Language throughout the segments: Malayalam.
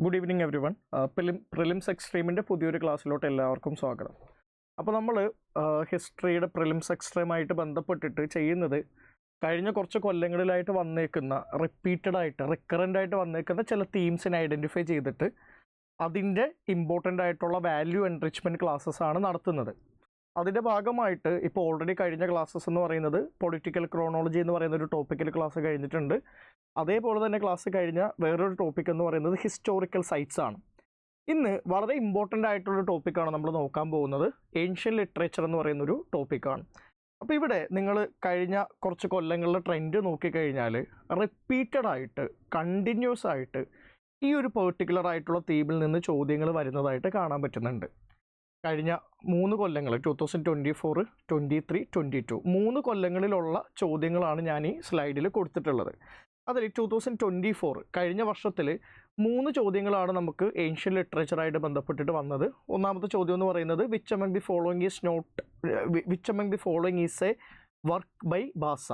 Good evening everyone. Prelims എക്സ്ട്രീമിൻ്റെ പുതിയൊരു ക്ലാസ്സിലോട്ട് എല്ലാവർക്കും സ്വാഗതം. അപ്പോൾ നമ്മൾ ഹിസ്റ്ററിയുടെ പ്രിലിംസ് എക്സ്ട്രീമായിട്ട് ബന്ധപ്പെട്ടിട്ട് ചെയ്യുന്നത് കഴിഞ്ഞ കുറച്ച് കൊല്ലങ്ങളിലായിട്ട് വന്നേക്കുന്ന റിക്കറൻ്റ് ആയിട്ട് വന്നേക്കുന്ന ചില തീംസിനെ ഐഡൻറ്റിഫൈ ചെയ്തിട്ട് അതിൻ്റെ ഇമ്പോർട്ടൻ്റ് ആയിട്ടുള്ള വാല്യൂ എൻറിച്ച്മെൻറ്റ് ക്ലാസ്സസ് ആണ് നടത്തുന്നത്. അതിൻ്റെ ഭാഗമായിട്ട് ഇപ്പോൾ ഓൾറെഡി കഴിഞ്ഞ ക്ലാസ്സസ് എന്ന് പറയുന്നത് പൊളിറ്റിക്കൽ ക്രോണോളജി എന്ന് പറയുന്ന ഒരു ടോപ്പിക്കൽ ക്ലാസ് കഴിഞ്ഞിട്ടുണ്ട്. അതേപോലെ തന്നെ ക്ലാസ് കഴിഞ്ഞ വേറൊരു ടോപ്പിക് എന്ന് പറയുന്നത് ഹിസ്റ്റോറിക്കൽ സൈറ്റ്സ് ആണ്. ഇന്ന് വളരെ ഇമ്പോർട്ടൻ്റ് ആയിട്ടുള്ള ടോപ്പിക്കാണ് നമ്മൾ നോക്കാൻ പോകുന്നത്. ഏൻഷ്യൻ ലിറ്ററേച്ചർ എന്ന് പറയുന്നൊരു ടോപ്പിക്കാണ്. അപ്പോൾ ഇവിടെ നിങ്ങൾ കഴിഞ്ഞ കുറച്ച് കൊല്ലങ്ങളിലെ ട്രെൻഡ് നോക്കിക്കഴിഞ്ഞാൽ റിപ്പീറ്റഡ് ആയിട്ട് കണ്ടിന്യൂസ് ആയിട്ട് ഈ ഒരു പെർട്ടിക്കുലർ ആയിട്ടുള്ള തീമിൽ നിന്ന് ചോദ്യങ്ങൾ വരുന്നതായിട്ട് കാണാൻ പറ്റുന്നുണ്ട്. കഴിഞ്ഞ 3 കൊല്ലങ്ങൾ 2024, 23, 22 3 കൊല്ലങ്ങളിലുള്ള ചോദ്യങ്ങളാണ് ഞാൻ ഈ സ്ലൈഡിൽ കൊടുത്തിട്ടുള്ളത്. അതിൽ 2024 കഴിഞ്ഞ വർഷത്തിൽ 3 ചോദ്യങ്ങളാണ് നമുക്ക് ഏൻഷ്യൻ ലിറ്ററേച്ചറായിട്ട് ബന്ധപ്പെട്ടിട്ട് വന്നത്. ഒന്നാമത്തെ ചോദ്യം എന്ന് പറയുന്നത് which among the following is a work by Bhasa.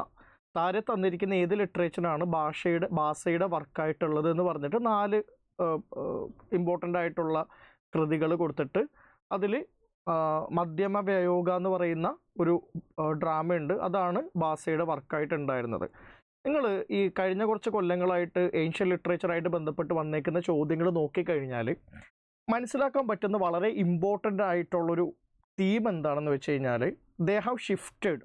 താരെ തന്നിരിക്കുന്ന ഏത് ലിറ്ററേച്ചറാണ് ഭാസയുടെ വർക്കായിട്ടുള്ളത് എന്ന് പറഞ്ഞിട്ട് 4 ഇമ്പോർട്ടൻ്റ് ആയിട്ടുള്ള കൃതികൾ കൊടുത്തിട്ട് അതിൽ മധ്യമ വ്യയോഗ എന്ന് പറയുന്ന ഒരു ഡ്രാമയുണ്ട്. അതാണ് ഭാസയുടെ വർക്കായിട്ടുണ്ടായിരുന്നത്. നിങ്ങൾ ഈ കഴിഞ്ഞ കുറച്ച് കൊല്ലങ്ങളായിട്ട് ഏൻഷ്യൻ ലിറ്ററേച്ചറായിട്ട് ബന്ധപ്പെട്ട് വന്നേക്കുന്ന ചോദ്യങ്ങൾ നോക്കിക്കഴിഞ്ഞാൽ മനസ്സിലാക്കാൻ പറ്റുന്ന വളരെ ഇമ്പോർട്ടൻ്റ് ആയിട്ടുള്ളൊരു തീം എന്താണെന്ന് വെച്ച് കഴിഞ്ഞാൽ they have shifted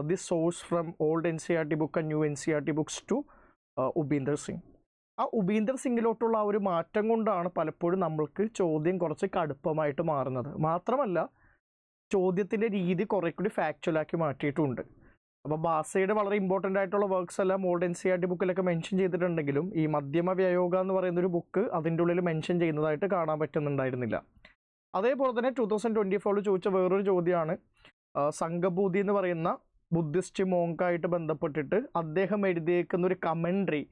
the source from old NCERT book and new NCERT books to Upinder Singh. ആ ഉപീന്ദർ സിംഗിലോട്ടുള്ള ആ ഒരു മാറ്റം കൊണ്ടാണ് പലപ്പോഴും നമ്മൾക്ക് ചോദ്യം കുറച്ച് കടുപ്പമായിട്ട് മാറുന്നത്. മാത്രമല്ല ചോദ്യത്തിൻ്റെ രീതി കുറേ കൂടി ഫാക്ച്വലാക്കി മാറ്റിയിട്ടുണ്ട്. അപ്പോൾ ഭാസയുടെ വളരെ ഇമ്പോർട്ടൻ്റ് ആയിട്ടുള്ള വർക്ക്സ് എല്ലാം ഓൾഡ് NCERT ബുക്കിലൊക്കെ മെൻഷൻ ചെയ്തിട്ടുണ്ടെങ്കിലും ഈ മധ്യമ വ്യയോഗ എന്ന് പറയുന്നൊരു ബുക്ക് അതിൻ്റെ ഉള്ളിൽ മെൻഷൻ ചെയ്യുന്നതായിട്ട് കാണാൻ പറ്റുന്നുണ്ടായിരുന്നില്ല. അതേപോലെ തന്നെ 2024 ചോദിച്ച വേറൊരു ചോദ്യമാണ് സംഘഭൂതി എന്ന് പറയുന്ന ബുദ്ധിസ്റ്റ് മോങ്കായിട്ട് ബന്ധപ്പെട്ടിട്ട് അദ്ദേഹം എഴുതിയേക്കുന്ന ഒരു കമൻട്രി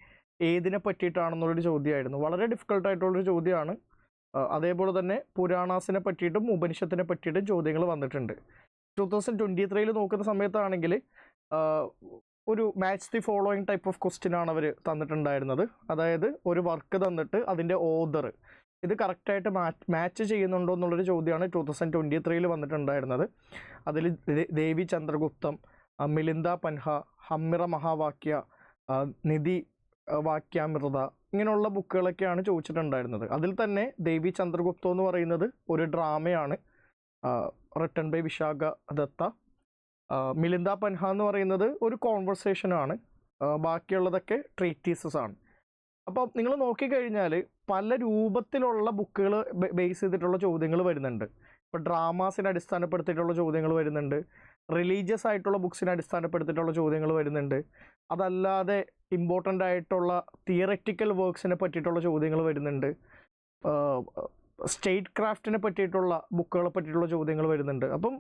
ഏതിനെ പറ്റിയിട്ടാണെന്നുള്ളൊരു ചോദ്യമായിരുന്നു. വളരെ ഡിഫിക്കൽട്ടായിട്ടുള്ളൊരു ചോദ്യമാണ്. അതേപോലെ തന്നെ പുരാണാസിനെ പറ്റിയിട്ടും ഉപനിഷത്തിനെ പറ്റിയിട്ടും ചോദ്യങ്ങൾ വന്നിട്ടുണ്ട്. 2023 നോക്കുന്ന സമയത്താണെങ്കിൽ ഒരു match the following type of question ആണ് അവർ തന്നിട്ടുണ്ടായിരുന്നത്. അതായത് ഒരു വർക്ക് തന്നിട്ട് അതിൻ്റെ ഓതർ ഇത് കറക്റ്റായിട്ട് മാച്ച് ചെയ്യുന്നുണ്ടോ എന്നുള്ളൊരു ചോദ്യമാണ് 2023 വന്നിട്ടുണ്ടായിരുന്നത്. അതിൽ ദേവി ചന്ദ്രഗുപ്തം, മിലിന്ദ പൻഹ, ഹമ്മിറ മഹാവാക്യ, നിധി വാക്യാമൃത ഇങ്ങനെയുള്ള ബുക്കുകളൊക്കെയാണ് ചോദിച്ചിട്ടുണ്ടായിരുന്നത്. അതിൽ തന്നെ ദേവി ചന്ദ്രഗുപ്തം എന്ന് പറയുന്നത് ഒരു ഡ്രാമയാണ് റിട്ടൺ ബൈ വിശാഖ ദത്ത. മിലിന്ദ പൻഹ എന്ന് പറയുന്നത് ഒരു കോൺവെർസേഷനാണ്. ബാക്കിയുള്ളതൊക്കെ ട്രീറ്റീസസ് ആണ്. അപ്പോൾ നിങ്ങൾ നോക്കിക്കഴിഞ്ഞാൽ പല രൂപത്തിലുള്ള ബുക്കുകൾ ബേസ് ചെയ്തിട്ടുള്ള ചോദ്യങ്ങൾ വരുന്നുണ്ട്. ഇപ്പോൾ ഡ്രാമാസിനെ അടിസ്ഥാനപ്പെടുത്തിയിട്ടുള്ള ചോദ്യങ്ങൾ വരുന്നുണ്ട്, റിലീജിയസ് ആയിട്ടുള്ള ബുക്സിനെ അടിസ്ഥാനപ്പെടുത്തിയിട്ടുള്ള ചോദ്യങ്ങൾ വരുന്നുണ്ട്, അതല്ലാതെ ഇമ്പോർട്ടൻ്റ് ആയിട്ടുള്ള തിയററ്റിക്കൽ വർക്ക്സിനെ പറ്റിയിട്ടുള്ള ചോദ്യങ്ങൾ വരുന്നുണ്ട്, സ്റ്റേറ്റ് ക്രാഫ്റ്റിനെ പറ്റിയിട്ടുള്ള ബുക്കുകളെ പറ്റിയിട്ടുള്ള ചോദ്യങ്ങൾ വരുന്നുണ്ട്. അപ്പം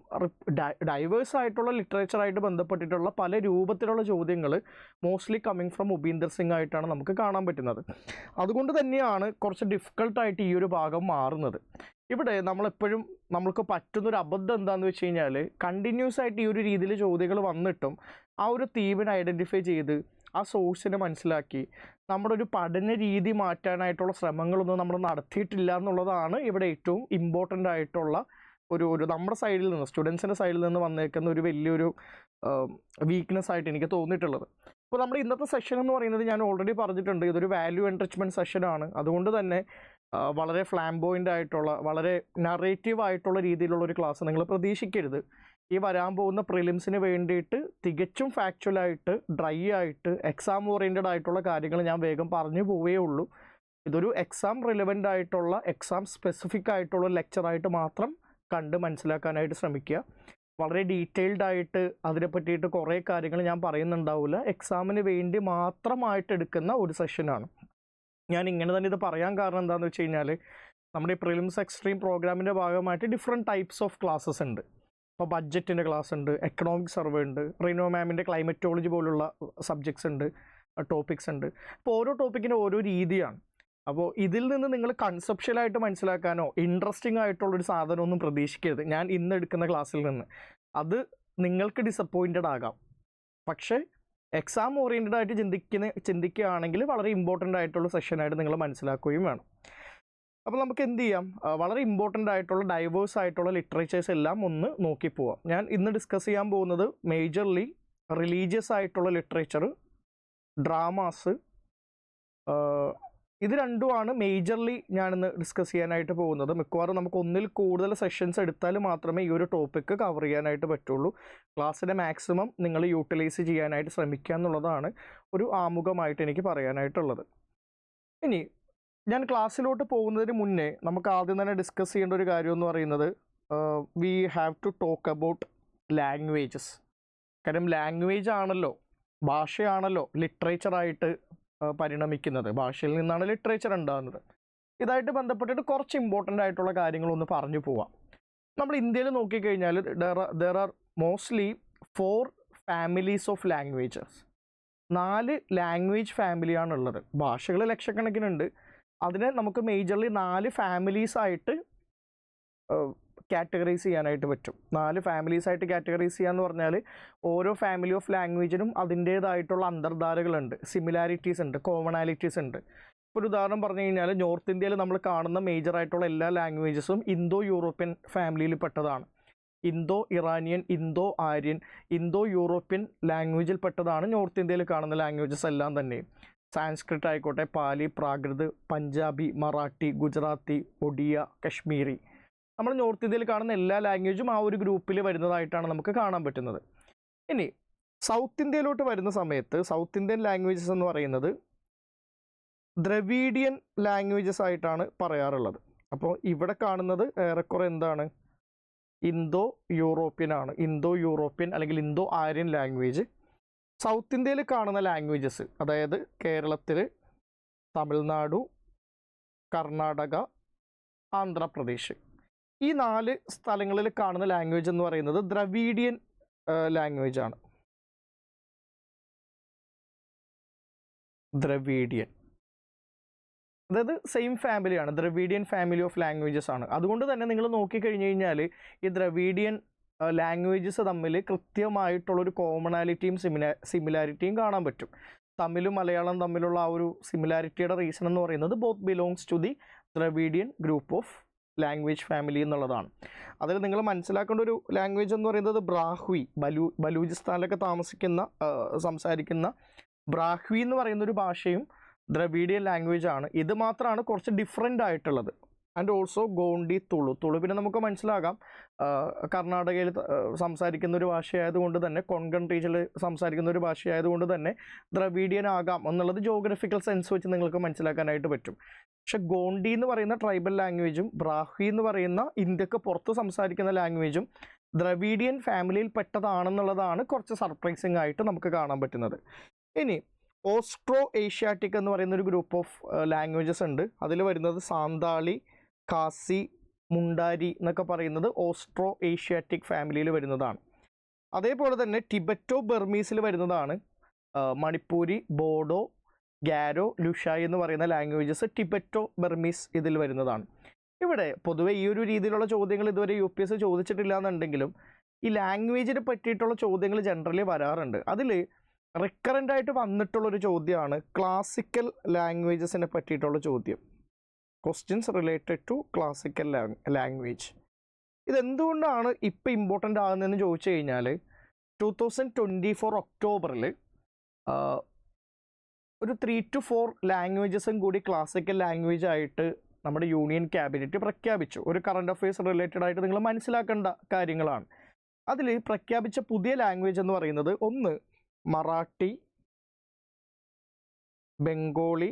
ഡൈവേഴ്സ് ആയിട്ടുള്ള ലിറ്ററേച്ചറായിട്ട് ബന്ധപ്പെട്ടിട്ടുള്ള പല രൂപത്തിലുള്ള ചോദ്യങ്ങൾ mostly coming from Upinder Singh ആയിട്ടാണ് നമുക്ക് കാണാൻ പറ്റുന്നത്. അതുകൊണ്ട് തന്നെയാണ് കുറച്ച് ഡിഫിക്കൽട്ടായിട്ട് ഈ ഒരു ഭാഗം മാറുന്നത്. ഇവിടെ നമ്മളെപ്പോഴും നമ്മൾക്ക് പറ്റുന്നൊരു അബദ്ധം എന്താണെന്ന് വെച്ച് കഴിഞ്ഞാൽ കണ്ടിന്യൂസ് ആയിട്ട് ഈ ഒരു രീതിയിൽ ചോദ്യങ്ങൾ വന്നിട്ടും ആ ഒരു തീമിനെ ഐഡൻറ്റിഫൈ ചെയ്ത് ആ സോഴ്സിനെ മനസ്സിലാക്കി നമ്മുടെ ഒരു പഠന രീതി മാറ്റാനായിട്ടുള്ള ശ്രമങ്ങളൊന്നും നമ്മൾ നടത്തിയിട്ടില്ല എന്നുള്ളതാണ് ഇവിടെ ഏറ്റവും ഇമ്പോർട്ടൻ്റ് ആയിട്ടുള്ള ഒരു നമ്മുടെ സൈഡിൽ നിന്ന് സ്റ്റുഡൻസിൻ്റെ സൈഡിൽ നിന്ന് വന്നേക്കുന്ന ഒരു വലിയൊരു വീക്ക്നെസ് ആയിട്ട് എനിക്ക് തോന്നിയിട്ടുള്ളത്. അപ്പോൾ നമ്മുടെ ഇന്നത്തെ സെഷൻ എന്ന് പറയുന്നത് ഞാൻ ഓൾറെഡി പറഞ്ഞിട്ടുണ്ട്, ഇതൊരു വാല്യൂ എൻറിച്ച്മെൻറ്റ് സെഷനാണ്. അതുകൊണ്ട് തന്നെ വളരെ ഫ്ലാംബോയിൻ്റ് ആയിട്ടുള്ള വളരെ നറേറ്റീവ് ആയിട്ടുള്ള രീതിയിലുള്ള ഒരു ക്ലാസ് നിങ്ങൾ പ്രതീക്ഷിക്കരുത്. ഈ വരാൻ പോകുന്ന പ്രിലിംസിന് വേണ്ടിയിട്ട് തികച്ചും ഫാക്ച്വലായിട്ട് ഡ്രൈ ആയിട്ട് എക്സാം ഓറിയൻറ്റഡ് ആയിട്ടുള്ള കാര്യങ്ങൾ ഞാൻ വേഗം പറഞ്ഞു പോവേ ഉള്ളൂ. ഇതൊരു എക്സാം റിലവൻ്റ് ആയിട്ടുള്ള എക്സാം സ്പെസിഫിക് ആയിട്ടുള്ള ലെക്ചറായിട്ട് മാത്രം കണ്ട് മനസ്സിലാക്കാനായിട്ട് ശ്രമിക്കുക. വളരെ ഡീറ്റെയിൽഡ് ആയിട്ട് അതിനെ പറ്റിയിട്ട് കുറേ കാര്യങ്ങൾ ഞാൻ പറയുന്നുണ്ടാവില്ല. എക്സാമിന് വേണ്ടി മാത്രമായിട്ട് എടുക്കുന്ന ഒരു സെഷനാണ്. ഞാൻ ഇങ്ങനെ തന്നെ ഇത് പറയാൻ കാരണം എന്താണെന്ന് വെച്ച് കഴിഞ്ഞാൽ നമ്മുടെ ഈ പ്രിലിംസ് എക്സ്ട്രീം പ്രോഗ്രാമിൻ്റെ ഭാഗമായിട്ട് ഡിഫറെൻറ്റ് ടൈപ്സ് ഓഫ് ക്ലാസ്സസ് ഉണ്ട്. ഇപ്പോൾ ബഡ്ജറ്റിൻ്റെ ക്ലാസ് ഉണ്ട്, എക്കണോമിക് സർവേ ഉണ്ട്, റിനോ മാമിൻ്റെ ക്ലൈമറ്റോളജി പോലുള്ള സബ്ജക്ട്സ് ഉണ്ട്, ടോപ്പിക്സ് ഉണ്ട്. അപ്പോൾ ഓരോ ടോപ്പിക്കിനും ഓരോ രീതിയാണ്. അപ്പോൾ ഇതിൽ നിന്ന് നിങ്ങൾ കൺസെപ്ഷ്യലായിട്ട് മനസ്സിലാക്കാനോ ഇൻട്രസ്റ്റിംഗ് ആയിട്ടുള്ളൊരു സാധനമൊന്നും പ്രതീക്ഷിക്കരുത് ഞാൻ ഇന്ന് എടുക്കുന്ന ക്ലാസ്സിൽ നിന്ന്. അത് നിങ്ങൾക്ക് ഡിസപ്പോയിൻറ്റഡ് ആകാം. പക്ഷേ എക്സാം ഓറിയൻറ്റഡ് ആയിട്ട് ചിന്തിക്കുകയാണെങ്കിൽ വളരെ ഇമ്പോർട്ടൻ്റ് ആയിട്ടുള്ള സെഷനായിട്ട് നിങ്ങൾ മനസ്സിലാക്കുകയും വേണം. അപ്പോൾ നമുക്ക് എന്ത് ചെയ്യാം, വളരെ ഇമ്പോർട്ടൻ്റ് ആയിട്ടുള്ള ഡൈവേഴ്സ് ആയിട്ടുള്ള ലിറ്ററേച്ചേഴ്സ് എല്ലാം ഒന്ന് നോക്കി പോവാം. ഞാൻ ഇന്ന് ഡിസ്കസ് ചെയ്യാൻ പോകുന്നത് മേജർലി റിലീജിയസ് ആയിട്ടുള്ള ലിറ്ററേച്ചർ, ഡ്രാമാസ്, ഇത് രണ്ടുമാണ് മേജർലി ഞാനിന്ന് ഡിസ്കസ് ചെയ്യാനായിട്ട് പോകുന്നത്. മിക്കവാറും നമുക്ക് ഒന്നിൽ കൂടുതൽ സെഷൻസ് എടുത്താൽ മാത്രമേ ഈ ഒരു ടോപ്പിക്ക് കവർ ചെയ്യാനായിട്ട് പറ്റുള്ളൂ. ക്ലാസ്സിനെ മാക്സിമം നിങ്ങൾ യൂട്ടിലൈസ് ചെയ്യാനായിട്ട് ശ്രമിക്കുക എന്നുള്ളതാണ് ഒരു ആമുഖമായിട്ട് എനിക്ക് പറയാനായിട്ടുള്ളത്. ഇനി ഞാൻ ക്ലാസ്സിലോട്ട് പോകുന്നതിന് മുന്നേ നമുക്ക് ആദ്യം തന്നെ ഡിസ്കസ് ചെയ്യേണ്ട ഒരു കാര്യം എന്ന് പറയുന്നത്, we have to talk about languages. കാര്യം ലാംഗ്വേജ് ആണല്ലോ, ഭാഷയാണല്ലോ ലിറ്ററേച്ചറായിട്ട് പരിണമിക്കുന്നത്. ഭാഷയിൽ നിന്നാണ് ലിറ്ററേച്ചർ ഉണ്ടാകുന്നത്. ഇതായിട്ട് ബന്ധപ്പെട്ടിട്ട് കുറച്ച് ഇമ്പോർട്ടൻ്റ് ആയിട്ടുള്ള കാര്യങ്ങളൊന്ന് പറഞ്ഞു പോവാം. നമ്മൾ ഇന്ത്യയിൽ നോക്കിക്കഴിഞ്ഞാൽ there are mostly 4 families of languages. 4 language ഫാമിലിയാണുള്ളത്. ഭാഷകൾ ലക്ഷക്കണക്കിനുണ്ട്. അതിനെ നമുക്ക് മേജർലി 4 ഫാമിലീസ് ആയിട്ട് കാറ്റഗറൈസ് ചെയ്യാനായിട്ട് പറ്റും. 4 ഫാമിലീസ് ആയിട്ട് കാറ്റഗറൈസ് ചെയ്യാന്ന് പറഞ്ഞാൽ ഓരോ ഫാമിലി ഓഫ് ലാംഗ്വേജിനും അതിൻ്റേതായിട്ടുള്ള അന്തർധാരകളുണ്ട്, സിമിലാരിറ്റീസ് ഉണ്ട്, കോമണാലിറ്റീസ് ഉണ്ട്. ഇപ്പോൾ ഒരു ഉദാഹരണം പറഞ്ഞു കഴിഞ്ഞാൽ നോർത്ത് ഇന്ത്യയിൽ നമ്മൾ കാണുന്ന മേജറായിട്ടുള്ള എല്ലാ ലാംഗ്വേജസും ഇന്തോ യൂറോപ്യൻ ഫാമിലിയിൽ പെട്ടതാണ്. Indo Iranian, Indo Aryan, Indo European ലാംഗ്വേജിൽ പെട്ടതാണ് നോർത്ത് ഇന്ത്യയിൽ കാണുന്ന ലാംഗ്വേജസ് എല്ലാം തന്നെ. സാൻസ്ക്രിറ്റ് ആയിക്കോട്ടെ, പാലി, പ്രാകൃത്, പഞ്ചാബി, മറാഠി, ഗുജറാത്തി, ഒഡിയ, കശ്മീരി, നമ്മൾ നോർത്ത് ഇന്ത്യയിൽ കാണുന്ന എല്ലാ ലാംഗ്വേജും ആ ഒരു ഗ്രൂപ്പിൽ വരുന്നതായിട്ടാണ് നമുക്ക് കാണാൻ പറ്റുന്നത്. ഇനി സൗത്ത് ഇന്ത്യയിലോട്ട് വരുന്ന സമയത്ത് സൗത്ത് ഇന്ത്യൻ ലാംഗ്വേജസ് എന്ന് പറയുന്നത് ദ്രവീഡിയൻ ലാംഗ്വേജസ് ആയിട്ടാണ് പറയാറുള്ളത്. അപ്പോൾ ഇവിടെ കാണുന്നത് ഏറെക്കുറെ എന്താണ്, ഇന്തോ യൂറോപ്യൻ ആണ്. ഇന്തോ യൂറോപ്യൻ അല്ലെങ്കിൽ ഇന്തോ ആര്യൻ ലാംഗ്വേജ്. സൗത്ത് ഇന്ത്യയിൽ കാണുന്ന ലാംഗ്വേജസ്, അതായത് കേരളത്തിൽ, തമിഴ്നാടു, കർണാടക, ആന്ധ്രാപ്രദേശ്, ഈ 4 സ്ഥലങ്ങളിൽ കാണുന്ന ലാംഗ്വേജ് എന്ന് പറയുന്നത് ദ്രവീഡിയൻ ലാംഗ്വേജ് ആണ്. ദ്രവീഡിയൻ, അതായത് സെയിം ഫാമിലിയാണ്, ദ്രവീഡിയൻ ഫാമിലി ഓഫ് ലാംഗ്വേജസ് ആണ്. അതുകൊണ്ട് തന്നെ നിങ്ങൾ നോക്കിക്കഴിഞ്ഞ് കഴിഞ്ഞാൽ ഈ ദ്രവീഡിയൻ ലാംഗ്വേജസ് തമ്മിൽ കൃത്യമായിട്ടുള്ളൊരു കോമണാലിറ്റിയും സിമിലാരിറ്റിയും കാണാൻ പറ്റും. തമിഴും മലയാളം തമ്മിലുള്ള ആ ഒരു സിമിലാരിറ്റിയുടെ റീസൺ എന്ന് പറയുന്നത് both belongs to the Dravidian group of language family എന്നുള്ളതാണ്. അതിൽ നിങ്ങൾ മനസ്സിലാക്കേണ്ട ഒരു ലാംഗ്വേജ് എന്ന് പറയുന്നത് ബ്രാഹ്വി, ബലൂചിസ്ഥാനിലൊക്കെ സംസാരിക്കുന്ന ബ്രാഹ്വി എന്ന് പറയുന്നൊരു ഭാഷയും ദ്രവീഡിയൻ ലാംഗ്വേജ് ആണ്. ഇത് മാത്രമാണ് കുറച്ച് ഡിഫറെൻ്റ് ആയിട്ടുള്ളത്. ആൻഡ് ഓൾസോ ഗോണ്ടി, തുളു പിന്നെ നമുക്ക് മനസ്സിലാകാം കർണാടകയിൽ സംസാരിക്കുന്ന ഒരു ഭാഷയായതുകൊണ്ട് തന്നെ, കൊങ്കൺ റീജിയനിൽ സംസാരിക്കുന്ന ഒരു ഭാഷയായതുകൊണ്ട് തന്നെ ദ്രവീഡിയൻ ആകാം എന്നുള്ളത് ജോഗ്രഫിക്കൽ സെൻസ് വെച്ച് നിങ്ങൾക്ക് മനസ്സിലാക്കാനായിട്ട് പറ്റും. പക്ഷെ ഗോണ്ടി എന്ന് പറയുന്ന ട്രൈബൽ ലാംഗ്വേജും ബ്രാഹ്വി എന്ന് പറയുന്ന ഇന്ത്യക്ക് പുറത്ത് സംസാരിക്കുന്ന ലാംഗ്വേജും ദ്രവീഡിയൻ ഫാമിലിയിൽ പെട്ടതാണെന്നുള്ളതാണ് കുറച്ച് സർപ്രൈസിങ് ആയിട്ട് നമുക്ക് കാണാൻ പറ്റുന്നത്. ഇനി ഓസ്ട്രോ ഏഷ്യാറ്റിക് എന്ന് പറയുന്ന ഒരു ഗ്രൂപ്പ് ഓഫ് ലാംഗ്വേജസ് ഉണ്ട്. അതിൽ വരുന്നത് സാന്താളി, ഖാസി, മുണ്ടാരി എന്നൊക്കെ പറയുന്നത് ഓസ്ട്രോ ഏഷ്യാറ്റിക് ഫാമിലിയിൽ വരുന്നതാണ്. അതേപോലെ തന്നെ ടിബറ്റോ ബർമീസിൽ വരുന്നതാണ് മണിപ്പൂരി, ബോഡോ, ഗാരോ, ലുഷായി എന്ന് പറയുന്ന ലാംഗ്വേജസ് ടിബറ്റോ ബർമീസ് ഇതിൽ വരുന്നതാണ്. ഇവിടെ പൊതുവെ ഈ ഒരു രീതിയിലുള്ള ചോദ്യങ്ങൾ ഇതുവരെ UPSC ചോദിച്ചിട്ടില്ല എന്നുണ്ടെങ്കിലും ഈ ലാംഗ്വേജിനെ പറ്റിയിട്ടുള്ള ചോദ്യങ്ങൾ ജനറലി വരാറുണ്ട്. അതിൽ റിക്കറൻ്റ് ആയിട്ട് വന്നിട്ടുള്ളൊരു ചോദ്യമാണ് ക്ലാസിക്കൽ ലാംഗ്വേജസിനെ പറ്റിയിട്ടുള്ള ചോദ്യം. Questions related to classical language. ഇതെന്തുകൊണ്ടാണ് ഇപ്പോൾ ഇമ്പോർട്ടൻ്റ് ആകുന്നതെന്ന് ചോദിച്ചു കഴിഞ്ഞാൽ 2024 ഒക്ടോബറിൽ ഒരു 3 to 4 ലാംഗ്വേജസും കൂടി ക്ലാസിക്കൽ ലാംഗ്വേജ് ആയിട്ട് നമ്മുടെ യൂണിയൻ ക്യാബിനറ്റ് പ്രഖ്യാപിച്ചു. ഒരു കറണ്ട് അഫയേഴ്സ് റിലേറ്റഡ് ആയിട്ട് നിങ്ങൾ മനസ്സിലാക്കേണ്ട കാര്യങ്ങളാണ്. അതിൽ പ്രഖ്യാപിച്ച പുതിയ ലാംഗ്വേജ് എന്ന് പറയുന്നത് ഒന്ന് മറാഠി, ബംഗാളി,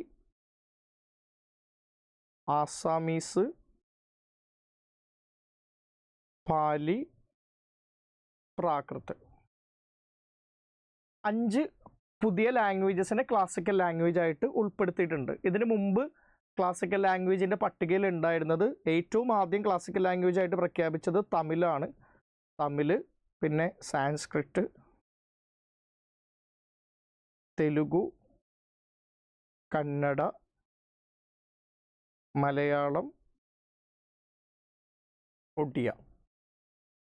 ആസാമീസ്, പാലി, പ്രാകൃത്. 5 പുതിയ ലാംഗ്വേജസിനെ ക്ലാസിക്കൽ ലാംഗ്വേജ് ആയിട്ട് ഉൾപ്പെടുത്തിയിട്ടുണ്ട്. ഇതിനു മുമ്പ് ക്ലാസിക്കൽ ലാംഗ്വേജിൻ്റെ പട്ടികയിൽ ഉണ്ടായിരുന്നത് ഏറ്റവും ആദ്യം ക്ലാസിക്കൽ ലാംഗ്വേജ് ആയിട്ട് പ്രഖ്യാപിച്ചത് തമിഴാണ്. തമിഴ്, പിന്നെ സാൻസ്ക്രിറ്റ്, തെലുഗു, കന്നഡ, മലയാളം, ഒഡിയ.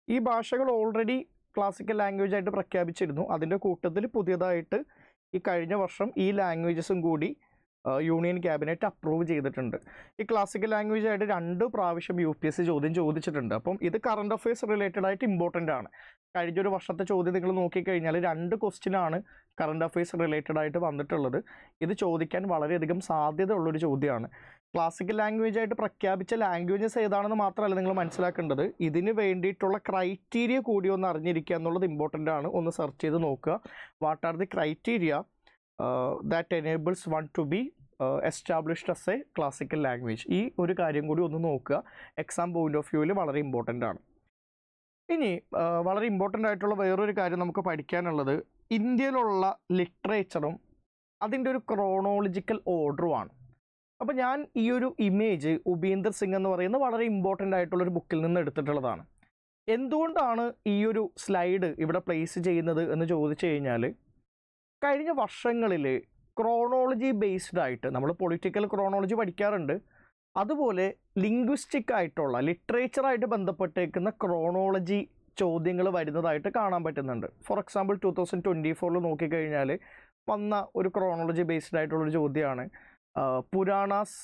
ഈ ഭാഷകൾ ഓൾറെഡി ക്ലാസിക്കൽ ലാംഗ്വേജ് ആയിട്ട് പ്രഖ്യാപിച്ചിരുന്നു. അതിൻ്റെ കൂട്ടത്തിൽ പുതിയതായിട്ട് ഈ കഴിഞ്ഞ വർഷം ഈ ലാംഗ്വേജസും കൂടി യൂണിയൻ ക്യാബിനറ്റ് അപ്രൂവ് ചെയ്തിട്ടുണ്ട്. ഈ ക്ലാസിക്കൽ ലാംഗ്വേജ് ആയിട്ട് 2 പ്രാവശ്യം UPSC ചോദ്യം ചോദിച്ചിട്ടുണ്ട്. അപ്പം ഇത് കറണ്ട് അഫയേഴ്സ് റിലേറ്റഡ് ആയിട്ട് ഇമ്പോർട്ടൻ്റ് ആണ്. കഴിഞ്ഞൊരു വർഷത്തെ ചോദ്യം നിങ്ങൾ നോക്കിക്കഴിഞ്ഞാൽ 2 ക്വസ്റ്റ്യനാണ് കറണ്ട് അഫയേഴ്സ് റിലേറ്റഡ് ആയിട്ട് വന്നിട്ടുള്ളത്. ഇത് ചോദിക്കാൻ വളരെയധികം സാധ്യത ഉള്ളൊരു ചോദ്യമാണ്. ക്ലാസിക്കൽ ലാംഗ്വേജ് ആയിട്ട് പ്രഖ്യാപിച്ച ലാംഗ്വേജസ് ഏതാണെന്ന് മാത്രമല്ല നിങ്ങൾ മനസ്സിലാക്കേണ്ടത്, ഇതിന് വേണ്ടിയിട്ടുള്ള ക്രൈറ്റീരിയ കൂടി ഒന്ന് അറിഞ്ഞിരിക്കുക എന്നുള്ളത് ഇമ്പോർട്ടൻ്റ് ആണ്. ഒന്ന് സെർച്ച് ചെയ്ത് നോക്കുക. What are the criteria that enables one two be established as A classical language. ഈ ഒരു കാര്യം കൂടി ഒന്ന് നോക്കുക. എക്സാം പോയിന്റ് ഓഫ് വ്യൂവിൽ വളരെ ഇമ്പോർട്ടൻ്റ് ആണ്. ഇനി വളരെ ഇമ്പോർട്ടൻ്റ് ആയിട്ടുള്ള വേറൊരു കാര്യം നമുക്ക് പഠിക്കാനുള്ളത്, ഇന്ത്യയിലുള്ള ലിറ്ററേച്ചറും അതിൻ്റെ ഒരു ക്രോണോളജിക്കൽ ഓർഡറുമാണ്. അപ്പോൾ ഞാൻ ഈ ഒരു ഇമേജ് ഉപീന്ദർ സിംഗ് എന്ന് പറയുന്ന വളരെ ഇമ്പോർട്ടൻ്റ് ആയിട്ടുള്ളൊരു ബുക്കിൽ നിന്ന് എടുത്തിട്ടുള്ളതാണ്. എന്തുകൊണ്ടാണ് ഈ ഒരു സ്ലൈഡ് ഇവിടെ പ്ലേസ് ചെയ്യുന്നത് എന്ന് ചോദിച്ചു കഴിഞ്ഞാൽ, കഴിഞ്ഞ വർഷങ്ങളിൽ ക്രോണോളജി ബേസ്ഡ് ആയിട്ട് നമ്മൾ പൊളിറ്റിക്കൽ ക്രോണോളജി പഠിക്കാറുണ്ട്. അതുപോലെ ലിംഗ്വിസ്റ്റിക് ആയിട്ടുള്ള ലിറ്ററേച്ചറായിട്ട് ബന്ധപ്പെട്ടേക്കുന്ന ക്രോണോളജി ചോദ്യങ്ങൾ വരുന്നതായിട്ട് കാണാൻ പറ്റുന്നുണ്ട്. ഫോർ എക്സാമ്പിൾ 2024 നോക്കിക്കഴിഞ്ഞാൽ വന്ന ഒരു ക്രോണോളജി ബേസ്ഡ് ആയിട്ടുള്ളൊരു ചോദ്യമാണ് പുരാണാസ്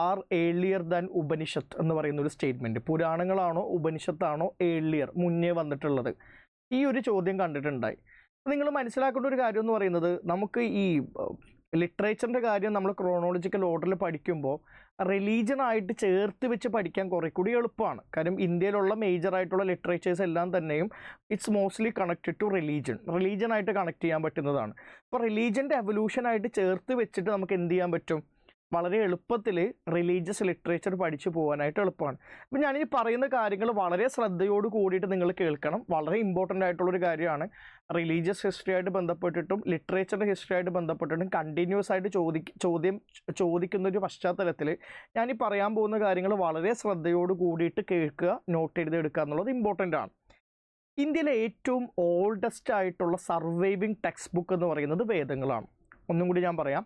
ആർ ഏർലിയർ ദാൻ ഉപനിഷത്ത് എന്ന് പറയുന്ന ഒരു സ്റ്റേറ്റ്മെൻറ്റ്. പുരാണങ്ങളാണോ ഉപനിഷത്താണോ ഏർലിയർ മുന്നേ വന്നിട്ടുള്ളത്? ഈ ഒരു ചോദ്യം കണ്ടിട്ടുണ്ടായി. നിങ്ങൾ മനസ്സിലാക്കേണ്ട ഒരു കാര്യം എന്ന് പറയുന്നത്, നമുക്ക് ഈ ലിറ്ററേച്ചറിൻ്റെ കാര്യം നമ്മൾ ക്രോണോളജിക്കൽ ഓർഡറിൽ പഠിക്കുമ്പോൾ റിലീജിയനായിട്ട് ചേർത്ത് വെച്ച് പഠിക്കാൻ കുറേ കൂടി എളുപ്പമാണ്. കാര്യം ഇന്ത്യയിലുള്ള മേജറായിട്ടുള്ള ലിറ്ററേച്ചേഴ്സ് എല്ലാം തന്നെയും ഇറ്റ്സ് മോസ്റ്റ്ലി കണക്റ്റഡ് ടു റിലീജിയനായിട്ട് കണക്ട് ചെയ്യാൻ പറ്റുന്നതാണ്. അപ്പോൾ റിലീജിയൻ്റെ എവല്യൂഷനായിട്ട് ചേർത്ത് വെച്ചിട്ട് നമുക്ക് എന്ത് ചെയ്യാൻ പറ്റും? വളരെ എളുപ്പത്തിൽ റിലീജിയസ് ലിറ്ററേച്ചർ പഠിച്ചു പോകാനായിട്ട് എളുപ്പമാണ്. അപ്പോൾ ഞാനീ പറയുന്ന കാര്യങ്ങൾ വളരെ ശ്രദ്ധയോട് കൂടിയിട്ട് നിങ്ങൾ കേൾക്കണം. വളരെ ഇമ്പോർട്ടൻ്റ് ആയിട്ടുള്ളൊരു കാര്യമാണ്. റിലീജിയസ് ഹിസ്റ്ററി ആയിട്ട് ബന്ധപ്പെട്ടിട്ടും ലിറ്ററേച്ചറിൻ്റെ ഹിസ്റ്ററി ആയിട്ട് ബന്ധപ്പെട്ടിട്ടും കണ്ടിന്യൂസ് ആയിട്ട് ചോദ്യം ചോദിക്കുന്ന ഒരു പശ്ചാത്തലത്തിൽ ഞാൻ ഈ പറയാൻ പോകുന്ന കാര്യങ്ങൾ വളരെ ശ്രദ്ധയോട് കൂടിയിട്ട് കേൾക്കുക, നോട്ട് എഴുതിയെടുക്കുക എന്നുള്ളത് ഇമ്പോർട്ടൻ്റ് ആണ്. ഇന്ത്യയിലെ ഏറ്റവും ഓൾഡസ്റ്റ് ആയിട്ടുള്ള സർവൈവിങ് ടെക്സ്റ്റ് ബുക്ക് എന്ന് പറയുന്നത് വേദങ്ങളാണ്. ഒന്നും കൂടി ഞാൻ പറയാം.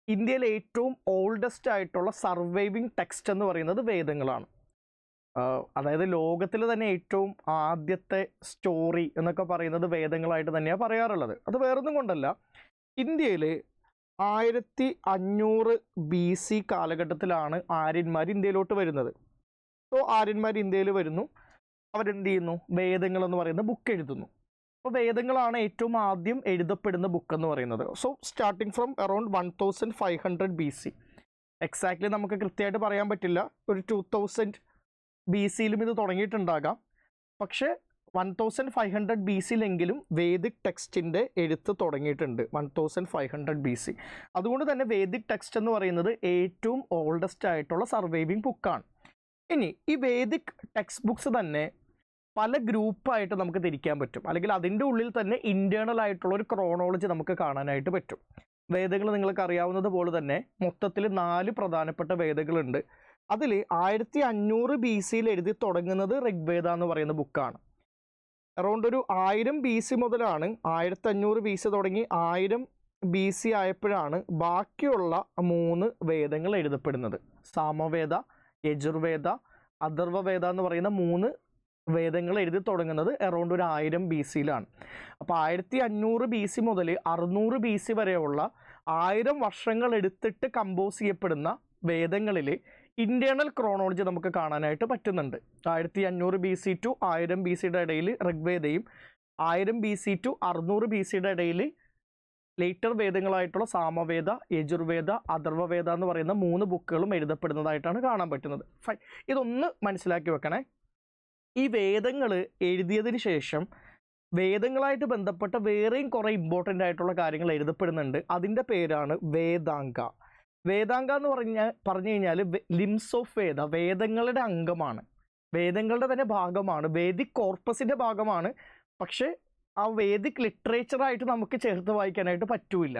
ഇന്ത്യയിലെ ഏറ്റവും ഓൾഡസ്റ്റ് ആയിട്ടുള്ള സർവൈവിങ് ടെക്സ്റ്റ് എന്ന് പറയുന്നത് വേദങ്ങളാണ്. അതായത് ലോകത്തിൽ തന്നെ ഏറ്റവും ആദ്യത്തെ സ്റ്റോറി എന്നൊക്കെ പറയുന്നത് വേദങ്ങളായിട്ട് തന്നെയാണ് പറയാറുള്ളത്. അത് വേറൊന്നും കൊണ്ടല്ല, ഇന്ത്യയിൽ 1500 BC കാലഘട്ടത്തിലാണ് ആര്യന്മാർ ഇന്ത്യയിലോട്ട് വരുന്നത്. സോ ആര്യന്മാർ ഇന്ത്യയിൽ വരുന്നു, അവരെന്ത് ചെയ്യുന്നു? വേദങ്ങൾ എന്ന് പറയുന്ന ബുക്ക് എഴുതുന്നു. അപ്പോൾ വേദങ്ങളാണ് ഏറ്റവും ആദ്യം എഴുതപ്പെടുന്ന ബുക്ക് എന്ന് പറയുന്നത്. So starting from around 1500 BC. Exactly നമുക്ക് കൃത്യമായിട്ട് പറയാൻ പറ്റില്ല. ഒരു 2000 BCയിലും ഇത് തുടങ്ങിയിട്ടുണ്ടാകാം. പക്ഷേ 1500 BCയിലെങ്കിലും വേദിക് ടെക്സ്റ്റിൻ്റെ എഴുത്ത് തുടങ്ങിയിട്ടുണ്ട്. 1500 BC. അതുകൊണ്ട് തന്നെ വേദിക് ടെക്സ്റ്റ് എന്ന് പറയുന്നത് ഏറ്റവും ഓൾഡസ്റ്റ് ആയിട്ടുള്ള സർവൈവിങ് ബുക്കാണ്. ഇനി ഈ വേദിക് ടെക്സ്റ്റ് ബുക്സ് തന്നെ പല ഗ്രൂപ്പായിട്ട് നമുക്ക് തിരിക്കാൻ പറ്റും, അല്ലെങ്കിൽ അതിൻ്റെ ഉള്ളിൽ തന്നെ ഇൻറ്റേർണൽ ആയിട്ടുള്ള ഒരു ക്രോണോളജി നമുക്ക് കാണാനായിട്ട് പറ്റും. വേദങ്ങൾ നിങ്ങൾക്ക് അറിയാവുന്നത് പോലെ തന്നെ മൊത്തത്തിൽ 4 പ്രധാനപ്പെട്ട വേദങ്ങളുണ്ട്. അതിൽ 1500 BCയിൽ എഴുതി തുടങ്ങുന്നത് ഋഗ്വേദ എന്ന് പറയുന്ന ബുക്കാണ്. അറൗണ്ട് ഒരു 1000 BC മുതലാണ്, 1500 BC തുടങ്ങി 1000 BC ആയപ്പോഴാണ് ബാക്കിയുള്ള 3 വേദങ്ങൾ എഴുതപ്പെടുന്നത്. സാമവേദ, യജുർവേദ, അഥർവവേദ എന്ന് പറയുന്ന 3 വേദങ്ങൾ എഴുതി തുടങ്ങുന്നത് അറൗണ്ട് ഒരു 1000 BCയിലാണ്. അപ്പോൾ 1500 BC മുതൽ 600 BC വരെയുള്ള 1000 വർഷങ്ങൾ എടുത്തിട്ട് കമ്പോസ് ചെയ്യപ്പെടുന്ന വേദങ്ങളിൽ ഇൻറ്റേർണൽ ക്രോണോളജി നമുക്ക് കാണാനായിട്ട് പറ്റുന്നുണ്ട്. 1500 BC ടു 1000 BCയുടെ ഇടയിൽ ഋഗ്വേദയും 1000 BC ടു 600 BCയുടെ ഇടയിൽ ലേറ്റർ വേദങ്ങളായിട്ടുള്ള സാമവേദ, യജുർവേദ, അഥർവവേദ എന്ന് പറയുന്ന 3 ബുക്കുകളും എഴുതപ്പെടുന്നതായിട്ടാണ് കാണാൻ പറ്റുന്നത്. ഇതൊന്ന് മനസ്സിലാക്കി വെക്കണേ. ഈ വേദങ്ങൾ എഴുതിയതിന് ശേഷം വേദങ്ങളായിട്ട് ബന്ധപ്പെട്ട വേറെയും കുറേ ഇമ്പോർട്ടൻ്റ് ആയിട്ടുള്ള കാര്യങ്ങൾ എഴുതപ്പെടുന്നുണ്ട്. അതിൻ്റെ പേരാണ് വേദാംഗ. വേദാംഗ എന്ന് പറഞ്ഞു കഴിഞ്ഞാൽ ലിംസ് ഓഫ് വേദ, വേദങ്ങളുടെ അംഗമാണ്, വേദങ്ങളുടെ തന്നെ ഭാഗമാണ്, വേദിക് കോർപ്പസിൻ്റെ ഭാഗമാണ്. പക്ഷേ ആ വേദിക് ലിറ്ററേച്ചറായിട്ട് നമുക്ക് ചേർത്ത് വായിക്കാനായിട്ട് പറ്റൂല.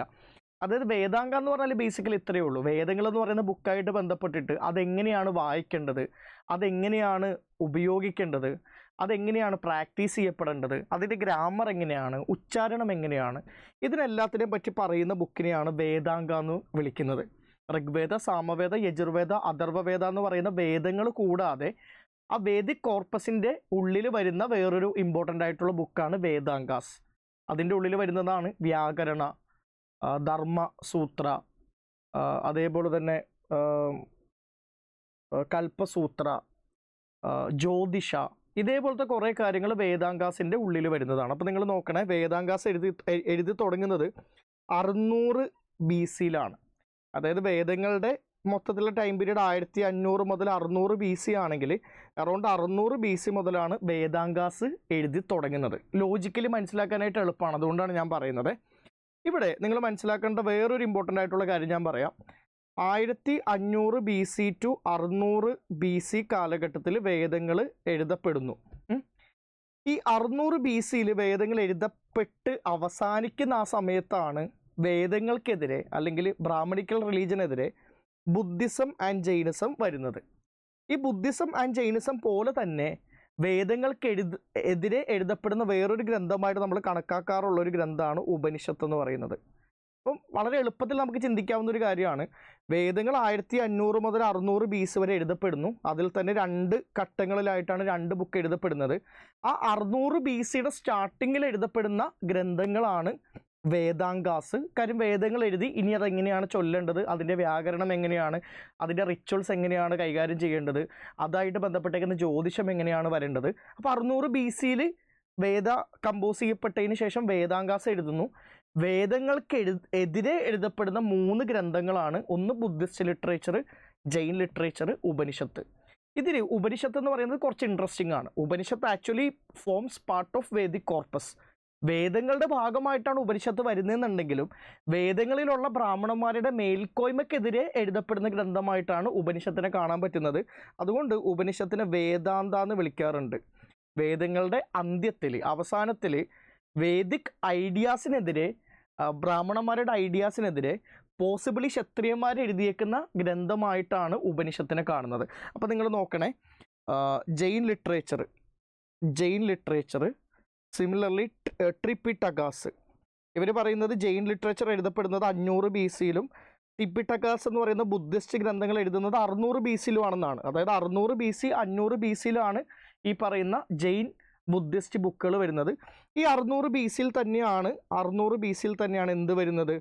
അതായത് വേദാംഗ എന്ന് പറഞ്ഞാൽ ബേസിക്കലി ഇത്രയേ ഉള്ളൂ. വേദങ്ങൾ എന്ന് പറയുന്ന ബുക്കായിട്ട് ബന്ധപ്പെട്ടിട്ട് അതെങ്ങനെയാണ് വായിക്കേണ്ടത്, അതെങ്ങനെയാണ് ഉപയോഗിക്കേണ്ടത്, അതെങ്ങനെയാണ് പ്രാക്ടീസ് ചെയ്യപ്പെടേണ്ടത്, അതിൻ്റെ ഗ്രാമർ എങ്ങനെയാണ്, ഉച്ചാരണം എങ്ങനെയാണ്, ഇതിനെല്ലാത്തിനെയും പറ്റി പറയുന്ന ബുക്കിനെയാണ് വേദാംഗ എന്ന് വിളിക്കുന്നത്. ഋഗ്വേദ, സാമവേദ, യജുർവേദ, അഥർവവേദ എന്ന് പറയുന്ന വേദങ്ങൾ കൂടാതെ ആ വേദിക് കോർപ്പസിൻ്റെ ഉള്ളിൽ വരുന്ന വേറൊരു ഇമ്പോർട്ടൻ്റ് ആയിട്ടുള്ള ബുക്കാണ് വേദാംഗാസ്. അതിൻ്റെ ഉള്ളിൽ വരുന്നതാണ് വ്യാകരണ, ധർമ്മ സൂത്ര, അതേപോലെ തന്നെ കൽപ്പസൂത്ര, ജ്യോതിഷ, ഇതേപോലത്തെ കുറേ കാര്യങ്ങൾ വേദാങ്കാസിൻ്റെ ഉള്ളിൽ വരുന്നതാണ്. അപ്പോൾ നിങ്ങൾ നോക്കണേ, വേദാങ്കാസ് എഴുതി തുടങ്ങുന്നത് 600 BC അതായത് വേദങ്ങളുടെ മൊത്തത്തിലുള്ള ടൈം പീരീഡ് 1500 മുതൽ 600 BC ആണെങ്കിൽ അറൗണ്ട് 600 BC മുതലാണ് വേദാങ്കാസ് എഴുതി തുടങ്ങുന്നത്. ലോജിക്കലി മനസ്സിലാക്കാനായിട്ട് എളുപ്പമാണ്, അതുകൊണ്ടാണ് ഞാൻ പറയുന്നത്. ഇവിടെ നിങ്ങൾ മനസ്സിലാക്കേണ്ട വേറൊരു ഇമ്പോർട്ടൻ്റ് ആയിട്ടുള്ള കാര്യം ഞാൻ പറയാം. 1500 BC ടു 600 BC കാലഘട്ടത്തിൽ വേദങ്ങൾ എഴുതപ്പെടുന്നു. ഈ 600 BCയിൽ വേദങ്ങൾ എഴുതപ്പെട്ട് അവസാനിക്കുന്ന ആ സമയത്താണ് വേദങ്ങൾക്കെതിരെ അല്ലെങ്കിൽ ബ്രാഹ്മണിക്കൽ റിലീജിയനെതിരെ ബുദ്ധിസം ആൻഡ് ജൈനിസം വരുന്നത്. ഈ ബുദ്ധിസം ആൻഡ് ജൈനിസം പോലെ തന്നെ വേദങ്ങൾക്ക് എതിരെ എഴുതപ്പെടുന്ന വേറൊരു ഗ്രന്ഥമായിട്ട് നമ്മൾ കണക്കാക്കാറുള്ള ഒരു ഗ്രന്ഥമാണ് ഉപനിഷത്ത് എന്ന് പറയുന്നത്. അപ്പം വളരെ എളുപ്പത്തിൽ നമുക്ക് ചിന്തിക്കാവുന്ന ഒരു കാര്യമാണ്, വേദങ്ങൾ 1500 മുതൽ 600 BC വരെ എഴുതപ്പെടുന്നു. അതിൽ തന്നെ 2 ഘട്ടങ്ങളിലായിട്ടാണ് 2 ബുക്ക് എഴുതപ്പെടുന്നത്. ആ 600 BCയുടെ സ്റ്റാർട്ടിങ്ങിൽ എഴുതപ്പെടുന്ന ഗ്രന്ഥങ്ങളാണ് വേദാങ്കാസ്. കാര്യം വേദങ്ങൾ എഴുതി ഇനി അതെങ്ങനെയാണ് ചൊല്ലേണ്ടത്, അതിൻ്റെ വ്യാകരണം എങ്ങനെയാണ്, അതിൻ്റെ റിച്വൽസ് എങ്ങനെയാണ് കൈകാര്യം ചെയ്യേണ്ടത്, അതായിട്ട് ബന്ധപ്പെട്ടേക്കുന്ന ജ്യോതിഷം എങ്ങനെയാണ് വരേണ്ടത്. അപ്പോൾ 600 BCയിൽ വേദ കമ്പോസ് ചെയ്യപ്പെട്ടതിന് ശേഷം വേദാങ്കാസ് എഴുതുന്നു. വേദങ്ങൾക്ക് എതിരെ എഴുതപ്പെടുന്ന 3 ഗ്രന്ഥങ്ങളാണ്, ഒന്ന് Buddhist literature, Jain literature, Upanishad. ഇതിൽ ഉപനിഷത്ത് എന്ന് പറയുന്നത് കുറച്ച് ഇൻട്രസ്റ്റിംഗ് ആണ്. Upanishad actually forms part of Vedic corpus. വേദങ്ങളുടെ ഭാഗമായിട്ടാണ് ഉപനിഷത്ത് വരുന്നതെന്നുണ്ടെങ്കിലും വേദങ്ങളിലുള്ള ബ്രാഹ്മണന്മാരുടെ മേൽക്കോയ്മയ്ക്കെതിരെ എഴുതപ്പെടുന്ന ഗ്രന്ഥമായിട്ടാണ് ഉപനിഷത്തിനെ കാണാൻ പറ്റുന്നത്. അതുകൊണ്ട് ഉപനിഷത്തിനെ വേദാന്ത എന്ന് വിളിക്കാറുണ്ട്. വേദങ്ങളുടെ അന്ത്യത്തിൽ, അവസാനത്തിൽ വേദിക് ഐഡിയാസിനെതിരെ, ബ്രാഹ്മണന്മാരുടെ ഐഡിയാസിനെതിരെ പോസിബിളി ക്ഷത്രിയന്മാർ എഴുതിയേക്കുന്ന ഗ്രന്ഥമായിട്ടാണ് ഉപനിഷത്തിനെ കാണുന്നത്. അപ്പോൾ നിങ്ങൾ നോക്കണേ, ജൈൻ ലിറ്ററേച്ചർ സിമിലർലി ട്രിപ്പിറ്റകാസ്, ഇവർ പറയുന്നത് ജൈൻ ലിറ്ററേച്ചർ എഴുതപ്പെടുന്നത് 500 BCയിലും ടിപ്പിറ്റകാസ് എന്ന് പറയുന്ന ബുദ്ധിസ്റ്റ് ഗ്രന്ഥങ്ങൾ എഴുതുന്നത് 600 BCയിലും ആണെന്നാണ്. അതായത് 600 BC 500 BCയിലാണ് ഈ പറയുന്ന ജൈൻ ബുദ്ധിസ്റ്റ് ബുക്കുകൾ വരുന്നത്. ഈ 600 BCയിൽ തന്നെയാണ് എന്ത് വരുന്നത്,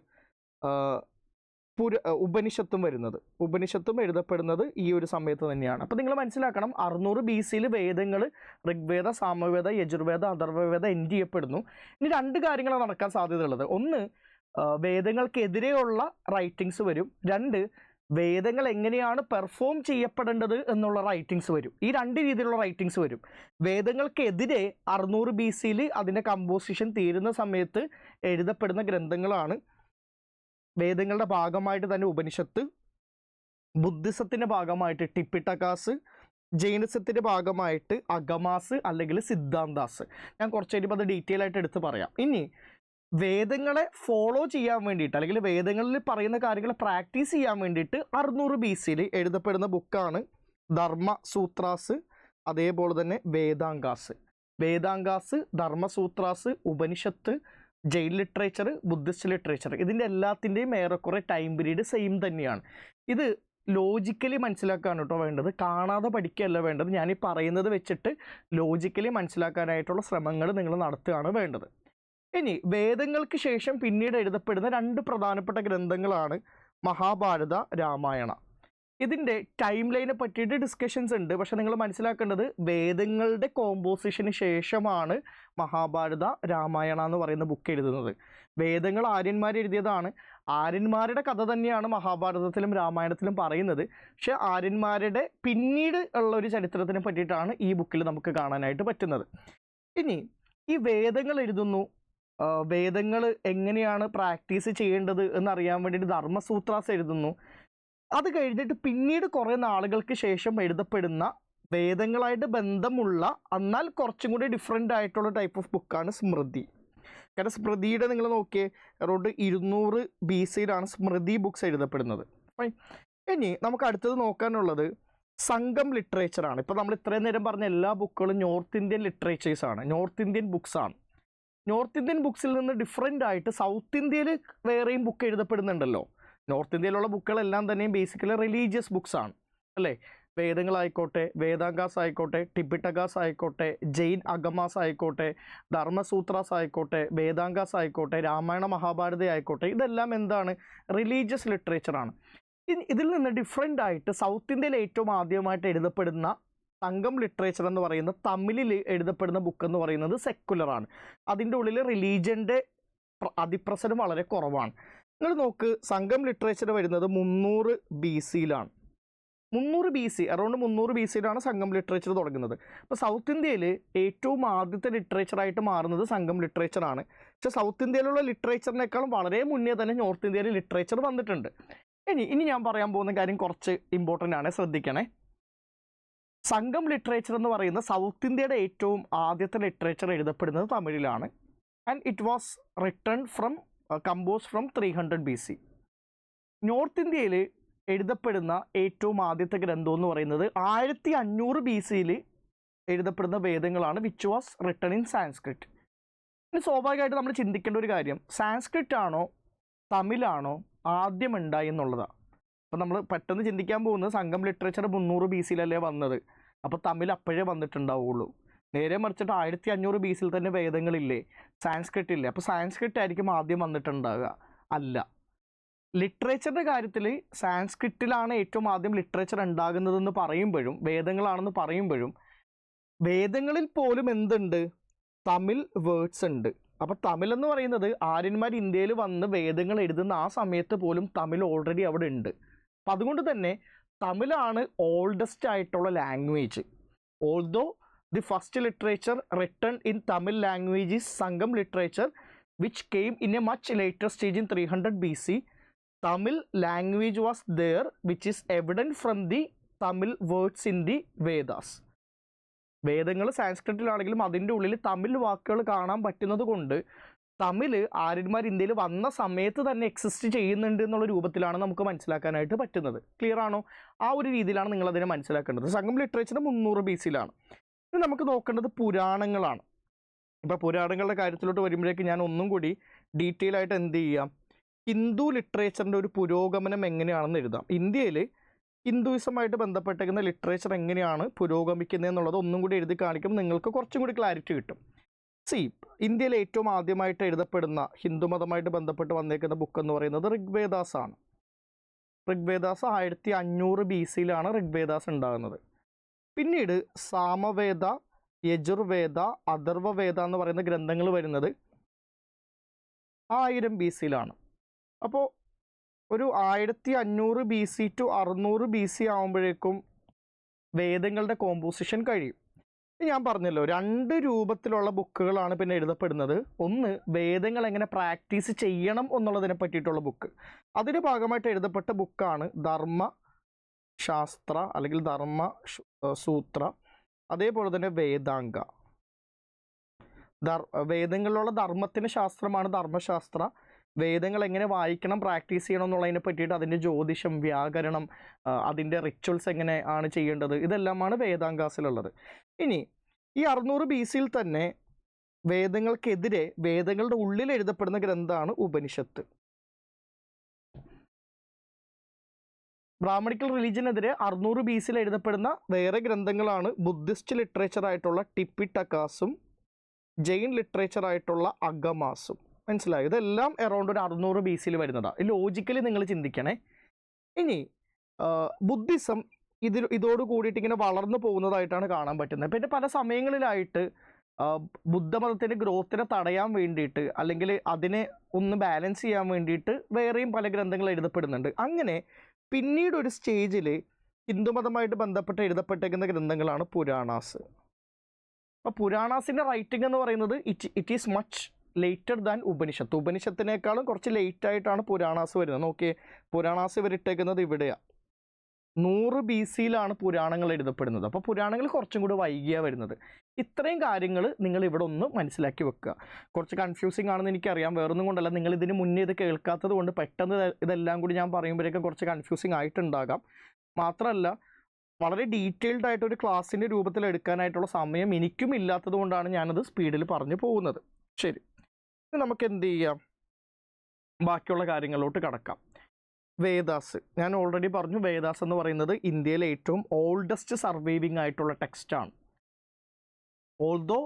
ഉപനിഷത്തും വരുന്നത്. ഉപനിഷത്തും എഴുതപ്പെടുന്നത് ഈ ഒരു സമയത്ത് തന്നെയാണ്. അപ്പോൾ നിങ്ങൾ മനസ്സിലാക്കണം, 600 BCയിൽ വേദങ്ങൾ ഋഗ്വേദ, സാമവേദ, യജുർവേദ, അഥർവവേദ എൻഡ് ചെയ്യപ്പെടുന്നു. ഇനി 2 കാര്യങ്ങളാണ് നടക്കാൻ സാധ്യതയുള്ളത്. ഒന്ന്, വേദങ്ങൾക്കെതിരെയുള്ള റൈറ്റിങ്സ് വരും. 2, വേദങ്ങൾ എങ്ങനെയാണ് പെർഫോം ചെയ്യപ്പെടേണ്ടത് എന്നുള്ള റൈറ്റിങ്സ് വരും. ഈ 2 രീതിയിലുള്ള റൈറ്റിങ്സ് വരും. വേദങ്ങൾക്കെതിരെ 600 BCയിൽ അതിൻ്റെ കമ്പോസിഷൻ തീരുന്ന സമയത്ത് എഴുതപ്പെടുന്ന ഗ്രന്ഥങ്ങളാണ് വേദങ്ങളുടെ ഭാഗമായിട്ട് തന്നെ ഉപനിഷത്ത്, ബുദ്ധിസത്തിൻ്റെ ഭാഗമായിട്ട് ടിപ്പിറ്റകാസ്, ജൈനിസത്തിൻ്റെ ഭാഗമായിട്ട് അഗമാസ് അല്ലെങ്കിൽ സിദ്ധാന്താസ്. ഞാൻ കുറച്ച് കഴിയുമ്പോൾ അത് ഡീറ്റെയിൽ ആയിട്ട് എടുത്ത് പറയാം. ഇനി വേദങ്ങളെ ഫോളോ ചെയ്യാൻ വേണ്ടിയിട്ട് അല്ലെങ്കിൽ വേദങ്ങളിൽ പറയുന്ന കാര്യങ്ങൾ പ്രാക്ടീസ് ചെയ്യാൻ വേണ്ടിയിട്ട് 600 BCയിൽ എഴുതപ്പെടുന്ന ബുക്കാണ് ധർമ്മസൂത്രാസ്, അതേപോലെ തന്നെ വേദാങ്കാസ്, ധർമ്മസൂത്രാസ്, ഉപനിഷത്ത്, ജൈൻ ലിറ്ററേച്ചർ, ബുദ്ധിസ്റ്റ് ലിറ്ററേച്ചർ. ഇതിൻ്റെ എല്ലാത്തിൻ്റെയും ഏറെക്കുറെ ടൈം പീരീഡ് സെയിം തന്നെയാണ്. ഇത് ലോജിക്കലി മനസ്സിലാക്കാണ് കേട്ടോ വേണ്ടത്, കാണാതെ പഠിക്കുകയല്ല വേണ്ടത്. ഞാനീ പറയുന്നത് വെച്ചിട്ട് ലോജിക്കലി മനസ്സിലാക്കാനായിട്ടുള്ള ശ്രമങ്ങൾ നിങ്ങൾ നടത്തുകയാണ് വേണ്ടത്. ഇനി വേദങ്ങൾക്ക് ശേഷം പിന്നീട് എഴുതപ്പെടുന്ന 2 പ്രധാനപ്പെട്ട ഗ്രന്ഥങ്ങളാണ് മഹാഭാരത, രാമായണ. ഇതിൻ്റെ ടൈം ലൈനെ പറ്റിയിട്ട് ഡിസ്കഷൻസ് ഉണ്ട്. പക്ഷെ നിങ്ങൾ മനസ്സിലാക്കേണ്ടത് വേദങ്ങളുടെ കോമ്പോസിഷന് ശേഷമാണ് മഹാഭാരത, രാമായണ എന്ന് പറയുന്ന ബുക്ക് എഴുതുന്നത്. വേദങ്ങൾ ആര്യന്മാർ എഴുതിയതാണ്. ആര്യന്മാരുടെ കഥ തന്നെയാണ് മഹാഭാരതത്തിലും രാമായണത്തിലും പറയുന്നത്. പക്ഷെ ആര്യന്മാരുടെ പിന്നീട് ഉള്ള ഒരു ചരിത്രത്തിനെ പറ്റിയിട്ടാണ് ഈ ബുക്കിൽ നമുക്ക് കാണാനായിട്ട് പറ്റുന്നത്. ഇനി ഈ വേദങ്ങൾ എഴുതുന്നു, വേദങ്ങൾ എങ്ങനെയാണ് പ്രാക്ടീസ് ചെയ്യേണ്ടത് എന്നറിയാൻ വേണ്ടിയിട്ട് ധർമ്മസൂത്രാസ് എഴുതുന്നു. അത് കഴിഞ്ഞിട്ട് പിന്നീട് കുറേ നാളുകൾക്ക് ശേഷം എഴുതപ്പെടുന്ന വേദങ്ങളായിട്ട് ബന്ധമുള്ള എന്നാൽ കുറച്ചും കൂടി ഡിഫറെൻ്റ് ആയിട്ടുള്ള ടൈപ്പ് ഓഫ് ബുക്കാണ് സ്മൃതി. കാരണം സ്മൃതിയുടെ നിങ്ങൾ നോക്കിയേ, അറൗണ്ട് 200 BCയിലാണ് സ്മൃതി ബുക്സ് എഴുതപ്പെടുന്നത്. ഇനി നമുക്ക് അടുത്തത് നോക്കാനുള്ളത് സംഘം ലിറ്ററേച്ചറാണ്. ഇപ്പോൾ നമ്മൾ ഇത്രയും നേരം പറഞ്ഞ എല്ലാ ബുക്കുകളും നോർത്ത് ഇന്ത്യൻ ലിറ്ററേച്ചേഴ്സാണ്, നോർത്ത് ഇന്ത്യൻ ബുക്സാണ്. നോർത്ത് ഇന്ത്യൻ ബുക്സിൽ നിന്ന് ഡിഫറെൻ്റ് ആയിട്ട് സൗത്ത് ഇന്ത്യയിൽ വേറെയും ബുക്ക് എഴുതപ്പെടുന്നുണ്ടല്ലോ. നോർത്ത് ഇന്ത്യയിലുള്ള ബുക്കുകളെല്ലാം തന്നെയും ബേസിക്കലി റിലീജിയസ് ബുക്സാണ് അല്ലേ. വേദങ്ങളായിക്കോട്ടെ, വേദാംഗാസ് ആയിക്കോട്ടെ, ടിപിട്ടകാസ് ആയിക്കോട്ടെ, ജെയിൻ അഗമാസ് ആയിക്കോട്ടെ, ധർമ്മസൂത്രാസ് ആയിക്കോട്ടെ, വേദാംഗാസ് ആയിക്കോട്ടെ, രാമായണ മഹാഭാരത ആയിക്കോട്ടെ, ഇതെല്ലാം എന്താണ്? റിലീജിയസ് ലിറ്ററേച്ചറാണ്. ഇതിൽ നിന്ന് ഡിഫറെൻ്റ് ആയിട്ട് സൗത്ത് ഇന്ത്യയിൽ ഏറ്റവും ആദ്യമായിട്ട് എഴുതപ്പെടുന്ന സംഘം ലിറ്ററേച്ചർ എന്ന് പറയുന്നത്, തമിഴിൽ എഴുതപ്പെടുന്ന ബുക്ക് എന്ന് പറയുന്നത് സെക്കുലറാണ്. അതിൻ്റെ ഉള്ളിൽ റിലീജിയൻ്റെ അതിപ്രസരം വളരെ കുറവാണ്. നിങ്ങൾ നോക്ക്, സംഘം ലിറ്ററേച്ചർ വരുന്നത് 300 BC-യിലാണ്. 300 BC, അറൗണ്ട് 300 BC-യിലാണ് സംഘം ലിറ്ററേച്ചർ തുടങ്ങുന്നത്. അപ്പോൾ സൗത്ത് ഇന്ത്യയിൽ ഏറ്റവും ആദ്യത്തെ ലിറ്ററേച്ചറായിട്ട് മാറുന്നത് സംഘം ലിറ്ററേച്ചറാണ്. പക്ഷേ സൗത്ത് ഇന്ത്യയിലുള്ള ലിറ്ററേച്ചറിനേക്കാളും വളരെ മുന്നേ തന്നെ നോർത്ത് ഇന്ത്യയിൽ ലിറ്ററേച്ചർ വന്നിട്ടുണ്ട്. ഇനി ഞാൻ പറയാൻ പോകുന്ന കാര്യം കുറച്ച് ഇമ്പോർട്ടൻ്റ് ആണ്, ശ്രദ്ധിക്കണേ. സംഘം ലിറ്ററേച്ചർ എന്ന് പറയുന്ന സൗത്ത് ഇന്ത്യയുടെ ഏറ്റവും ആദ്യത്തെ ലിറ്ററേച്ചർ എഴുതപ്പെടുന്നത് തമിഴിലാണ്. And it was written from compose from 300 BC. North ഇന്ത്യയിൽ എഴുതപ്പെടുന്ന ഏറ്റവും ആദ്യത്തെ ഗ്രന്ഥം എന്ന് പറയുന്നത് 1500 BC-യിൽ എഴുതപ്പെടുന്ന വേദങ്ങളാണ്, which was written in Sanskrit. ഇനി സ്വാഭാവികമായിട്ട് നമ്മൾ ചിന്തിക്കേണ്ട ഒരു കാര്യം, സാൻസ്ക്രിറ്റ് ആണോ തമിഴാണോ ആദ്യം ഉണ്ടായി എന്നുള്ളതാണ്. അപ്പോൾ നമ്മൾ പെട്ടെന്ന് ചിന്തിക്കാൻ പോകുന്നത് സംഘം ലിറ്ററേച്ചർ 300 BC-യിലല്ലേ വന്നത്, അപ്പോൾ തമിഴ് അപ്പോഴേ വന്നിട്ടുണ്ടാവുള്ളൂ. നേരെ മറിച്ചിട്ട് 1500 BC-യിൽ തന്നെ വേദങ്ങളില്ലേ, സാൻസ്ക്രിറ്റ് ഇല്ലേ, അപ്പോൾ സാൻസ്ക്രിറ്റ് ആയിരിക്കും ആദ്യം വന്നിട്ടുണ്ടാവുക. അല്ല, ലിറ്ററേച്ചറിൻ്റെ കാര്യത്തിൽ സാൻസ്ക്രിറ്റിലാണ് ഏറ്റവും ആദ്യം ലിറ്ററേച്ചർ ഉണ്ടാകുന്നതെന്ന് പറയുമ്പോഴും, വേദങ്ങളാണെന്ന് പറയുമ്പോഴും, വേദങ്ങളിൽ പോലും എന്തുണ്ട്? തമിഴ് വേർഡ്സ് ഉണ്ട്. അപ്പോൾ തമിഴ് എന്ന് പറയുന്നത് ആര്യന്മാർ ഇന്ത്യയിൽ വന്ന് വേദങ്ങൾ എഴുതുന്ന ആ സമയത്ത് പോലും തമിഴ് ഓൾറെഡി അവിടെ ഉണ്ട്. അപ്പം അതുകൊണ്ട് തന്നെ തമിഴാണ് ഓൾഡസ്റ്റ് ആയിട്ടുള്ള language. Although the first literature written in Tamil language is Sangam literature which came in a much later stage in 300 BC. Tamil language was there which is evident from the Tamil words in the Vedas. വേദങ്ങൾ സാൻസ്ക്രിറ്റിലാണെങ്കിലും അതിൻ്റെ ഉള്ളിൽ തമിഴ് വാക്കുകൾ കാണാൻ പറ്റുന്നത് കൊണ്ട് തമിഴ് ആര്യന്മാർ ഇന്ത്യയിൽ വന്ന സമയത്ത് തന്നെ എക്സിസ്റ്റ് ചെയ്യുന്നുണ്ട് എന്നുള്ള രൂപത്തിലാണ് നമുക്ക് മനസ്സിലാക്കാനായിട്ട് പറ്റുന്നത്. ക്ലിയർ ആണോ? ആ ഒരു രീതിയിലാണ് നിങ്ങളതിനെ മനസ്സിലാക്കേണ്ടത്. സംഘം ലിറ്ററേച്ചർ 300 BC-യിലാണ്. ഇനി നമുക്ക് നോക്കേണ്ടത് പുരാണങ്ങളാണ്. ഇപ്പോൾ പുരാണങ്ങളുടെ കാര്യത്തിലോട്ട് വരുമ്പോഴേക്ക് ഞാൻ ഒന്നും കൂടി ഡീറ്റെയിൽ ആയിട്ട് എന്ത് ചെയ്യാം, ഹിന്ദു ലിറ്ററേച്ചറിൻ്റെ ഒരു പുരോഗമനം എങ്ങനെയാണെന്ന് എഴുതാം. ഇന്ത്യയിൽ ഹിന്ദുയിസമായിട്ട് ബന്ധപ്പെട്ടിരിക്കുന്ന ലിറ്ററേച്ചർ എങ്ങനെയാണ് പുരോഗമിക്കുന്നത് എന്നുള്ളത് ഒന്നും കൂടി എഴുതി കാണിക്കും, നിങ്ങൾക്ക് കുറച്ചും കൂടി ക്ലാരിറ്റി കിട്ടും. ഇന്ത്യയിൽ ഏറ്റവും ആദ്യമായിട്ട് എഴുതപ്പെടുന്ന ഹിന്ദുമതമായിട്ട് ബന്ധപ്പെട്ട് വന്നേക്കുന്ന ബുക്ക് എന്ന് പറയുന്നത് ഋഗ്വേദാസ് ആണ്. ഋഗ്വേദാസ് 1500 BC-യിലാണ് ഋഗ്വേദാസ് ഉണ്ടാകുന്നത്. പിന്നീട് സാമവേദ, യജുർവേദ, അഥർവവേദ എന്ന് പറയുന്ന ഗ്രന്ഥങ്ങൾ വരുന്നത് 1000 BC-യിലാണ്. അപ്പോൾ ഒരു 1500 BC to 600 BC ആകുമ്പോഴേക്കും വേദങ്ങളുടെ കോമ്പോസിഷൻ കഴിയും. ഞാൻ പറഞ്ഞല്ലോ, 2 രൂപത്തിലുള്ള ബുക്കുകളാണ് പിന്നെ എഴുതപ്പെടുന്നത്. ഒന്ന്, വേദങ്ങൾ എങ്ങനെ പ്രാക്ടീസ് ചെയ്യണം എന്നുള്ളതിനെ പറ്റിയിട്ടുള്ള ബുക്ക്. അതിൻ്റെ ഭാഗമായിട്ട് എഴുതപ്പെട്ട ബുക്കാണ് ധർമ്മശാസ്ത്ര അല്ലെങ്കിൽ ധർമ്മ സൂത്ര, അതേപോലെ തന്നെ വേദാംഗ. വേദങ്ങളിലുള്ള ധർമ്മത്തിൻ്റെ ശാസ്ത്രമാണ് ധർമ്മശാസ്ത്ര. വേദങ്ങൾ എങ്ങനെ വായിക്കണം, പ്രാക്ടീസ് ചെയ്യണം എന്നുള്ളതിനെ പറ്റിയിട്ട് അതിൻ്റെ ജ്യോതിഷം, വ്യാകരണം, അതിൻ്റെ റിച്വൽസ് എങ്ങനെ ആണ് ചെയ്യേണ്ടത്, ഇതെല്ലാമാണ് വേദാംഗാസിലുള്ളത്. ഇനി ഈ 600 BC-യിൽ തന്നെ വേദങ്ങൾക്കെതിരെ വേദങ്ങളുടെ ഉള്ളിൽ എഴുതപ്പെടുന്ന ഗ്രന്ഥമാണ് ഉപനിഷത്ത്. ബ്രാഹ്മണിക്കൽ റിലീജിയനെതിരെ 600 BC-യിൽ എഴുതപ്പെടുന്ന വേറെ ഗ്രന്ഥങ്ങളാണ് ബുദ്ധിസ്റ്റ് ലിറ്ററേച്ചർ ആയിട്ടുള്ള ടിപിട്ടകാസും ജെയിൻ ലിറ്ററേച്ചർ ആയിട്ടുള്ള അഗമാസും. മനസ്സിലായി? ഇതെല്ലാം അറൗണ്ട് ഒരു 600 BC-യിൽ വരുന്നതാണ്. ലോജിക്കലി നിങ്ങൾ ചിന്തിക്കണേ. ഇനി ബുദ്ധിസം ഇതോട് കൂടിയിട്ട് ഇങ്ങനെ വളർന്നു പോകുന്നതായിട്ടാണ് കാണാൻ പറ്റുന്നത്. പിന്നെ പല സമയങ്ങളിലായിട്ട് ബുദ്ധമതത്തിൻ്റെ ഗ്രോത്തിനെ തടയാൻ വേണ്ടിയിട്ട് അല്ലെങ്കിൽ അതിനെ ഒന്ന് ബാലൻസ് ചെയ്യാൻ വേണ്ടിയിട്ട് വേറെയും പല ഗ്രന്ഥങ്ങൾ എഴുതപ്പെടുന്നുണ്ട്. അങ്ങനെ പിന്നീട് ഒരു സ്റ്റേജിൽ ഹിന്ദുമതമായിട്ട് ബന്ധപ്പെട്ട് എഴുതപ്പെട്ടേക്കുന്ന ഗ്രന്ഥങ്ങളാണ് പുരാണാസ്. അപ്പോൾ പുരാണാസിൻ്റെ റൈറ്റിംഗ് എന്ന് പറയുന്നത് it is much later than Upanishad. ഉപനിഷത്തിനേക്കാളും കുറച്ച് ലേറ്റായിട്ടാണ് പുരാണാസ് വരുന്നത്. നോക്കിയേ, പുരാണാസ് ഇവരിട്ടേക്കുന്നത് ഇവിടെയാണ്. 100 BC-യിലാണ് പുരാണങ്ങൾ എഴുതപ്പെടുന്നത്. അപ്പോൾ പുരാണങ്ങൾ കുറച്ചും കൂടി വൈകിയാണ് വരുന്നത്. ഇത്രയും കാര്യങ്ങൾ നിങ്ങൾ ഇവിടെ ഒന്ന് മനസ്സിലാക്കി വെക്കുക. കുറച്ച് കൺഫ്യൂസിങ് ആണെന്ന് എനിക്കറിയാം, വേറൊന്നും കൊണ്ടല്ല, നിങ്ങൾ ഇതിന് മുന്നേ ഇത് കേൾക്കാത്തത് കൊണ്ട് പെട്ടെന്ന് ഇതെല്ലാം കൂടി ഞാൻ പറയുമ്പോഴേക്കും കുറച്ച് കൺഫ്യൂസിങ് ആയിട്ടുണ്ടാകാം. മാത്രമല്ല, വളരെ ഡീറ്റെയിൽഡ് ആയിട്ട് ഒരു ക്ലാസ്സിൻ്റെ രൂപത്തിൽ എടുക്കാനായിട്ടുള്ള സമയം എനിക്കും ഇല്ലാത്തത് കൊണ്ടാണ് ഞാനത് സ്പീഡിൽ പറഞ്ഞു പോകുന്നത്. ശരി, നമുക്ക് എന്ത് ചെയ്യാം, ബാക്കിയുള്ള കാര്യങ്ങളിലോട്ട് കടക്കാം. വേദാസ്, ഞാൻ ഓൾറെഡി പറഞ്ഞു, വേദാസ് എന്ന് പറയുന്നത് ഇന്ത്യയിലെ ഏറ്റവും ഓൾഡസ്റ്റ് സർവൈവിങ് ആയിട്ടുള്ള ടെക്സ്റ്റാണ്. ഓൾദോ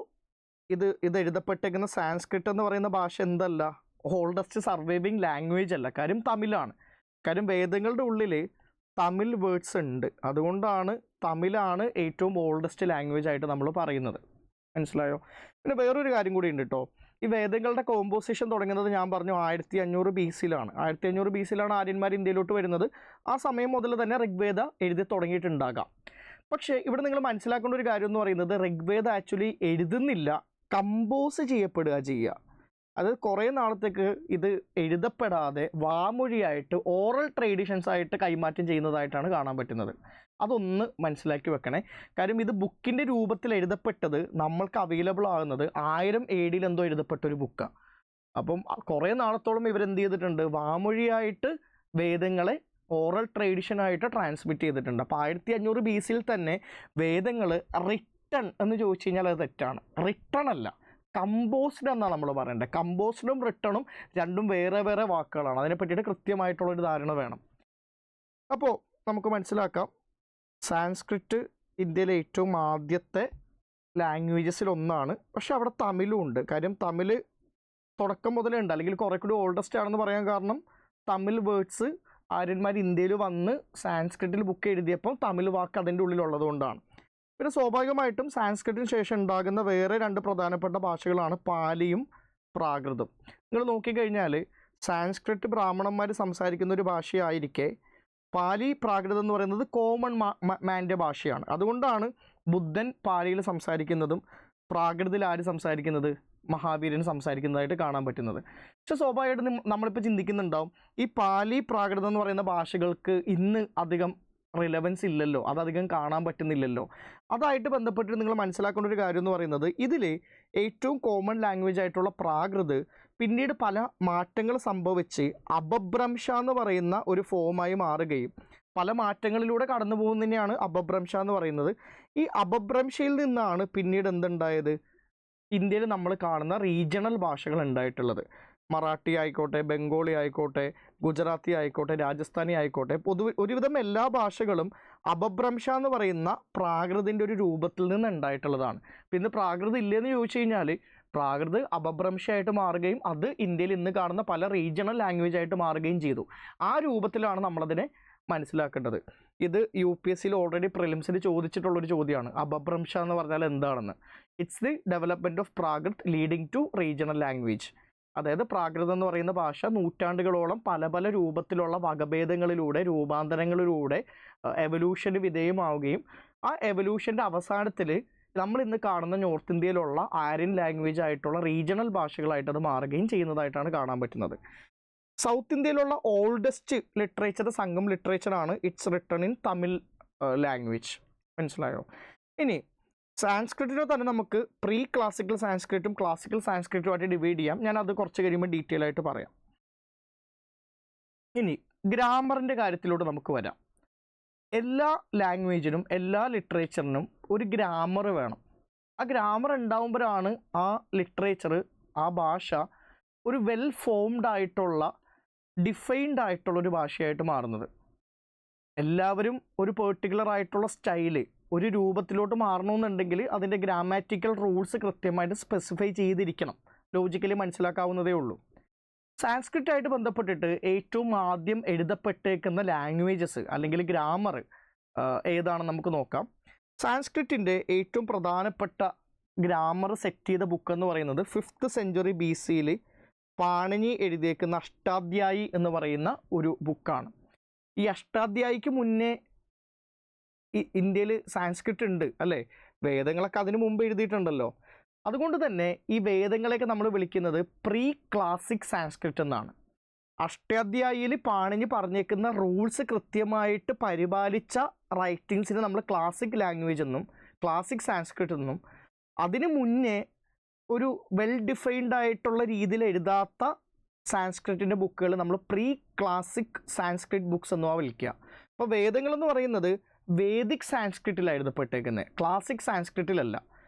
ഇത് എഴുതപ്പെട്ടേക്കുന്ന സാൻസ്ക്രിറ്റ് എന്ന് പറയുന്ന ഭാഷ എന്തല്ല, ഓൾഡസ്റ്റ് സർവൈവിങ് ലാംഗ്വേജ് അല്ല. കാര്യം തമിഴാണ്. കാര്യം വേദങ്ങളുടെ ഉള്ളിൽ തമിഴ് വേർഡ്സ് ഉണ്ട്. അതുകൊണ്ടാണ് തമിഴാണ് ഏറ്റവും ഓൾഡസ്റ്റ് ലാംഗ്വേജ് ആയിട്ട് നമ്മൾ പറയുന്നത്. മനസ്സിലായോ? പിന്നെ വേറൊരു കാര്യം കൂടി ഉണ്ട് കേട്ടോ. ഈ വേദങ്ങളുടെ കോമ്പോസിഷൻ തുടങ്ങുന്നത് ഞാൻ പറഞ്ഞു 1500 BC-യിലാണ്. 1500 BC-യിലാണ് ആര്യന്മാർ ഇന്ത്യയിലോട്ട് വരുന്നത്. ആ സമയം മുതൽ തന്നെ ഋഗ്വേദ എഴുതി തുടങ്ങിയിട്ടുണ്ടാകാം. പക്ഷേ ഇവിടെ നിങ്ങൾ മനസ്സിലാക്കേണ്ട ഒരു കാര്യം എന്ന് പറയുന്നത്, ഋഗ്വേദ ആക്ച്വലി എഴുതുന്നില്ല, കമ്പോസ് ചെയ്യുക. അത് കുറേ നാളത്തേക്ക് ഇത് എഴുതപ്പെടാതെ വാമൊഴിയായിട്ട് ഓറൽ ട്രഡീഷൻസ് ആയിട്ട് കൈമാറ്റം ചെയ്യുന്നതായിട്ടാണ് കാണാൻ പറ്റുന്നത്. അതൊന്ന് മനസ്സിലാക്കി വെക്കണേ. കാര്യം ഇത് ബുക്കിൻ്റെ രൂപത്തിൽ എഴുതപ്പെട്ടത് നമ്മൾക്ക് അവൈലബിൾ ആകുന്നത് 1000 AD എന്തോ എഴുതപ്പെട്ടൊരു ബുക്കാണ്. അപ്പം കുറേ നാളത്തോളം ഇവരെന്ത് ചെയ്തിട്ടുണ്ട്, വാമൊഴിയായിട്ട് വേദങ്ങളെ ഓറൽ ട്രഡീഷനായിട്ട് ട്രാൻസ്മിറ്റ് ചെയ്തിട്ടുണ്ട്. അപ്പോൾ 1500 BC-യിൽ തന്നെ വേദങ്ങൾ റിട്ടൺ എന്ന് ചോദിച്ചു കഴിഞ്ഞാൽ അത് തെറ്റാണ്. റിട്ടൺ അല്ല, കമ്പോസ്ഡ് എന്നാണ് നമ്മൾ പറയേണ്ടത്. കമ്പോസ്ഡും റിട്ടണും രണ്ടും വേറെ വേറെ വാക്കുകളാണ്. അതിനെ പറ്റിയിട്ട് കൃത്യമായിട്ടുള്ളൊരു ധാരണ വേണം. അപ്പോൾ നമുക്ക് മനസ്സിലാക്കാം, സാൻസ്ക്രിറ്റ് ഇന്ത്യയിലെ ഏറ്റവും ആദ്യത്തെ ലാംഗ്വേജസിൽ ഒന്നാണ്. പക്ഷെ അവിടെ തമിഴും ഉണ്ട്. കാര്യം തമിഴ് തുടക്കം മുതലേ ഉണ്ട്, അല്ലെങ്കിൽ കുറേ കൂടി ഓൾഡസ്റ്റ് ആണെന്ന് പറയാൻ കാരണം തമിഴ് വേർഡ്സ് ആര്യന്മാർ ഇന്ത്യയിൽ വന്ന് സാൻസ്ക്രിറ്റിൽ ബുക്ക് എഴുതിയപ്പോൾ തമിഴ് വാക്ക് അതിൻ്റെ ഉള്ളിലുള്ളത് കൊണ്ടാണ്. പിന്നെ സ്വാഭാവികമായിട്ടും സാൻസ്ക്രിറ്റിന് ശേഷം ഉണ്ടാകുന്ന വേറെ 2 പ്രധാനപ്പെട്ട ഭാഷകളാണ് പാലിയും പ്രാകൃതം. നിങ്ങൾ നോക്കിക്കഴിഞ്ഞാൽ സാൻസ്ക്രിറ്റ് ബ്രാഹ്മണന്മാർ സംസാരിക്കുന്ന ഒരു ഭാഷയായിരിക്കെ പാലി പ്രാകൃതം എന്ന് പറയുന്നത് കോമൺ മാൻ്റെ ഭാഷയാണ്. അതുകൊണ്ടാണ് ബുദ്ധൻ പാലിയിൽ സംസാരിക്കുന്നതും പ്രാകൃതത്തിൽ ആര് സംസാരിക്കുന്നത്, മഹാവീരൻ സംസാരിക്കുന്നതായിട്ട് കാണാൻ പറ്റുന്നത്. പക്ഷെ സ്വാഭാവികമായിട്ടും നമ്മളിപ്പോൾ ചിന്തിക്കുന്നുണ്ടാവും, ഈ പാലി പ്രാകൃതം എന്ന് പറയുന്ന ഭാഷകൾക്ക് ഇന്ന് അധികം റിലവൻസ് ഇല്ലല്ലോ, അതധികം കാണാൻ പറ്റുന്നില്ലല്ലോ. അതായിട്ട് ബന്ധപ്പെട്ട് നിങ്ങൾ മനസ്സിലാക്കേണ്ട ഒരു കാര്യം എന്ന് പറയുന്നത്, ഇതിൽ ഏറ്റവും കോമൺ ലാംഗ്വേജ് ആയിട്ടുള്ള പ്രാകൃത് പിന്നീട് പല മാറ്റങ്ങൾ സംഭവിച്ച് അപഭ്രംശ എന്ന് പറയുന്ന ഒരു ഫോമായി മാറുകയും പല മാറ്റങ്ങളിലൂടെ കടന്നു പോകുന്നതിനെയാണ് അപഭ്രംശ എന്ന് പറയുന്നത്. ഈ അപഭ്രംശയിൽ നിന്നാണ് പിന്നീട് എന്തുണ്ടായത്, ഇന്ത്യയിൽ നമ്മൾ കാണുന്ന റീജിയണൽ ഭാഷകൾ ഉണ്ടായിട്ടുള്ളത്. മറാഠി ആയിക്കോട്ടെ, ബംഗാളി ആയിക്കോട്ടെ, ഗുജറാത്തി ആയിക്കോട്ടെ, രാജസ്ഥാനി ആയിക്കോട്ടെ, ഒരുവിധം എല്ലാ ഭാഷകളും അപഭ്രംശ എന്ന് പറയുന്ന പ്രാകൃതിൻ്റെ ഒരു രൂപത്തിൽ നിന്ന് ഉണ്ടായിട്ടുള്ളതാണ്. പിന്നെ പ്രാകൃത് ഇല്ലെന്ന് ചോദിച്ചു കഴിഞ്ഞാൽ പ്രാകൃത് അപഭ്രംശമായിട്ട് മാറുകയും അത് ഇന്ത്യയിൽ ഇന്ന് കാണുന്ന പല റീജിയണൽ ലാംഗ്വേജ് ആയിട്ട് മാറുകയും ചെയ്തു. ആ രൂപത്തിലാണ് നമ്മളതിനെ മനസ്സിലാക്കേണ്ടത്. ഇത് UPSC-യിൽ ഓൾറെഡി പ്രിലിംസിൽ ചോദിച്ചിട്ടുള്ളൊരു ചോദ്യമാണ്, അപഭ്രംശ എന്ന് പറഞ്ഞാൽ എന്താണെന്ന്. It's the development of Prakrit leading to regional language. അതായത് പ്രാകൃതം എന്ന് പറയുന്ന ഭാഷ നൂറ്റാണ്ടുകളോളം പല പല രൂപത്തിലുള്ള വകഭേദങ്ങളിലൂടെ, രൂപാന്തരങ്ങളിലൂടെ എവല്യൂഷന് വിധേയമാവുകയും ആ എവല്യൂഷൻ്റെ അവസാനത്തിൽ നമ്മൾ ഇന്ന് കാണുന്ന നോർത്ത് ഇന്ത്യയിലുള്ള ആര്യൻ ലാംഗ്വേജ് ആയിട്ടുള്ള റീജിയണൽ ഭാഷകളായിട്ട് അത് മാറുകയും ചെയ്യുന്നതായിട്ടാണ് കാണാൻ പറ്റുന്നത്. സൗത്ത് ഇന്ത്യയിലുള്ള ഓൾഡസ്റ്റ് ലിറ്ററേച്ചർ സംഘം ലിറ്ററേച്ചറാണ്. It's written in Tamil language. മനസ്സിലായോ? ഇനി സാൻസ്ക്രിറ്റിനെ തന്നെ നമുക്ക് പ്രീ ക്ലാസിക്കൽ സാൻസ്ക്രിറ്റും ക്ലാസിക്കൽ സാൻസ്ക്രിറ്റുമായിട്ട് ഡിവൈഡ് ചെയ്യാം. ഞാൻ അത് കുറച്ച് കഴിയുമ്പോൾ ഡീറ്റെയിൽ ആയിട്ട് പറയാം. ഇനി ഗ്രാമറിൻ്റെ കാര്യത്തിലൂടെ നമുക്ക് വരാം. എല്ലാ ലാംഗ്വേജിനും എല്ലാ ലിറ്ററേച്ചറിനും ഒരു ഗ്രാമർ വേണം. ആ ഗ്രാമർ ഉണ്ടാകുമ്പോഴാണ് ആ ലിറ്ററേച്ചർ, ആ ഭാഷ ഒരു വെൽ ഫോംഡ് ആയിട്ടുള്ള, ഡിഫൈൻഡ് ആയിട്ടുള്ളൊരു ഭാഷയായിട്ട് മാറുന്നത്. എല്ലാവരും ഒരു പെർട്ടിക്കുലർ ആയിട്ടുള്ള സ്റ്റൈല്, ഒരു രൂപത്തിലോട്ട് മാറണമെന്നുണ്ടെങ്കിൽ അതിൻ്റെ ഗ്രാമാറ്റിക്കൽ റൂൾസ് കൃത്യമായിട്ട് സ്പെസിഫൈ ചെയ്തിരിക്കണം. ലോജിക്കലി മനസ്സിലാക്കാവുന്നതേ ഉള്ളൂ. സാൻസ്ക്രിറ്റായിട്ട് ബന്ധപ്പെട്ടിട്ട് ഏറ്റവും ആദ്യം എഴുതപ്പെട്ടേക്കുന്ന ലാംഗ്വേജസ് അല്ലെങ്കിൽ ഗ്രാമർ ഏതാണെന്ന് നമുക്ക് നോക്കാം. സാൻസ്ക്രിറ്റിൻ്റെ ഏറ്റവും പ്രധാനപ്പെട്ട ഗ്രാമർ സെറ്റ് ചെയ്ത ബുക്ക് എന്ന് പറയുന്നത് 5th century BC-യിൽ പാണിനി എഴുതിയേക്കുന്ന അഷ്ടാധ്യായി എന്ന് പറയുന്ന ഒരു ബുക്കാണ്. ഈ അഷ്ടാധ്യായിക്ക് മുന്നേ ഇന്ത്യയിൽ സാൻസ്ക്രിറ്റ് ഉണ്ട് അല്ലേ? വേദങ്ങളൊക്കെ അതിനു മുമ്പ് എഴുതിയിട്ടുണ്ടല്ലോ. അതുകൊണ്ട് തന്നെ ഈ വേദങ്ങളെയൊക്കെ നമ്മൾ വിളിക്കുന്നത് പ്രീ ക്ലാസിക് സാൻസ്ക്രിറ്റ് എന്നാണ്. അഷ്ടാധ്യായിയിൽ പാണിനി പറഞ്ഞേക്കുന്ന റൂൾസ് കൃത്യമായിട്ട് പരിപാലിച്ച റൈറ്റിങ്സിന് നമ്മൾ ക്ലാസിക് ലാംഗ്വേജ് എന്നും ക്ലാസിക് സാൻസ്ക്രിറ്റ് എന്നും, അതിനു മുന്നേ ഒരു വെൽ ഡിഫൈൻഡ് ആയിട്ടുള്ള രീതിയിൽ എഴുതാത്ത സാൻസ്ക്രിറ്റിൻ്റെ ബുക്കുകൾ നമ്മൾ പ്രീ ക്ലാസിക് സാൻസ്ക്രിറ്റ് ബുക്സ് എന്നുവാ വിളിക്കുക. അപ്പോൾ വേദങ്ങളെന്ന് പറയുന്നത് വേദിക് സാൻസ്ക്രിറ്റിലാണ് എഴുതപ്പെട്ടേക്കുന്നത്, ക്ലാസിക് സാൻസ്ക്രിറ്റിലല്ല.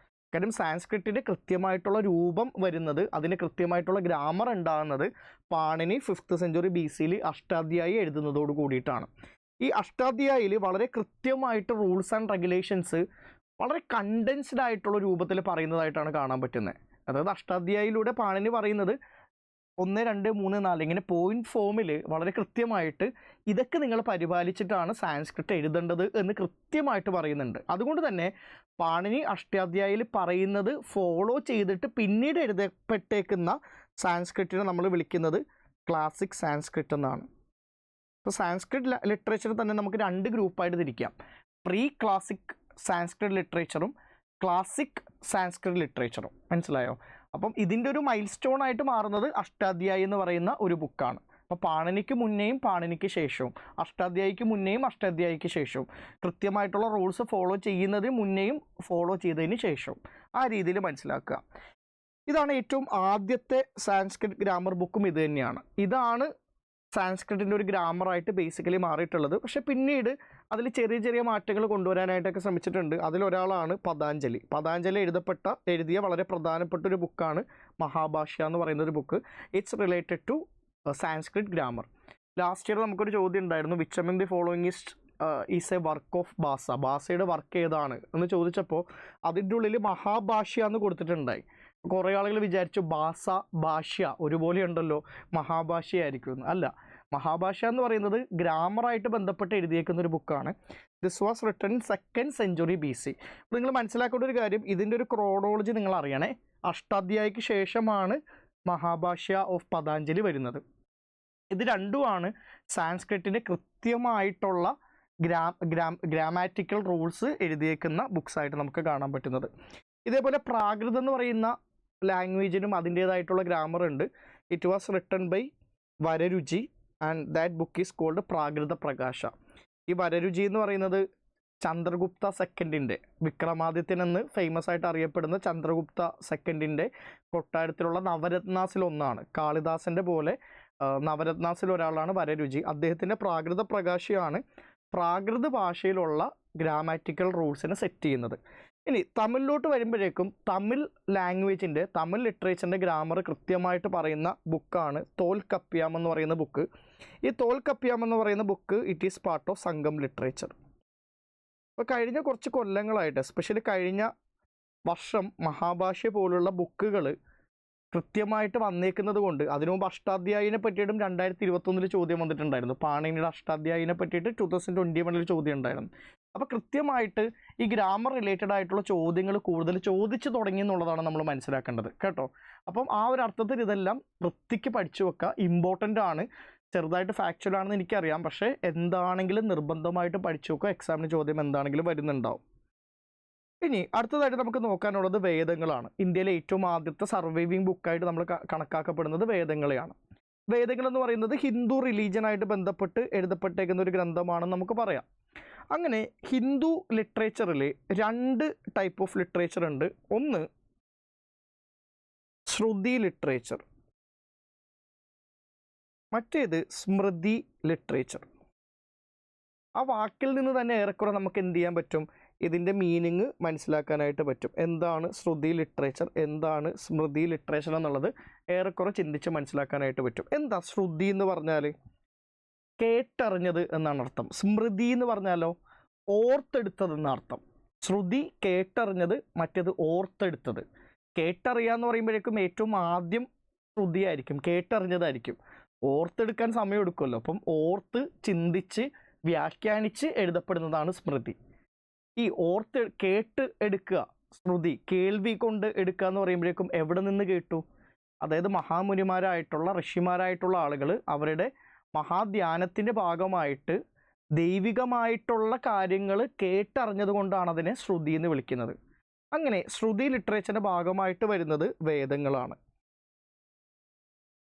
കാര്യം സാൻസ്ക്രിറ്റിൻ്റെ കൃത്യമായിട്ടുള്ള രൂപം വരുന്നത്, അതിന് കൃത്യമായിട്ടുള്ള ഗ്രാമർ ഉണ്ടാകുന്നത് Panini 5th century BC Ashtadhyayi എഴുതുന്നതോട് കൂടിയിട്ടാണ്. ഈ അഷ്ടാധ്യായിൽ വളരെ കൃത്യമായിട്ട് റൂൾസ് ആൻഡ് റെഗുലേഷൻസ് വളരെ കണ്ടൻസ്ഡ് ആയിട്ടുള്ള രൂപത്തിൽ പറയുന്നതായിട്ടാണ് കാണാൻ പറ്റുന്നത്. അതായത് അഷ്ടാധ്യായിലൂടെ പാണിനി പറയുന്നത് 1, 2, 3, 4 ഇങ്ങനെ പോയിന്റ് ഫോമിൽ വളരെ കൃത്യമായിട്ട് ഇതൊക്കെ നിങ്ങൾ പരിപാലിച്ചിട്ടാണ് സാൻസ്ക്രിറ്റ് എഴുതേണ്ടത് എന്ന് കൃത്യമായിട്ട് പറയുന്നുണ്ട്. അതുകൊണ്ട് തന്നെ പാണിനി അഷ്ടാധ്യായിൽ പറയുന്നത് ഫോളോ ചെയ്തിട്ട് പിന്നീട് എഴുതപ്പെട്ടേക്കുന്ന സാൻസ്ക്രിറ്റിനെ നമ്മൾ വിളിക്കുന്നത് ക്ലാസിക് സാൻസ്ക്രിറ്റ് എന്നാണ്. ഇപ്പോൾ സാൻസ്ക്രിറ്റ് ലിറ്ററേച്ചർ തന്നെ നമുക്ക് 2 ഗ്രൂപ്പായിട്ട് തിരിക്കാം. പ്രീ ക്ലാസിക് സാൻസ്ക്രിറ്റ് ലിറ്ററേച്ചറും ക്ലാസിക് സാൻസ്ക്രിറ്റ് ലിറ്ററേച്ചറും. മനസ്സിലായോ? അപ്പം ഇതിൻ്റെ ഒരു മൈൽ സ്റ്റോൺ ആയിട്ട് മാറുന്നത് അഷ്ടാധ്യായി എന്ന് പറയുന്ന ഒരു ബുക്കാണ്. അപ്പോൾ പാണിനിക്ക് മുന്നേയും പാണിനിക്ക് ശേഷവും, അഷ്ടാധ്യായിക്ക് മുന്നേയും അഷ്ടാധ്യായിക്ക് ശേഷവും, കൃത്യമായിട്ടുള്ള റൂൾസ് ഫോളോ ചെയ്യുന്നതിന് മുന്നേയും ഫോളോ ചെയ്തതിന് ശേഷവും, ആ രീതിയിൽ മനസ്സിലാക്കുക. ഇതാണ് ഏറ്റവും ആദ്യത്തെ സാൻസ്ക്രിറ്റ് ഗ്രാമർ ബുക്കും ഇത് തന്നെയാണ്. ഇതാണ് സാൻസ്ക്രിറ്റിൻ്റെ ഒരു ഗ്രാമറായിട്ട് ബേസിക്കലി മാറിയിട്ടുള്ളത്. പക്ഷേ പിന്നീട് അതിൽ ചെറിയ ചെറിയ മാറ്റങ്ങൾ കൊണ്ടുവരാനായിട്ടൊക്കെ ശ്രമിച്ചിട്ടുണ്ട്. അതിലൊരാളാണ് പതാഞ്ജലി. പതാഞ്ജലി എഴുതിയ വളരെ പ്രധാനപ്പെട്ട ഒരു ബുക്കാണ് മഹാഭാഷ്യ എന്ന് പറയുന്ന ഒരു book. It's related to Sanskrit grammar. Last year നമുക്കൊരു ചോദ്യം ഉണ്ടായിരുന്നു, which among the following is a work of Bhasa. ഭാസയുടെ വർക്ക് ഏതാണ് എന്ന് ചോദിച്ചപ്പോൾ അതിൻ്റെ ഉള്ളിൽ മഹാഭാഷ്യ എന്ന് കൊടുത്തിട്ടുണ്ടായി. കുറേ ആളുകൾ വിചാരിച്ചു ഭാഷ ഭാഷ്യ ഒരുപോലെ ഉണ്ടല്ലോ, മഹാഭാഷ്യയായിരിക്കും. അല്ല, മഹാഭാഷ്യ എന്ന് പറയുന്നത് ഗ്രാമറായിട്ട് ബന്ധപ്പെട്ട് എഴുതിയേക്കുന്ന ഒരു ബുക്കാണ്. This was written 2nd century BC. നിങ്ങൾ മനസ്സിലാക്കേണ്ട ഒരു കാര്യം, ഇതിൻ്റെ ഒരു ക്രോണോളജി നിങ്ങൾ അറിയണേ. അഷ്ടാധ്യായിക്ക് ശേഷമാണ് മഹാഭാഷ്യ ഓഫ് പതാഞ്ജലി വരുന്നത്. ഇത് രണ്ടുമാണ് സാൻസ്ക്രിറ്റിൻ്റെ കൃത്യമായിട്ടുള്ള ഗ്രാമാറ്റിക്കൽ റൂൾസ് എഴുതിയേക്കുന്ന ബുക്സായിട്ട് നമുക്ക് കാണാൻ പറ്റുന്നത്. ഇതേപോലെ പ്രാകൃതം എന്ന് പറയുന്ന ലാംഗ്വേജിനും അതിൻ്റേതായിട്ടുള്ള ഗ്രാമർ ഉണ്ട്. It was written by Vararuchi and that book is called Prakrita Prakasha. ഈ വരരുചി എന്ന് പറയുന്നത് ചന്ദ്രഗുപ്ത സെക്കൻഡിൻ്റെ, വിക്രമാദിത്യൻ എന്ന് ഫേമസ് ആയിട്ട് അറിയപ്പെടുന്ന ചന്ദ്രഗുപ്ത സെക്കൻഡിൻ്റെ കൊട്ടാരത്തിലുള്ള നവരത്നാസിലൊന്നാണ്. കാളിദാസൻ്റെ പോലെ നവരത്നാസിൽ ഒരാളാണ് വരരുചി. അദ്ദേഹത്തിൻ്റെ പ്രാകൃത പ്രകാശയാണ് പ്രാകൃത ഭാഷയിലുള്ള ഗ്രാമാറ്റിക്കൽ റൂൾസിനെ സെറ്റ് ചെയ്യുന്നത്. ഇനി തമിഴിലോട്ട് വരുമ്പോഴേക്കും തമിഴ് ലാംഗ്വേജിൻ്റെ, തമിഴ് ലിറ്ററേച്ചറിൻ്റെ ഗ്രാമർ കൃത്യമായിട്ട് പറയുന്ന ബുക്കാണ് തോൽക്കപ്പിയാം എന്ന് പറയുന്ന ബുക്ക്. ഈ തോൽക്കപ്പിയാം എന്ന് പറയുന്ന book it is part of സംഘം ലിറ്ററേച്ചർ. അപ്പോൾ കഴിഞ്ഞ കുറച്ച് കൊല്ലങ്ങളായിട്ട്, എസ്പെഷ്യലി കഴിഞ്ഞ വർഷം മഹാഭാഷ്യ പോലുള്ള ബുക്കുകൾ കൃത്യമായിട്ട് വന്നേക്കുന്നത് കൊണ്ട്, അതിനു മുമ്പ് അഷ്ടാധ്യായിനെ പറ്റിയിട്ടും 2021 ചോദ്യം വന്നിട്ടുണ്ടായിരുന്നു. പാണിനിയുടെ അഷ്ടാധ്യായിനെ പറ്റിയിട്ട് 2021 ചോദ്യം ഉണ്ടായിരുന്നു. അപ്പോൾ കൃത്യമായിട്ട് ഈ ഗ്രാമർ റിലേറ്റഡ് ആയിട്ടുള്ള ചോദ്യങ്ങൾ കൂടുതൽ ചോദിച്ചു തുടങ്ങി എന്നുള്ളതാണ് നമ്മൾ മനസ്സിലാക്കേണ്ടത് കേട്ടോ. അപ്പം ആ ഒരു അർത്ഥത്തിൽ ഇതെല്ലാം വൃത്തിക്ക് പഠിച്ചു വെക്കുക, ഇമ്പോർട്ടൻ്റ് ആണ്. ചെറുതായിട്ട് ഫാക്ച്വൽ ആണെന്ന് എനിക്കറിയാം, പക്ഷേ എന്താണെങ്കിലും നിർബന്ധമായിട്ട് പഠിച്ചു വെക്കുക. എക്സാമിന് ചോദ്യം എന്താണെങ്കിലും വരുന്നുണ്ടാവും. ഇനി അടുത്തതായിട്ട് നമുക്ക് നോക്കാനുള്ളത് വേദങ്ങളാണ്. ഇന്ത്യയിലെ ഏറ്റവും ആദ്യത്തെ സർവൈവിങ് ബുക്കായിട്ട് നമ്മൾ കണക്കാക്കപ്പെടുന്നത് വേദങ്ങളെയാണ്. വേദങ്ങൾ എന്ന് പറയുന്നത് ഹിന്ദു റിലീജിയനായിട്ട് ബന്ധപ്പെട്ട് എഴുതപ്പെട്ടേക്കുന്ന ഒരു ഗ്രന്ഥമാണെന്ന് നമുക്ക് പറയാം. അങ്ങനെ ഹിന്ദു ലിറ്ററേച്ചറിൽ 2 ടൈപ്പ് ഓഫ് ലിറ്ററേച്ചർ ഉണ്ട്. ഒന്ന് ശ്രുതി ലിറ്ററേച്ചർ, മറ്റേത് സ്മൃതി ലിറ്ററേച്ചർ. ആ വാക്കിൽ നിന്ന് തന്നെ ഏറെക്കുറെ നമുക്ക് എന്ത് ചെയ്യാൻ പറ്റും, ഇതിൻ്റെ മീനിങ് മനസ്സിലാക്കാനായിട്ട് പറ്റും. എന്താണ് ശ്രുതി ലിറ്ററേച്ചർ, എന്താണ് സ്മൃതി ലിറ്ററേച്ചർ എന്നുള്ളത് ഏറെക്കുറെ ചിന്തിച്ച് മനസ്സിലാക്കാനായിട്ട് പറ്റും. എന്താ ശ്രുതി എന്ന് പറഞ്ഞാൽ കേട്ടറിഞ്ഞത് എന്നാണ് അർത്ഥം. സ്മൃതി എന്ന് പറഞ്ഞാലോ ഓർത്തെടുത്തത് എന്നർത്ഥം. ശ്രുതി കേട്ടറിഞ്ഞത്, മറ്റേത് ഓർത്തെടുത്തത്. കേട്ടറിയാന്ന് പറയുമ്പോഴേക്കും ഏറ്റവും ആദ്യം ശ്രുതിയായിരിക്കും, കേട്ടറിഞ്ഞതായിരിക്കും. ഓർത്തെടുക്കാൻ സമയം എടുക്കുമല്ലോ, അപ്പം ഓർത്ത് ചിന്തിച്ച് വ്യാഖ്യാനിച്ച് എഴുതപ്പെടുന്നതാണ് സ്മൃതി. ഈ കേട്ട് എടുക്കുക, ശ്രുതി കേൾവി കൊണ്ട് എടുക്കുക എന്ന് പറയുമ്പോഴേക്കും എവിടെ നിന്ന് കേട്ടു? അതായത് മഹാമുനിമാരായിട്ടുള്ള ഋഷിമാരായിട്ടുള്ള ആളുകൾ അവരുടെ മഹാധ്യാനത്തിൻ്റെ ഭാഗമായിട്ട് ദൈവികമായിട്ടുള്ള കാര്യങ്ങൾ കേട്ടറിഞ്ഞത് കൊണ്ടാണ് അതിനെ ശ്രുതി എന്ന് വിളിക്കുന്നത്. അങ്ങനെ ശ്രുതി ലിറ്ററേച്ചറിൻ്റെ ഭാഗമായിട്ട് വരുന്നത് വേദങ്ങളാണ്.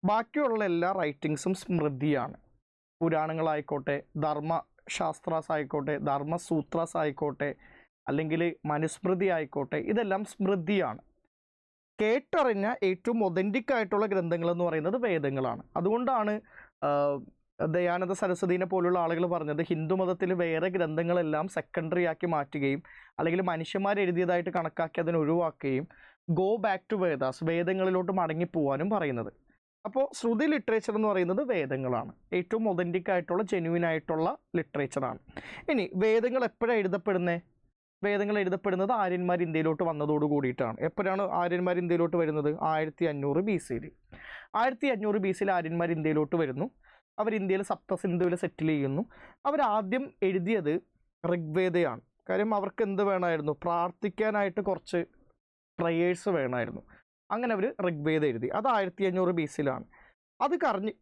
ബാക്കിയുള്ള എല്ലാ റൈറ്റിങ്സും സ്മൃതിയാണ്. പുരാണങ്ങളായിക്കോട്ടെ, ധർമ്മശാസ്ത്രാസ് ആയിക്കോട്ടെ, ധർമ്മസൂത്രാസ് ആയിക്കോട്ടെ, അല്ലെങ്കിൽ മനുസ്മൃതി ആയിക്കോട്ടെ, ഇതെല്ലാം സ്മൃതിയാണ്. കേട്ടറിഞ്ഞ ഏറ്റവും ഒതൻറ്റിക് ആയിട്ടുള്ള ഗ്രന്ഥങ്ങൾ എന്ന് പറയുന്നത് വേദങ്ങളാണ്. അതുകൊണ്ടാണ് ദയാനന്ദ സരസ്വതിനെ പോലുള്ള ആളുകൾ പറഞ്ഞത് ഹിന്ദുമതത്തിൽ വേറെ ഗ്രന്ഥങ്ങളെല്ലാം സെക്കൻഡറി ആക്കി മാറ്റുകയും അല്ലെങ്കിൽ മനുഷ്യന്മാർ എഴുതിയതായിട്ട് കണക്കാക്കി അതിനെ ഒഴിവാക്കുകയും ഗോ ബാക്ക് ടു വേദാസ്, വേദങ്ങളിലോട്ട് മടങ്ങിപ്പോവാനും പറയുന്നത്. അപ്പോൾ ശ്രുതി ലിറ്ററേച്ചർ എന്ന് പറയുന്നത് വേദങ്ങളാണ്, ഏറ്റവും ഒതൻറ്റിക് ആയിട്ടുള്ള ജെന്യൂൻ ആയിട്ടുള്ള ലിറ്ററേച്ചറാണ്. ഇനി വേദങ്ങൾ എപ്പോഴാണ് എഴുതപ്പെടുന്നത്? വേദങ്ങൾ എഴുതപ്പെടുന്നത് ആര്യന്മാർ ഇന്ത്യയിലോട്ട് വന്നതോട് കൂടിയിട്ടാണ്. എപ്പോഴാണ് ആര്യന്മാർ ഇന്ത്യയിലോട്ട് വരുന്നത്? 1500 BC-യിൽ. 1500 BC-യിൽ ആര്യന്മാർ ഇന്ത്യയിലോട്ട് വരുന്നു. അവർ ഇന്ത്യയിൽ സപ്തസിന്ധുവിൽ സെറ്റിൽ ചെയ്യുന്നു. അവരാദ്യം എഴുതിയത് ഋഗ്വേദയാണ്. കാര്യം അവർക്ക് എന്ത് വേണമായിരുന്നു? പ്രാർത്ഥിക്കാനായിട്ട് കുറച്ച് പ്രയേഴ്സ് വേണമായിരുന്നു. അങ്ങനെ അവർ ഋഗ്വേദം എഴുതി. അത് 1500 BC-യിലാണ്. അത്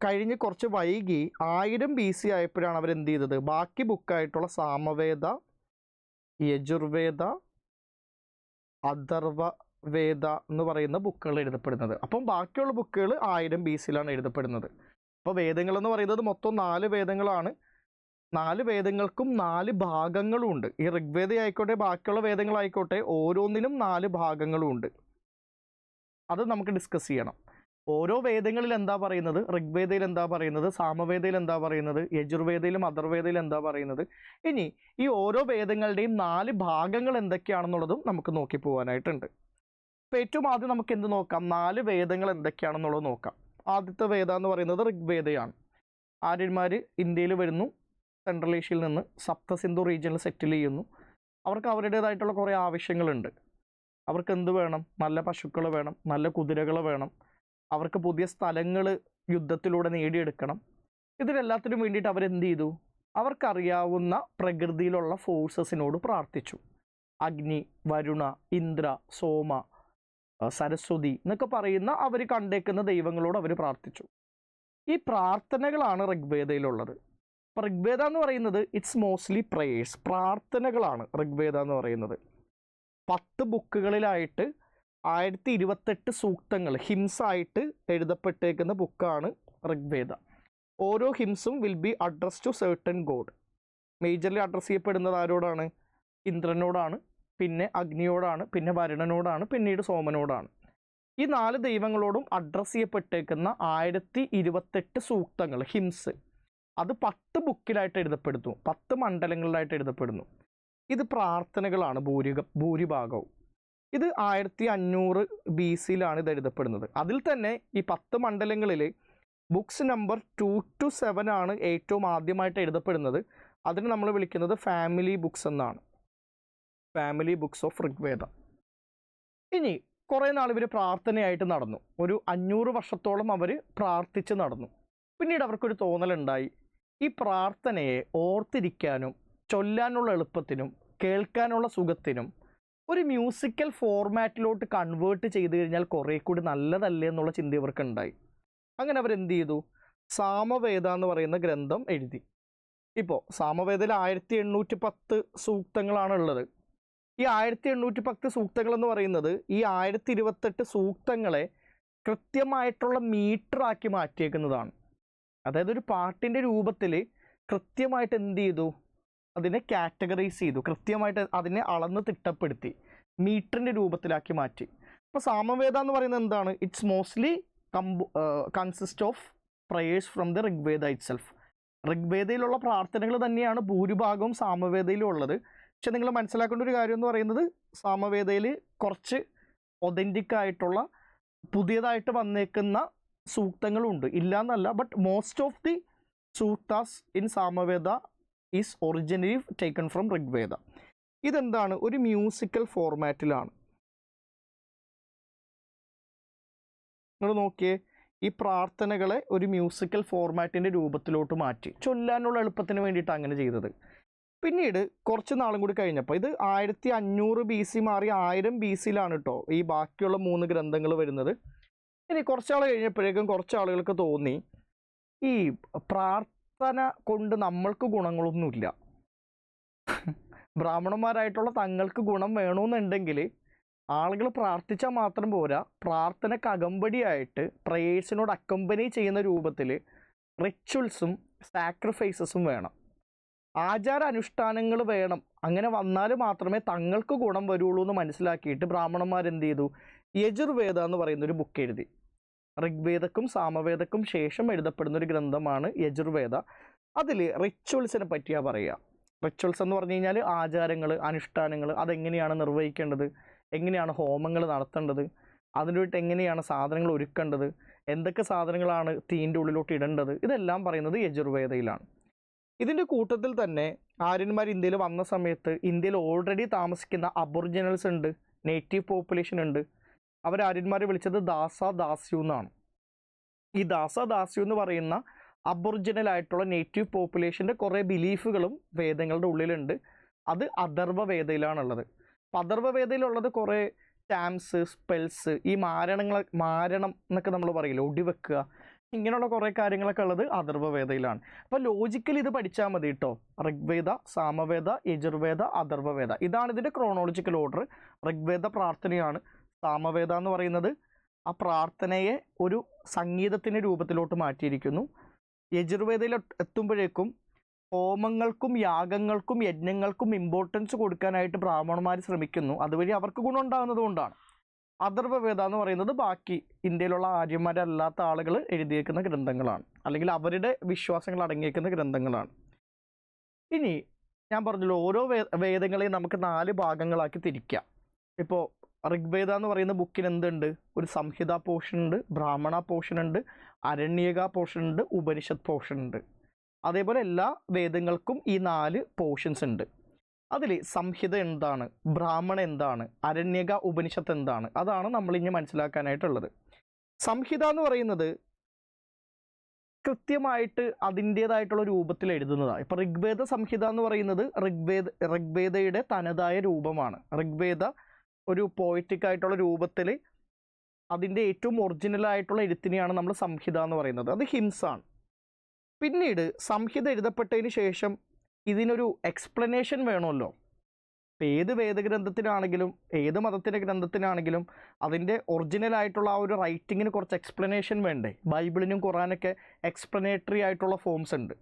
കഴിഞ്ഞ് കുറച്ച് വൈകി 1000 BC ആയപ്പോഴാണ് അവരെന്ത് ചെയ്തത്? ബാക്കി ബുക്കായിട്ടുള്ള സാമവേദ, യജുർവേദ, അഥർവവേദ എന്ന് പറയുന്ന ബുക്കുകൾ എഴുതപ്പെടുന്നത്. അപ്പം ബാക്കിയുള്ള ബുക്കുകൾ 1000 BC-യിലാണ് എഴുതപ്പെടുന്നത്. അപ്പോൾ വേദങ്ങൾ എന്ന് പറയുന്നത് മൊത്തം 4 വേദങ്ങളാണ്. 4 വേദങ്ങൾക്കും 4 ഭാഗങ്ങളും ഉണ്ട്. ഈ ഋഗ്വേദ ആയിക്കോട്ടെ ബാക്കിയുള്ള വേദങ്ങളായിക്കോട്ടെ ഓരോന്നിനും 4 ഭാഗങ്ങളും ഉണ്ട്. അത് നമുക്ക് ഡിസ്കസ് ചെയ്യണം. ഓരോ വേദങ്ങളിൽ എന്താ പറയുന്നത്, ഋഗ്വേദയിൽ എന്താ പറയുന്നത്, സാമവേദയിൽ എന്താ പറയുന്നത്, യജുർവേദയിലും അഥർവേദയിൽ എന്താ പറയുന്നത്, ഇനി ഈ ഓരോ വേദങ്ങളുടെയും 4 ഭാഗങ്ങൾ എന്തൊക്കെയാണെന്നുള്ളതും നമുക്ക് നോക്കി പോകാനായിട്ടുണ്ട്. അപ്പോൾ ഏറ്റവും ആദ്യം നമുക്ക് എന്ത് നോക്കാം? 4 വേദങ്ങൾ എന്തൊക്കെയാണെന്നുള്ളത് നോക്കാം. ആദ്യത്തെ വേദ എന്ന് പറയുന്നത് ഋഗ്വേദയാണ്. ആര്യന്മാർ ഇന്ത്യയിൽ വരുന്നു, സെൻട്രൽ ഏഷ്യയിൽ നിന്ന് സപ്തസിന്ധു റീജിയനിൽ സെറ്റിൽ ചെയ്യുന്നു. അവർക്ക് അവരുടേതായിട്ടുള്ള കുറേ ആവശ്യങ്ങളുണ്ട്. അവർക്ക് എന്ത് വേണം? നല്ല പശുക്കൾ വേണം, നല്ല കുതിരകൾ വേണം, അവർക്ക് പുതിയ സ്ഥലങ്ങൾ യുദ്ധത്തിലൂടെ നേടിയെടുക്കണം. ഇതിനെല്ലാത്തിനും വേണ്ടിയിട്ട് അവരെന്ത് ചെയ്തു? അവർക്കറിയാവുന്ന പ്രകൃതിയിലുള്ള ഫോഴ്സസിനോട് പ്രാർത്ഥിച്ചു. അഗ്നി, വരുണ, ഇന്ദ്ര, സോമ, സരസ്വതി എന്നൊക്കെ പറയുന്ന അവർ കണ്ടേക്കുന്ന ദൈവങ്ങളോട് അവർ പ്രാർത്ഥിച്ചു. ഈ പ്രാർത്ഥനകളാണ് ഋഗ്വേദയിലുള്ളത്. അപ്പോൾ ഋഗ്വേദ എന്ന് പറയുന്നത് ഇറ്റ്സ് മോസ്റ്റ്ലി പ്രേയേഴ്സ്, പ്രാർത്ഥനകളാണ് ഋഗ്വേദ എന്ന് പറയുന്നത്. 10 ബുക്കുകളിലായിട്ട് 1028 സൂക്തങ്ങൾ ഹിംസായിട്ട് എഴുതപ്പെട്ടേക്കുന്ന ബുക്കാണ് ഋഗ്വേദ. ഓരോ ഹിംസും will be address to certain god. Majorly address ചെയ്യപ്പെടുന്നത് ആരോടാണ്? ഇന്ദ്രനോടാണ്, പിന്നെ അഗ്നിയോടാണ്, പിന്നെ വരുണനോടാണ്, പിന്നീട് സോമനോടാണ്. ഈ 4 ദൈവങ്ങളോടും അഡ്രസ്സ് ചെയ്യപ്പെട്ടേക്കുന്ന 1028 സൂക്തങ്ങൾ ഹിംസ് അത് 10 ബുക്കിലായിട്ട് എഴുതപ്പെടുന്നു, 10 മണ്ഡലങ്ങളിലായിട്ട് എഴുതപ്പെടുന്നു. ഇത് പ്രാർത്ഥനകളാണ് ഭൂരിഭാഗവും. ഇത് 1500 BC-യിലാണ് ഇത് എഴുതപ്പെടുന്നത്. അതിൽ തന്നെ ഈ 10 മണ്ഡലങ്ങളിൽ ബുക്സ് നമ്പർ 2 to 7 ആണ് ഏറ്റവും ആദ്യമായിട്ട് എഴുതപ്പെടുന്നത്. അതിന് നമ്മൾ വിളിക്കുന്നത് ഫാമിലി ബുക്സ് എന്നാണ്, ഫാമിലി ബുക്സ് ഓഫ് ഋഗ്വേദ. ഇനി കുറേ നാൾ ഇവർ പ്രാർത്ഥനയായിട്ട് നടന്നു. ഒരു 500 വർഷത്തോളം അവർ പ്രാർത്ഥിച്ച് നടന്നു. പിന്നീട് അവർക്കൊരു തോന്നലുണ്ടായി, ഈ പ്രാർത്ഥനയെ ഓർത്തിരിക്കാനും ചൊല്ലാനുള്ള എളുപ്പത്തിനും കേൾക്കാനുള്ള സുഖത്തിനും ഒരു മ്യൂസിക്കൽ ഫോർമാറ്റിലോട്ട് കൺവേർട്ട് ചെയ്ത് കഴിഞ്ഞാൽ കുറേ കൂടി നല്ലതല്ലേ എന്നുള്ള ചിന്ത ഇവർക്കുണ്ടായി. അങ്ങനെ അവരെന്ത് ചെയ്തു? സാമവേദ എന്ന് പറയുന്ന ഗ്രന്ഥം എഴുതി. ഇപ്പോൾ സാമവേദയിൽ 1810 സൂക്തങ്ങളാണുള്ളത്. ഈ 1810 സൂക്തങ്ങൾ എന്ന് പറയുന്നത് ഈ 1028 സൂക്തങ്ങളെ കൃത്യമായിട്ടുള്ള മീറ്ററാക്കി മാറ്റിയേക്കുന്നതാണ്. അതായത് ഒരു പാട്ടിൻ്റെ രൂപത്തിൽ കൃത്യമായിട്ട് എന്ത് ചെയ്തു? അതിനെ കാറ്റഗറൈസ് ചെയ്തു, കൃത്യമായിട്ട് അതിനെ അളന്ന് തിട്ടപ്പെടുത്തി മീറ്ററിൻ്റെ രൂപത്തിലാക്കി മാറ്റി. അപ്പോൾ സാമവേദ എന്ന് പറയുന്നത് എന്താണ്? It's mostly consist of prayers from the Rigveda itself. ഋഗ്വേദയിലുള്ള പ്രാർത്ഥനകൾ തന്നെയാണ് ഭൂരിഭാഗവും സാമവേദയിലും ഉള്ളത്. പക്ഷെ നിങ്ങൾ മനസ്സിലാക്കേണ്ട ഒരു കാര്യം എന്ന് പറയുന്നത് സാമവേദയിൽ കുറച്ച് ഒതൻറ്റിക് ആയിട്ടുള്ള പുതിയതായിട്ട് വന്നേക്കുന്ന സൂക്തങ്ങളുണ്ട്, ഇല്ല എന്നല്ല. But most of the suktas in Samaveda is originally taken from Rigveda. ഇതെന്താണ്? ഒരു മ്യൂസിക്കൽ ഫോർമാറ്റിലാണ്. നിങ്ങൾ നോക്കിയേ, ഈ പ്രാർത്ഥനകളെ ഒരു മ്യൂസിക്കൽ ഫോർമാറ്റിൻ്റെ രൂപത്തിലോട്ട് മാറ്റി ചൊല്ലാനുള്ള എളുപ്പത്തിന് വേണ്ടിയിട്ട് അങ്ങനെ ചെയ്തത്. പിന്നീട് കുറച്ച് നാളും കൂടി കഴിഞ്ഞപ്പോൾ ഇത് 1500 BC മാറി 1000 BC-യിലാണ് കേട്ടോ ഈ ബാക്കിയുള്ള 3 ഗ്രന്ഥങ്ങൾ വരുന്നത്. ഇനി കുറച്ചാൾ കഴിഞ്ഞപ്പോഴേക്കും കുറച്ച് ആളുകൾക്ക് തോന്നി, ഈ പ്രാർത്ഥന കൊണ്ട് നമ്മൾക്ക് ഗുണങ്ങളൊന്നുമില്ല, ബ്രാഹ്മണന്മാരായിട്ടുള്ള തങ്ങൾക്ക് ഗുണം വേണമെന്നുണ്ടെങ്കിൽ ആളുകൾ പ്രാർത്ഥിച്ചാൽ മാത്രം പോരാ, പ്രാർത്ഥനയ്ക്ക് അകമ്പടിയായിട്ട് പ്രേയേഴ്സിനോട് അക്കമ്പനി ചെയ്യുന്ന രൂപത്തിൽ റിച്വൽസും സാക്രിഫൈസസും വേണം, ആചാര അനുഷ്ഠാനങ്ങൾ വേണം. അങ്ങനെ വന്നാൽ മാത്രമേ തങ്ങൾക്ക് ഗുണം വരുള്ളൂ എന്ന് മനസ്സിലാക്കിയിട്ട് ബ്രാഹ്മണന്മാർ എന്ത് ചെയ്തു? യജുർവേദ എന്ന് പറയുന്നൊരു ബുക്ക് എഴുതി. ഋഗ്വേദക്കും സാമവേദക്കും ശേഷം എഴുതപ്പെടുന്ന ഒരു ഗ്രന്ഥമാണ് യജുർവേദ. അതിൽ റിച്വൽസിനെ പറ്റിയാണ് പറയുക. റിച്വൽസ് എന്ന് പറഞ്ഞു കഴിഞ്ഞാൽ ആചാരങ്ങൾ, അനുഷ്ഠാനങ്ങൾ, അതെങ്ങനെയാണ് നിർവഹിക്കേണ്ടത്, എങ്ങനെയാണ് ഹോമങ്ങൾ നടത്തേണ്ടത്, അതിന് വേണ്ടി എങ്ങനെയാണ് സാധനങ്ങൾ ഒരുക്കേണ്ടത്, എന്തൊക്കെ സാധനങ്ങളാണ് തീൻ്റെ ഉള്ളിലോട്ട് ഇടേണ്ടത്, ഇതെല്ലാം പറയുന്നത് യജുർവേദയിലാണ്. ഇതിൻ്റെ കൂട്ടത്തിൽ തന്നെ ആര്യന്മാർ ഇന്ത്യയിൽ വന്ന സമയത്ത് ഇന്ത്യയിൽ ഓൾറെഡി താമസിക്കുന്ന അബോറിജിനൽസ് ഉണ്ട്, നേറ്റീവ് പോപ്പുലേഷൻ ഉണ്ട്. അവർ ആര്യന്മാരെ വിളിച്ചത് ദാസ ദാസ്യു എന്നാണ്. ഈ ദാസ ദാസ്യു എന്ന് പറയുന്ന അബോറിജിനൽ ആയിട്ടുള്ള നേറ്റീവ് പോപ്പുലേഷൻ്റെ കുറേ ബിലീഫുകളും വേദങ്ങളുടെ ഉള്ളിലുണ്ട്. അത് അഥർവ വേദയിലാണുള്ളത്. അപ്പം അഥർവ വേദയിലുള്ളത് കുറേ ടാംസ്, സ്പെൽസ്, ഈ മാരണം എന്നൊക്കെ നമ്മൾ പറയില്ല, ഒടിവെക്കുക, ഇങ്ങനെയുള്ള കുറേ കാര്യങ്ങളൊക്കെ ഉള്ളത് അഥർവ വേദയിലാണ്. അപ്പോൾ ലോജിക്കലി ഇത് പഠിച്ചാൽ മതി കേട്ടോ. ഋഗ്വേദ, സാമവേദ, യജുർവേദ, അഥർവ വേദ, ഇതാണ് ഇതിൻ്റെ ക്രോണോളജിക്കൽ ഓർഡർ. ഋഗ്വേദ പ്രാർത്ഥനയാണ്. സാമവേദ എന്ന് പറയുന്നത് ആ പ്രാർത്ഥനയെ ഒരു സംഗീതത്തിൻ്റെ രൂപത്തിലോട്ട് മാറ്റിയിരിക്കുന്നു. യജുർവേദയിൽ എത്തുമ്പോഴേക്കും ഹോമങ്ങൾക്കും യാഗങ്ങൾക്കും യജ്ഞങ്ങൾക്കും ഇമ്പോർട്ടൻസ് കൊടുക്കാനായിട്ട് ബ്രാഹ്മണന്മാർ ശ്രമിക്കുന്നു. അതുവഴി അവർക്ക് ഗുണം ഉണ്ടാകുന്നത് കൊണ്ടാണ്. അഥർവവേദ എന്ന് പറയുന്നത് ബാക്കി ഇന്ത്യയിലുള്ള ആര്യന്മാരല്ലാത്ത ആളുകൾ എഴുതിയേക്കുന്ന ഗ്രന്ഥങ്ങളാണ്, അല്ലെങ്കിൽ അവരുടെ വിശ്വാസങ്ങൾ അടങ്ങിയേക്കുന്ന ഗ്രന്ഥങ്ങളാണ്. ഇനി ഞാൻ പറഞ്ഞല്ലോ, ഓരോ വേദങ്ങളെയും നമുക്ക് 4 ഭാഗങ്ങളാക്കി തിരിക്കാം. ഇപ്പോൾ ഋഗ്വേദ എന്ന് പറയുന്ന ബുക്കിന് എന്തുണ്ട്? ഒരു സംഹിത പോർഷൻ ഉണ്ട്, ബ്രാഹ്മണ പോർഷൻ ഉണ്ട്, അരണ്യക പോർഷൻ ഉണ്ട്, ഉപനിഷത്ത് പോർഷൻ ഉണ്ട്. അതേപോലെ എല്ലാ വേദങ്ങൾക്കും ഈ 4 പോർഷൻസ് ഉണ്ട്. അതിൽ സംഹിത എന്താണ്, ബ്രാഹ്മണ എന്താണ്, അരണ്യക, ഉപനിഷത്ത് എന്താണ്, അതാണ് നമ്മളിനി മനസ്സിലാക്കാനായിട്ടുള്ളത്. സംഹിത എന്ന് പറയുന്നത് കൃത്യമായിട്ട് അതിൻ്റേതായിട്ടുള്ള രൂപത്തിൽ എഴുതുന്നതാണ്. ഇപ്പം ഋഗ്വേദ സംഹിത എന്ന് പറയുന്നത് ഋഗ്വേദയുടെ തനതായ രൂപമാണ്. ഋഗ്വേദ ഒരു പോയറ്റിക് ആയിട്ടുള്ള രൂപത്തിൽ അതിൻ്റെ ഏറ്റവും ഒറിജിനലായിട്ടുള്ള എഴുത്തിനെയാണ് നമ്മൾ സംഹിത എന്ന് പറയുന്നത്. അത് ഹിംസാണ്. പിന്നീട് സംഹിത എഴുതപ്പെട്ടതിന് ശേഷം ഇതിനൊരു എക്സ്പ്ലനേഷൻ വേണമല്ലോ. ഏത് വേദഗ്രന്ഥത്തിനാണെങ്കിലും ഏത് മതത്തിൻ്റെ ഗ്രന്ഥത്തിനാണെങ്കിലും അതിൻ്റെ ഒറിജിനലായിട്ടുള്ള ആ ഒരു റൈറ്റിങ്ങിന് കുറച്ച് എക്സ്പ്ലനേഷൻ വേണ്ടേ? ബൈബിളിനും ഖുറാനൊക്കെ എക്സ്പ്ലനേറ്ററി ആയിട്ടുള്ള ഫോംസ് ഉണ്ട്.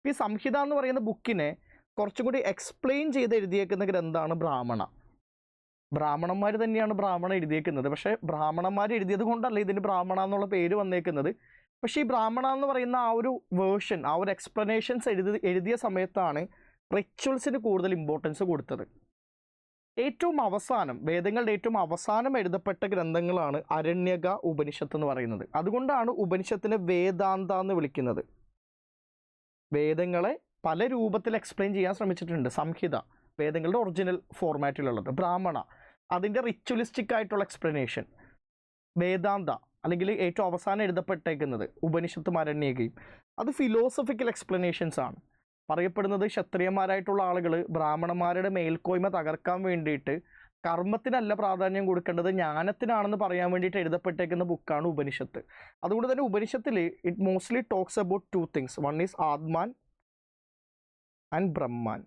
ഈ സംഹിത എന്ന് പറയുന്ന ബുക്കിനെ കുറച്ചും കൂടി എക്സ്പ്ലെയിൻ ചെയ്ത് എഴുതിയേക്കുന്ന ഗ്രന്ഥമാണ് ബ്രാഹ്മണ. ബ്രാഹ്മണന്മാർ തന്നെയാണ് ബ്രാഹ്മണ എഴുതിയേക്കുന്നത്. പക്ഷേ ബ്രാഹ്മണന്മാർ എഴുതിയത് കൊണ്ടല്ല ഇതിന് ബ്രാഹ്മണ എന്നുള്ള പേര് വന്നേക്കുന്നത്. പക്ഷേ ഈ ബ്രാഹ്മണ എന്ന് പറയുന്ന ആ ഒരു വേർഷൻ, ആ ഒരു എക്സ്പ്ലനേഷൻസ് എഴുതിയ സമയത്താണ് റിച്വൽസിന് കൂടുതൽ ഇമ്പോർട്ടൻസ് കൊടുത്തത്. ഏറ്റവും അവസാനം, വേദങ്ങളുടെ ഏറ്റവും അവസാനം എഴുതപ്പെട്ട ഗ്രന്ഥങ്ങളാണ് അരണ്യക, ഉപനിഷത്ത് എന്ന് പറയുന്നത്. അതുകൊണ്ടാണ് ഉപനിഷത്തിനെ വേദാന്ത എന്ന് വിളിക്കുന്നത്. വേദങ്ങളെ പല രൂപത്തിൽ എക്സ്പ്ലെയിൻ ചെയ്യാൻ ശ്രമിച്ചിട്ടുണ്ട്. സംഹിത വേദങ്ങളുടെ ഒറിജിനൽ ഫോർമാറ്റിലുള്ളത്, ബ്രാഹ്മണ അതിൻ്റെ റിച്വലിസ്റ്റിക് ആയിട്ടുള്ള എക്സ്പ്ലനേഷൻ, വേദാന്ത അല്ലെങ്കിൽ ഏറ്റവും അവസാനം എഴുതപ്പെട്ടേക്കുന്നത് ഉപനിഷത്തും അരണ്യകയും അത് ഫിലോസഫിക്കൽ എക്സ്പ്ലനേഷൻസ് ആണ്. പറയപ്പെടുന്നത് ക്ഷത്രിയന്മാരായിട്ടുള്ള ആളുകൾ ബ്രാഹ്മണന്മാരുടെ മേൽക്കോയ്മ തകർക്കാൻ വേണ്ടിയിട്ട് കർമ്മത്തിനല്ല പ്രാധാന്യം കൊടുക്കേണ്ടത്, ജ്ഞാനത്തിനാണെന്ന് പറയാൻ വേണ്ടിയിട്ട് എഴുതപ്പെട്ടേക്കുന്ന ബുക്കാണ് ഉപനിഷത്ത്. അതുകൊണ്ട് തന്നെ ഉപനിഷത്തിൽ it mostly talks about 2 things. One is Atman and Brahman.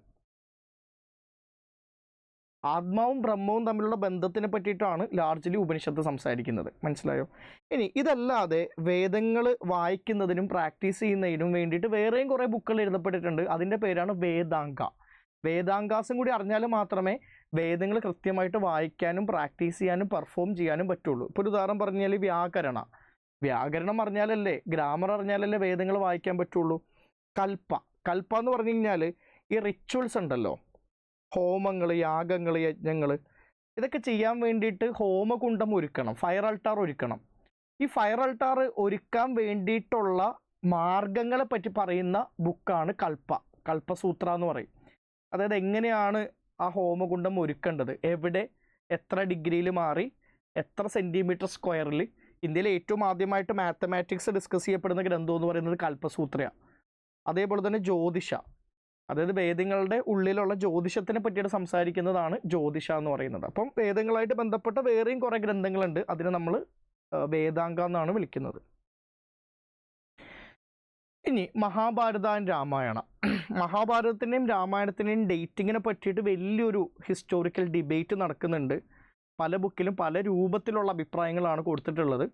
ആത്മാവും ബ്രഹ്മവും തമ്മിലുള്ള ബന്ധത്തിനെ പറ്റിയിട്ടാണ് ലാർജ്ലി ഉപനിഷത്ത് സംസാരിക്കുന്നത്. മനസ്സിലായോ? ഇനി ഇതല്ലാതെ വേദങ്ങൾ വായിക്കുന്നതിനും പ്രാക്ടീസ് ചെയ്യുന്നതിനും വേണ്ടിയിട്ട് വേറെയും കുറേ ബുക്കുകൾ എഴുതപ്പെട്ടിട്ടുണ്ട്. അതിൻ്റെ പേരാണ് വേദാംഗ. വേദാംഗാസും കൂടി അറിഞ്ഞാൽ മാത്രമേ വേദങ്ങൾ കൃത്യമായിട്ട് വായിക്കാനും പ്രാക്ടീസ് ചെയ്യാനും പെർഫോം ചെയ്യാനും പറ്റുള്ളൂ. ഇപ്പോൾ ഒരു ഉദാഹരണം പറഞ്ഞാൽ വ്യാകരണം അറിഞ്ഞാലല്ലേ, ഗ്രാമർ അറിഞ്ഞാലല്ലേ വേദങ്ങൾ വായിക്കാൻ പറ്റുള്ളൂ. കൽപ്പ എന്ന് പറഞ്ഞു കഴിഞ്ഞാൽ ഈ റിച്വൽസ് ഉണ്ടല്ലോ, ഹോമങ്ങൾ, യാഗങ്ങൾ, യജ്ഞങ്ങൾ, ഇതൊക്കെ ചെയ്യാൻ വേണ്ടിയിട്ട് ഹോമകുണ്ഡം ഒരുക്കണം, ഫയർ അൾട്ടാർ ഒരുക്കണം. ഈ ഫയർ അൾട്ടാർ ഒരുക്കാൻ വേണ്ടിയിട്ടുള്ള മാർഗങ്ങളെ പറ്റി പറയുന്ന ബുക്കാണ് കൽപ്പസൂത്ര എന്ന് പറയും. അതായത് എങ്ങനെയാണ് ആ ഹോമകുണ്ഡം ഒരുക്കേണ്ടത്, എവിടെ, എത്ര ഡിഗ്രിയിൽ മാറി, എത്ര സെൻറ്റിമീറ്റർ സ്ക്വയറിൽ. ഇന്ത്യയിൽ ഏറ്റവും ആദ്യമായിട്ട് മാത്തമാറ്റിക്സ് ഡിസ്കസ് ചെയ്യപ്പെടുന്ന ഗ്രന്ഥം എന്ന് പറയുന്നത് കൽപ്പസൂത്രയാണ്. അതേപോലെ തന്നെ ജ്യോതിഷ, അതായത് വേദങ്ങളുടെ ഉള്ളിലുള്ള ജ്യോതിഷത്തിനെ പറ്റിയിട്ട് സംസാരിക്കുന്നതാണ് ജ്യോതിഷ എന്ന് പറയുന്നത്. അപ്പം വേദങ്ങളായിട്ട് ബന്ധപ്പെട്ട വേറെയും കുറേ ഗ്രന്ഥങ്ങളുണ്ട്. അതിനെ നമ്മൾ വേദാംഗ എന്നാണ് വിളിക്കുന്നത്. ഇനി മഹാഭാരത ആൻഡ് രാമായണ. മഹാഭാരതത്തിൻ്റെയും രാമായണത്തിൻ്റെയും ഡേറ്റിങ്ങിനെ പറ്റിയിട്ട് വലിയൊരു ഹിസ്റ്റോറിക്കൽ ഡിബേറ്റ് നടക്കുന്നുണ്ട്. പല ബുക്കിലും പല രൂപത്തിലുള്ള അഭിപ്രായങ്ങളാണ് കൊടുത്തിട്ടുള്ളത്.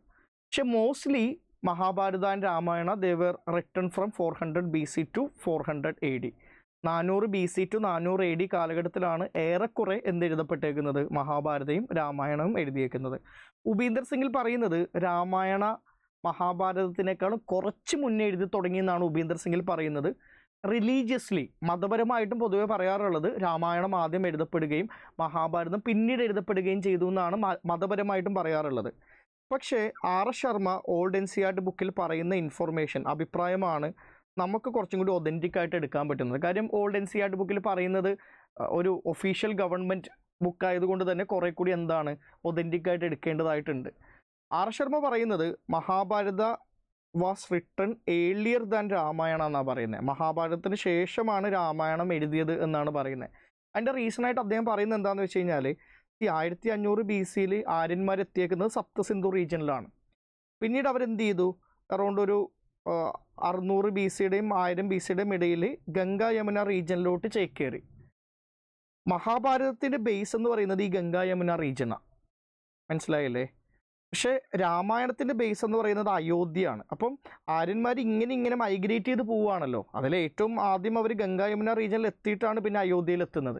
പക്ഷെ mostly Mahabharata and Ramayana they were written from 400 BC to 400 AD. 400 BC to 400 AD കാലഘട്ടത്തിലാണ് ഏറെക്കുറെ എന്തെഴുതപ്പെട്ടേക്കുന്നത്, മഹാഭാരതയും രാമായണവും എഴുതിയേക്കുന്നത്. ഉപീന്ദർ സിംഗിൽ പറയുന്നത് രാമായണ മഹാഭാരതത്തിനേക്കാളും കുറച്ച് മുന്നേ എഴുതി തുടങ്ങിയെന്നാണ് ഉപേന്ദർ സിംഗിൽ പറയുന്നത്. റിലീജിയസ്ലി, മതപരമായിട്ടും പൊതുവെ പറയാറുള്ളത് രാമായണം ആദ്യം എഴുതപ്പെടുകയും മഹാഭാരതം പിന്നീട് എഴുതപ്പെടുകയും ചെയ്തു എന്നാണ് മതപരമായിട്ടും പറയാറുള്ളത്. പക്ഷേ S Sharma old N C R T ബുക്കിൽ പറയുന്ന ഇൻഫർമേഷൻ, അഭിപ്രായമാണ് നമുക്ക് കുറച്ചും കൂടി ഒതൻറ്റിക് ആയിട്ട് എടുക്കാൻ പറ്റുന്നത്. കാര്യം old N C R T ബുക്കിൽ പറയുന്നത് ഒരു ഒഫീഷ്യൽ ഗവൺമെൻറ് ബുക്കായതുകൊണ്ട് തന്നെ കുറേ കൂടി എന്താണ് ഒതൻറ്റിക് ആയിട്ട് എടുക്കേണ്ടതായിട്ടുണ്ട്. എസ് ശർമ്മ പറയുന്നത് Mahabharata was written earlier than Ramayana എന്നാണ് പറയുന്നത്. മഹാഭാരതത്തിന് ശേഷമാണ് രാമായണം എഴുതിയത് എന്നാണ് പറയുന്നത്. അതിൻ്റെ റീസണായിട്ട് അദ്ദേഹം പറയുന്നത് എന്താണെന്ന് വെച്ച് കഴിഞ്ഞാൽ, ഈ 1500 BC ആര്യന്മാരെത്തിയേക്കുന്നത് സപ്തസിന്ധു റീജിയനിലാണ്. പിന്നീട് അവരെന്ത് ചെയ്തു, അറൗണ്ട് ഒരു 600 BC-യുടെയും 1000 BC-യുടെയും ഇടയിൽ ഗംഗ യമുന റീജിയനിലോട്ട് ചേക്കേറി. മഹാഭാരതത്തിൻ്റെ ബേസ് എന്ന് പറയുന്നത് ഈ ഗംഗ യമുന റീജിയനാണ്. മനസ്സിലായില്ലേ? പക്ഷേ രാമായണത്തിൻ്റെ ബേസ് എന്ന് പറയുന്നത് അയോധ്യയാണ്. അപ്പം ആര്യന്മാർ ഇങ്ങനെ മൈഗ്രേറ്റ് ചെയ്ത് പോവുകയാണല്ലോ. അതിൽ ഏറ്റവും ആദ്യം അവർ ഗംഗ യമുന റീജിയനിൽ എത്തിയിട്ടാണ് പിന്നെ അയോധ്യയിൽ എത്തുന്നത്.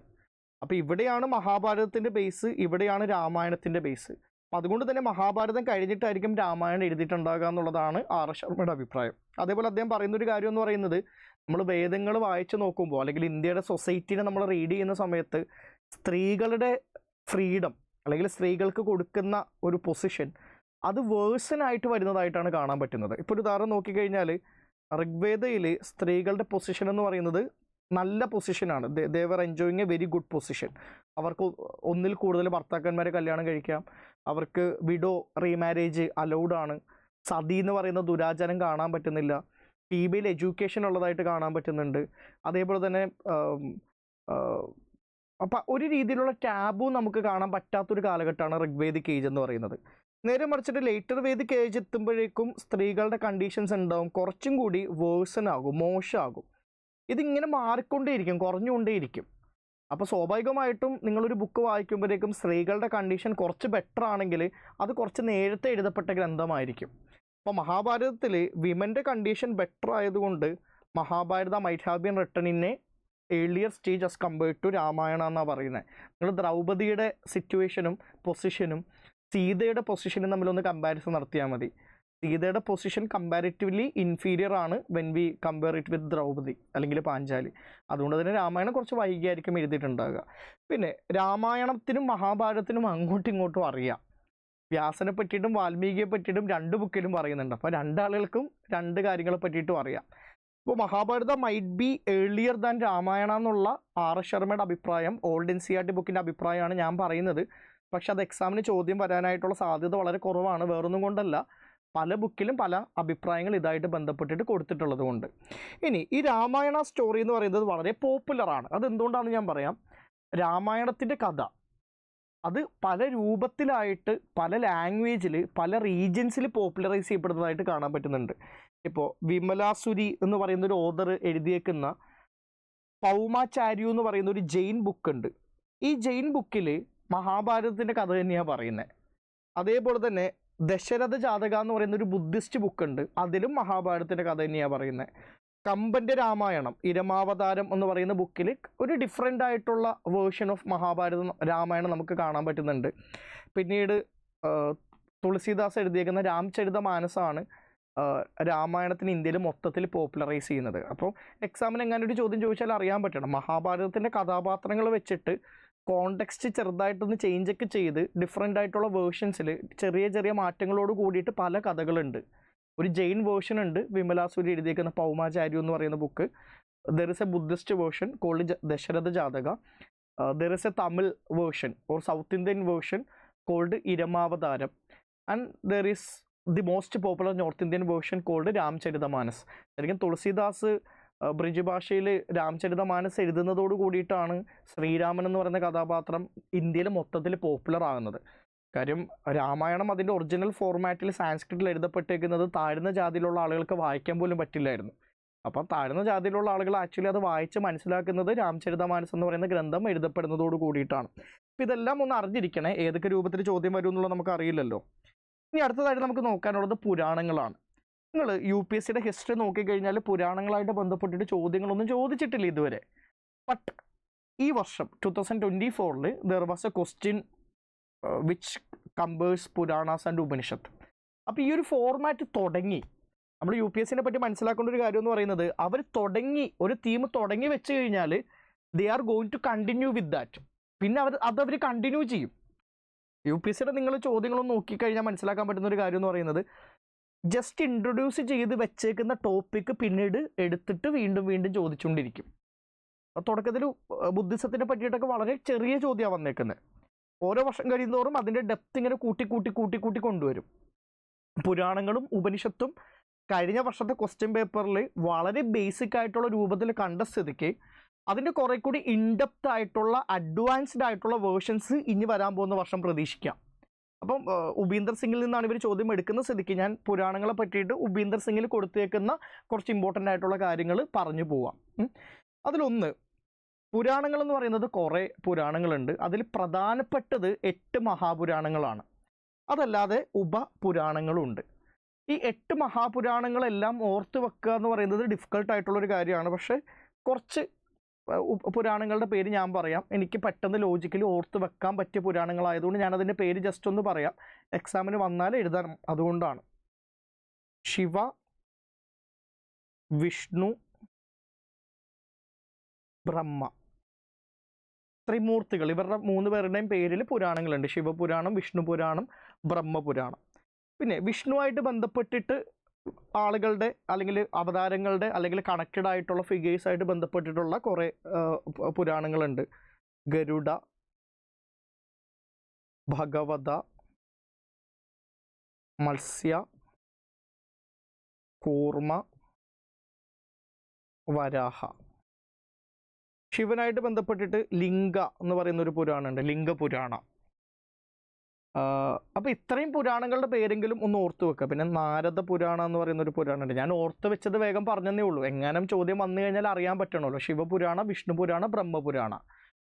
അപ്പോൾ ഇവിടെയാണ് മഹാഭാരതത്തിൻ്റെ ബേസ്, ഇവിടെയാണ് രാമായണത്തിൻ്റെ ബേസ്. അപ്പം അതുകൊണ്ട് തന്നെ മഹാഭാരതം കഴിഞ്ഞിട്ടായിരിക്കും രാമായണം എഴുതിയിട്ടുണ്ടാകുക എന്നുള്ളതാണ് എസ് ശർമ്മയുടെ അഭിപ്രായം. അതേപോലെ അദ്ദേഹം പറയുന്നൊരു കാര്യം എന്ന് പറയുന്നത്, നമ്മൾ വേദങ്ങൾ വായിച്ച് നോക്കുമ്പോൾ അല്ലെങ്കിൽ ഇന്ത്യയുടെ സൊസൈറ്റിനെ നമ്മൾ റീഡ് ചെയ്യുന്ന സമയത്ത് സ്ത്രീകളുടെ ഫ്രീഡം അല്ലെങ്കിൽ സ്ത്രീകൾക്ക് കൊടുക്കുന്ന ഒരു പൊസിഷൻ അത് വേഴ്സനായിട്ട് വരുന്നതായിട്ടാണ് കാണാൻ പറ്റുന്നത്. ഇപ്പോൾ ഒരു ഉദാഹരണം നോക്കിക്കഴിഞ്ഞാൽ ഋഗ്വേദയിൽ സ്ത്രീകളുടെ പൊസിഷൻ എന്ന് പറയുന്നത് നല്ല പൊസിഷനാണ്. They were enjoying a very good position. അവർക്ക് ഒന്നിൽ കൂടുതൽ ഭർത്താക്കന്മാരെ കല്യാണം കഴിക്കാം, അവർക്ക് വിഡോ റീമാരേജ് അലൗഡ് ആണ്, സതി എന്ന് പറയുന്ന ദുരാചാരം കാണാൻ പറ്റുന്നില്ല, ഫീമെയിൽ എഡ്യൂക്കേഷൻ ഉള്ളതായിട്ട് കാണാൻ പറ്റുന്നുണ്ട്. അതേപോലെ തന്നെ അപ്പം ഒരു രീതിയിലുള്ള ടാബു നമുക്ക് കാണാൻ പറ്റാത്തൊരു കാലഘട്ടമാണ് ഋഗ്വേദിക് ഏജ് എന്ന് പറയുന്നത്. നേരെ മറിച്ചിട്ട് ലേറ്റർ വേദിക് ഏജ് എത്തുമ്പോഴേക്കും സ്ത്രീകളുടെ കണ്ടീഷൻസ് ഉണ്ടാവും, കുറച്ചും കൂടി വേഴ്സനാകും, മോശമാകും. ഇതിങ്ങനെ മാറിക്കൊണ്ടേയിരിക്കും, കുറഞ്ഞുകൊണ്ടേയിരിക്കും. അപ്പോൾ സ്വാഭാവികമായിട്ടും നിങ്ങളൊരു ബുക്ക് വായിക്കുമ്പോഴേക്കും സ്ത്രീകളുടെ കണ്ടീഷൻ കുറച്ച് ബെറ്റർ ആണെങ്കിൽ അത് കുറച്ച് നേരത്തെ എഴുതപ്പെട്ട ഗ്രന്ഥമായിരിക്കും. അപ്പോൾ മഹാഭാരതത്തിൽ വിമൻ്റെ കണ്ടീഷൻ ബെറ്റർ ആയതുകൊണ്ട് Mahabharata might have been written in a earlier stage as compared to Ramayana എന്നാണ് പറയുന്നത്. നിങ്ങൾ ദ്രൗപദിയുടെ സിറ്റുവേഷനും പൊസിഷനും സീതയുടെ പൊസിഷനും തമ്മിലൊന്ന് കമ്പാരിസൺ നടത്തിയാൽ മതി. സീതയുടെ പൊസിഷൻ കമ്പാരിറ്റീവ്ലി ഇൻഫീരിയർ ആണ് when we compare it with Draupadi അല്ലെങ്കിൽ പാഞ്ചാലി. അതുകൊണ്ട് തന്നെ രാമായണം കുറച്ച് വൈകിയായിരിക്കും എഴുതിയിട്ടുണ്ടാകുക. പിന്നെ രാമായണത്തിനും മഹാഭാരതത്തിനും അങ്ങോട്ടും ഇങ്ങോട്ടും അറിയാം. വ്യാസനെ പറ്റിയിട്ടും വാൽമീകിയെ പറ്റിയിട്ടും രണ്ട് ബുക്കിലും പറയുന്നുണ്ട്. അപ്പോൾ രണ്ടാളുകൾക്കും രണ്ട് കാര്യങ്ങളെ പറ്റിയിട്ടും അറിയാം. അപ്പോൾ Mahabharata might be earlier than Ramayana എന്നുള്ള എസ് ശർമ്മയുടെ അഭിപ്രായം old N C R T ബുക്കിൻ്റെ അഭിപ്രായമാണ് ഞാൻ പറയുന്നത്. പക്ഷെ അത് എക്സാമിന് ചോദ്യം വരാനായിട്ടുള്ള സാധ്യത വളരെ കുറവാണ്. വേറൊന്നും കൊണ്ടല്ല, പല ബുക്കിലും പല അഭിപ്രായങ്ങൾ ഇതായിട്ട് ബന്ധപ്പെട്ടിട്ട് കൊടുത്തിട്ടുള്ളത് കൊണ്ട്. ഇനി ഈ രാമായണ സ്റ്റോറി എന്ന് പറയുന്നത് വളരെ പോപ്പുലറാണ്. അതെന്തുകൊണ്ടാണെന്ന് ഞാൻ പറയാം. രാമായണത്തിൻ്റെ കഥ അത് പല രൂപത്തിലായിട്ട് പല ലാംഗ്വേജിൽ പല റീജിയൻസിൽ പോപ്പുലറൈസ് ചെയ്യപ്പെടുന്നതായിട്ട് കാണാൻ പറ്റുന്നുണ്ട്. ഇപ്പോൾ വിമലാസുരി എന്ന് പറയുന്ന ഒരു ഓതർ എഴുതിയേക്കുന്ന പൗമാചാര്യു എന്ന് പറയുന്ന ഒരു ജെയിൻ ബുക്കുണ്ട്. ഈ ജെയിൻ ബുക്കിൽ മഹാഭാരതത്തിൻ്റെ കഥ തന്നെയാണ് പറയുന്നത്. അതേപോലെ തന്നെ ദശരഥ ജാതക എന്ന് പറയുന്ന ഒരു ബുദ്ധിസ്റ്റ് ബുക്കുണ്ട്, അതിലും മഹാഭാരതത്തിൻ്റെ കഥ തന്നെയാണ് പറയുന്നത്. കമ്പൻ്റെ രാമായണം ഇരമാവതാരം എന്ന് പറയുന്ന ബുക്കിൽ ഒരു ഡിഫറെൻ്റ് ആയിട്ടുള്ള വേർഷൻ ഓഫ് മഹാഭാരതം രാമായണം നമുക്ക് കാണാൻ പറ്റുന്നുണ്ട്. പിന്നീട് തുളസീദാസ് എഴുതിയേക്കുന്ന രാംചരിതമാനസാണ് രാമായണത്തിന് ഇന്ത്യയിൽ മൊത്തത്തിൽ പോപ്പുലറൈസ് ചെയ്യുന്നത്. അപ്പോൾ എക്സാമിന് എങ്ങനെ ഒരു ചോദ്യം ചോദിച്ചാൽ അറിയാൻ പറ്റണം. മഹാഭാരതത്തിൻ്റെ കഥാപാത്രങ്ങൾ വെച്ചിട്ട് കോണ്ടെക്സ്റ്റ് ചെറുതായിട്ടൊന്ന് ചേഞ്ചൊക്കെ ചെയ്ത് ഡിഫറെൻ്റ് ആയിട്ടുള്ള വേർഷൻസിൽ ചെറിയ ചെറിയ മാറ്റങ്ങളോട് കൂടിയിട്ട് പല കഥകളുണ്ട്. ഒരു ജെയിൻ വേർഷൻ ഉണ്ട്, വിമലാസുരി എഴുതിയേക്കുന്ന പൗമാചാര്യു എന്ന് പറയുന്ന book. There is a Buddhist version called Dasaratha Jataka. There is a Tamil version or south Indian version called Iramavataram. And there is the most popular north Indian version called Ramcharitmanas. ശരിക്കും തുളസീദാസ് ബ്രിജ് രാംചരിതമാനസ് എഴുതുന്നതോട് കൂടിയിട്ടാണ് ശ്രീരാമൻ എന്ന് പറയുന്ന കഥാപാത്രം ഇന്ത്യയിൽ മൊത്തത്തിൽ പോപ്പുലർ ആകുന്നത്. കാര്യം രാമായണം അതിൻ്റെ ഒറിജിനൽ ഫോർമാറ്റിൽ സാൻസ്ക്രിറ്റിൽ എഴുതപ്പെട്ടേക്കുന്നത് താഴ്ന്ന ജാതിയിലുള്ള ആളുകൾക്ക് വായിക്കാൻ പോലും പറ്റില്ലായിരുന്നു. അപ്പം താഴ്ന്ന ജാതിയിലുള്ള ആളുകൾ ആക്ച്വലി അത് വായിച്ച് മനസ്സിലാക്കുന്നത് രാംചരിതമാനസ് എന്ന് പറയുന്ന ഗ്രന്ഥം എഴുതപ്പെടുന്നതോട് കൂടിയിട്ടാണ്. അപ്പം ഇതെല്ലാം ഒന്ന് അറിഞ്ഞിരിക്കണേ, ഏതൊക്കെ രൂപത്തിൽ ചോദ്യം വരും എന്നുള്ളത് നമുക്ക് അറിയില്ലല്ലോ. ഇനി അടുത്തതായിട്ട് നമുക്ക് നോക്കാനുള്ളത് പുരാണങ്ങളാണ്. നിങ്ങൾ UPSCയുടെ ഹിസ്റ്ററി നോക്കിക്കഴിഞ്ഞാൽ പുരാണങ്ങളായിട്ട് ബന്ധപ്പെട്ടിട്ട് ചോദ്യങ്ങളൊന്നും ചോദിച്ചിട്ടില്ല ഇതുവരെ. ബട്ട് ഈ വർഷം 2024 there was a question which compares Puranas and Upanishad. അപ്പോൾ ഈ ഒരു ഫോർമാറ്റ് തുടങ്ങി. നമ്മൾ UPSCനെ പറ്റി മനസ്സിലാക്കേണ്ട ഒരു കാര്യം എന്ന് പറയുന്നത്, അവർ ഒരു ടീം തുടങ്ങി വെച്ച് കഴിഞ്ഞാൽ they are going to continue with that. പിന്നെ അവർ കണ്ടിന്യൂ ചെയ്യും. UPSCയുടെ നിങ്ങൾ ചോദ്യങ്ങളൊന്നും നോക്കിക്കഴിഞ്ഞാൽ മനസ്സിലാക്കാൻ പറ്റുന്ന ഒരു കാര്യം എന്ന് പറയുന്നത്, ജസ്റ്റ് ഇൻട്രൊഡ്യൂസ് ചെയ്ത് വെച്ചേക്കുന്ന ടോപ്പിക്ക് പിന്നീട് എടുത്തിട്ട് വീണ്ടും വീണ്ടും ചോദിച്ചുകൊണ്ടിരിക്കും. തുടക്കത്തിൽ ബുദ്ധിസത്തിനെ പറ്റിയിട്ടൊക്കെ വളരെ ചെറിയ ചോദ്യമാണ് വന്നേക്കുന്നത്. ഓരോ വർഷം കഴിയുന്നതോറും അതിൻ്റെ ഡെപ്ത് ഇങ്ങനെ കൂട്ടി കൊണ്ടുവരും. പുരാണങ്ങളും ഉപനിഷത്തും കഴിഞ്ഞ വർഷത്തെ ക്വസ്റ്റ്യൻ പേപ്പറിൽ വളരെ ബേസിക് ആയിട്ടുള്ള രൂപത്തിൽ കണ്ട സ്ഥിതിക്ക് അതിൻ്റെ കുറെ കൂടി ഇൻഡെപ്ത് ആയിട്ടുള്ള അഡ്വാൻസ്ഡ് ആയിട്ടുള്ള വേർഷൻസ് ഇനി വരാൻ പോകുന്ന വർഷം പ്രതീക്ഷിക്കാം. അപ്പം ഉപീന്ദർ സിംഗിൽ നിന്നാണ് ഇവർ ചോദ്യം എടുക്കുന്ന സ്ഥിതിക്ക് ഞാൻ പുരാണങ്ങളെ പറ്റിയിട്ട് ഉപീന്ദർ സിംഗിൽ കൊടുത്തേക്കുന്ന കുറച്ച് ഇമ്പോർട്ടൻ്റ് ആയിട്ടുള്ള കാര്യങ്ങൾ പറഞ്ഞു പോവാം. അതിലൊന്ന്, പുരാണങ്ങൾ എന്ന് പറയുന്നത് കുറേ പുരാണങ്ങളുണ്ട്. അതിൽ പ്രധാനപ്പെട്ടത് 8 മഹാപുരാണങ്ങളാണ്. അതല്ലാതെ ഉപപുരാണങ്ങളുണ്ട്. ഈ 8 മഹാപുരാണങ്ങളെല്ലാം ഓർത്ത് വെക്കുക എന്ന് പറയുന്നത് ഡിഫിക്കൽട്ടായിട്ടുള്ളൊരു കാര്യമാണ്. പക്ഷേ കുറച്ച് പുരാണങ്ങളുടെ പേര് ഞാൻ പറയാം. എനിക്ക് പെട്ടെന്ന് ലോജിക്കലി ഓർത്ത് വെക്കാൻ പറ്റിയ പുരാണങ്ങളായതുകൊണ്ട് ഞാനതിൻ്റെ പേര് ജസ്റ്റ് ഒന്ന് പറയാം, എക്സാമിന് വന്നാൽ എഴുതാൻ. അതുകൊണ്ടാണ് ശിവ, വിഷ്ണു, ബ്രഹ്മ, ത്രിമൂർത്തികൾ. ഇവരുടെ 3 പേരുടെയും പേരിൽ പുരാണങ്ങളുണ്ട്. ശിവപുരാണം, വിഷ്ണു പുരാണം, ബ്രഹ്മപുരാണം. പിന്നെ വിഷ്ണുവായിട്ട് ബന്ധപ്പെട്ടിട്ട് ആളുകളുടെ അല്ലെങ്കിൽ അവതാരങ്ങളുടെ അല്ലെങ്കിൽ കണക്റ്റഡ് ആയിട്ടുള്ള ഫിഗേഴ്സായിട്ട് ബന്ധപ്പെട്ടിട്ടുള്ള കുറേ പുരാണങ്ങളുണ്ട്. ഗരുഡ, ഭഗവത, മത്സ്യ, കൂർമ്മ, വരാഹ. ശിവനായിട്ട് ബന്ധപ്പെട്ടിട്ട് ലിംഗ എന്ന് പറയുന്ന ഒരു പുരാണമുണ്ട്, ലിംഗപുരാണം. അപ്പോൾ ഇത്രയും പുരാണങ്ങളുടെ പേരെങ്കിലും ഒന്ന് ഓർത്ത് വെക്കുക. പിന്നെ നാരദ പുരാണം എന്ന് പറയുന്ന ഒരു പുരാണമുണ്ട്. ഞാൻ ഓർത്ത് വെച്ചത് വേഗം പറഞ്ഞതേ ഉള്ളൂ. എങ്ങാനും ചോദ്യം വന്നു കഴിഞ്ഞാൽ അറിയാൻ പറ്റണമല്ലോ. ശിവപുരാണ, വിഷ്ണുപുരാണ, ബ്രഹ്മപുരാണ.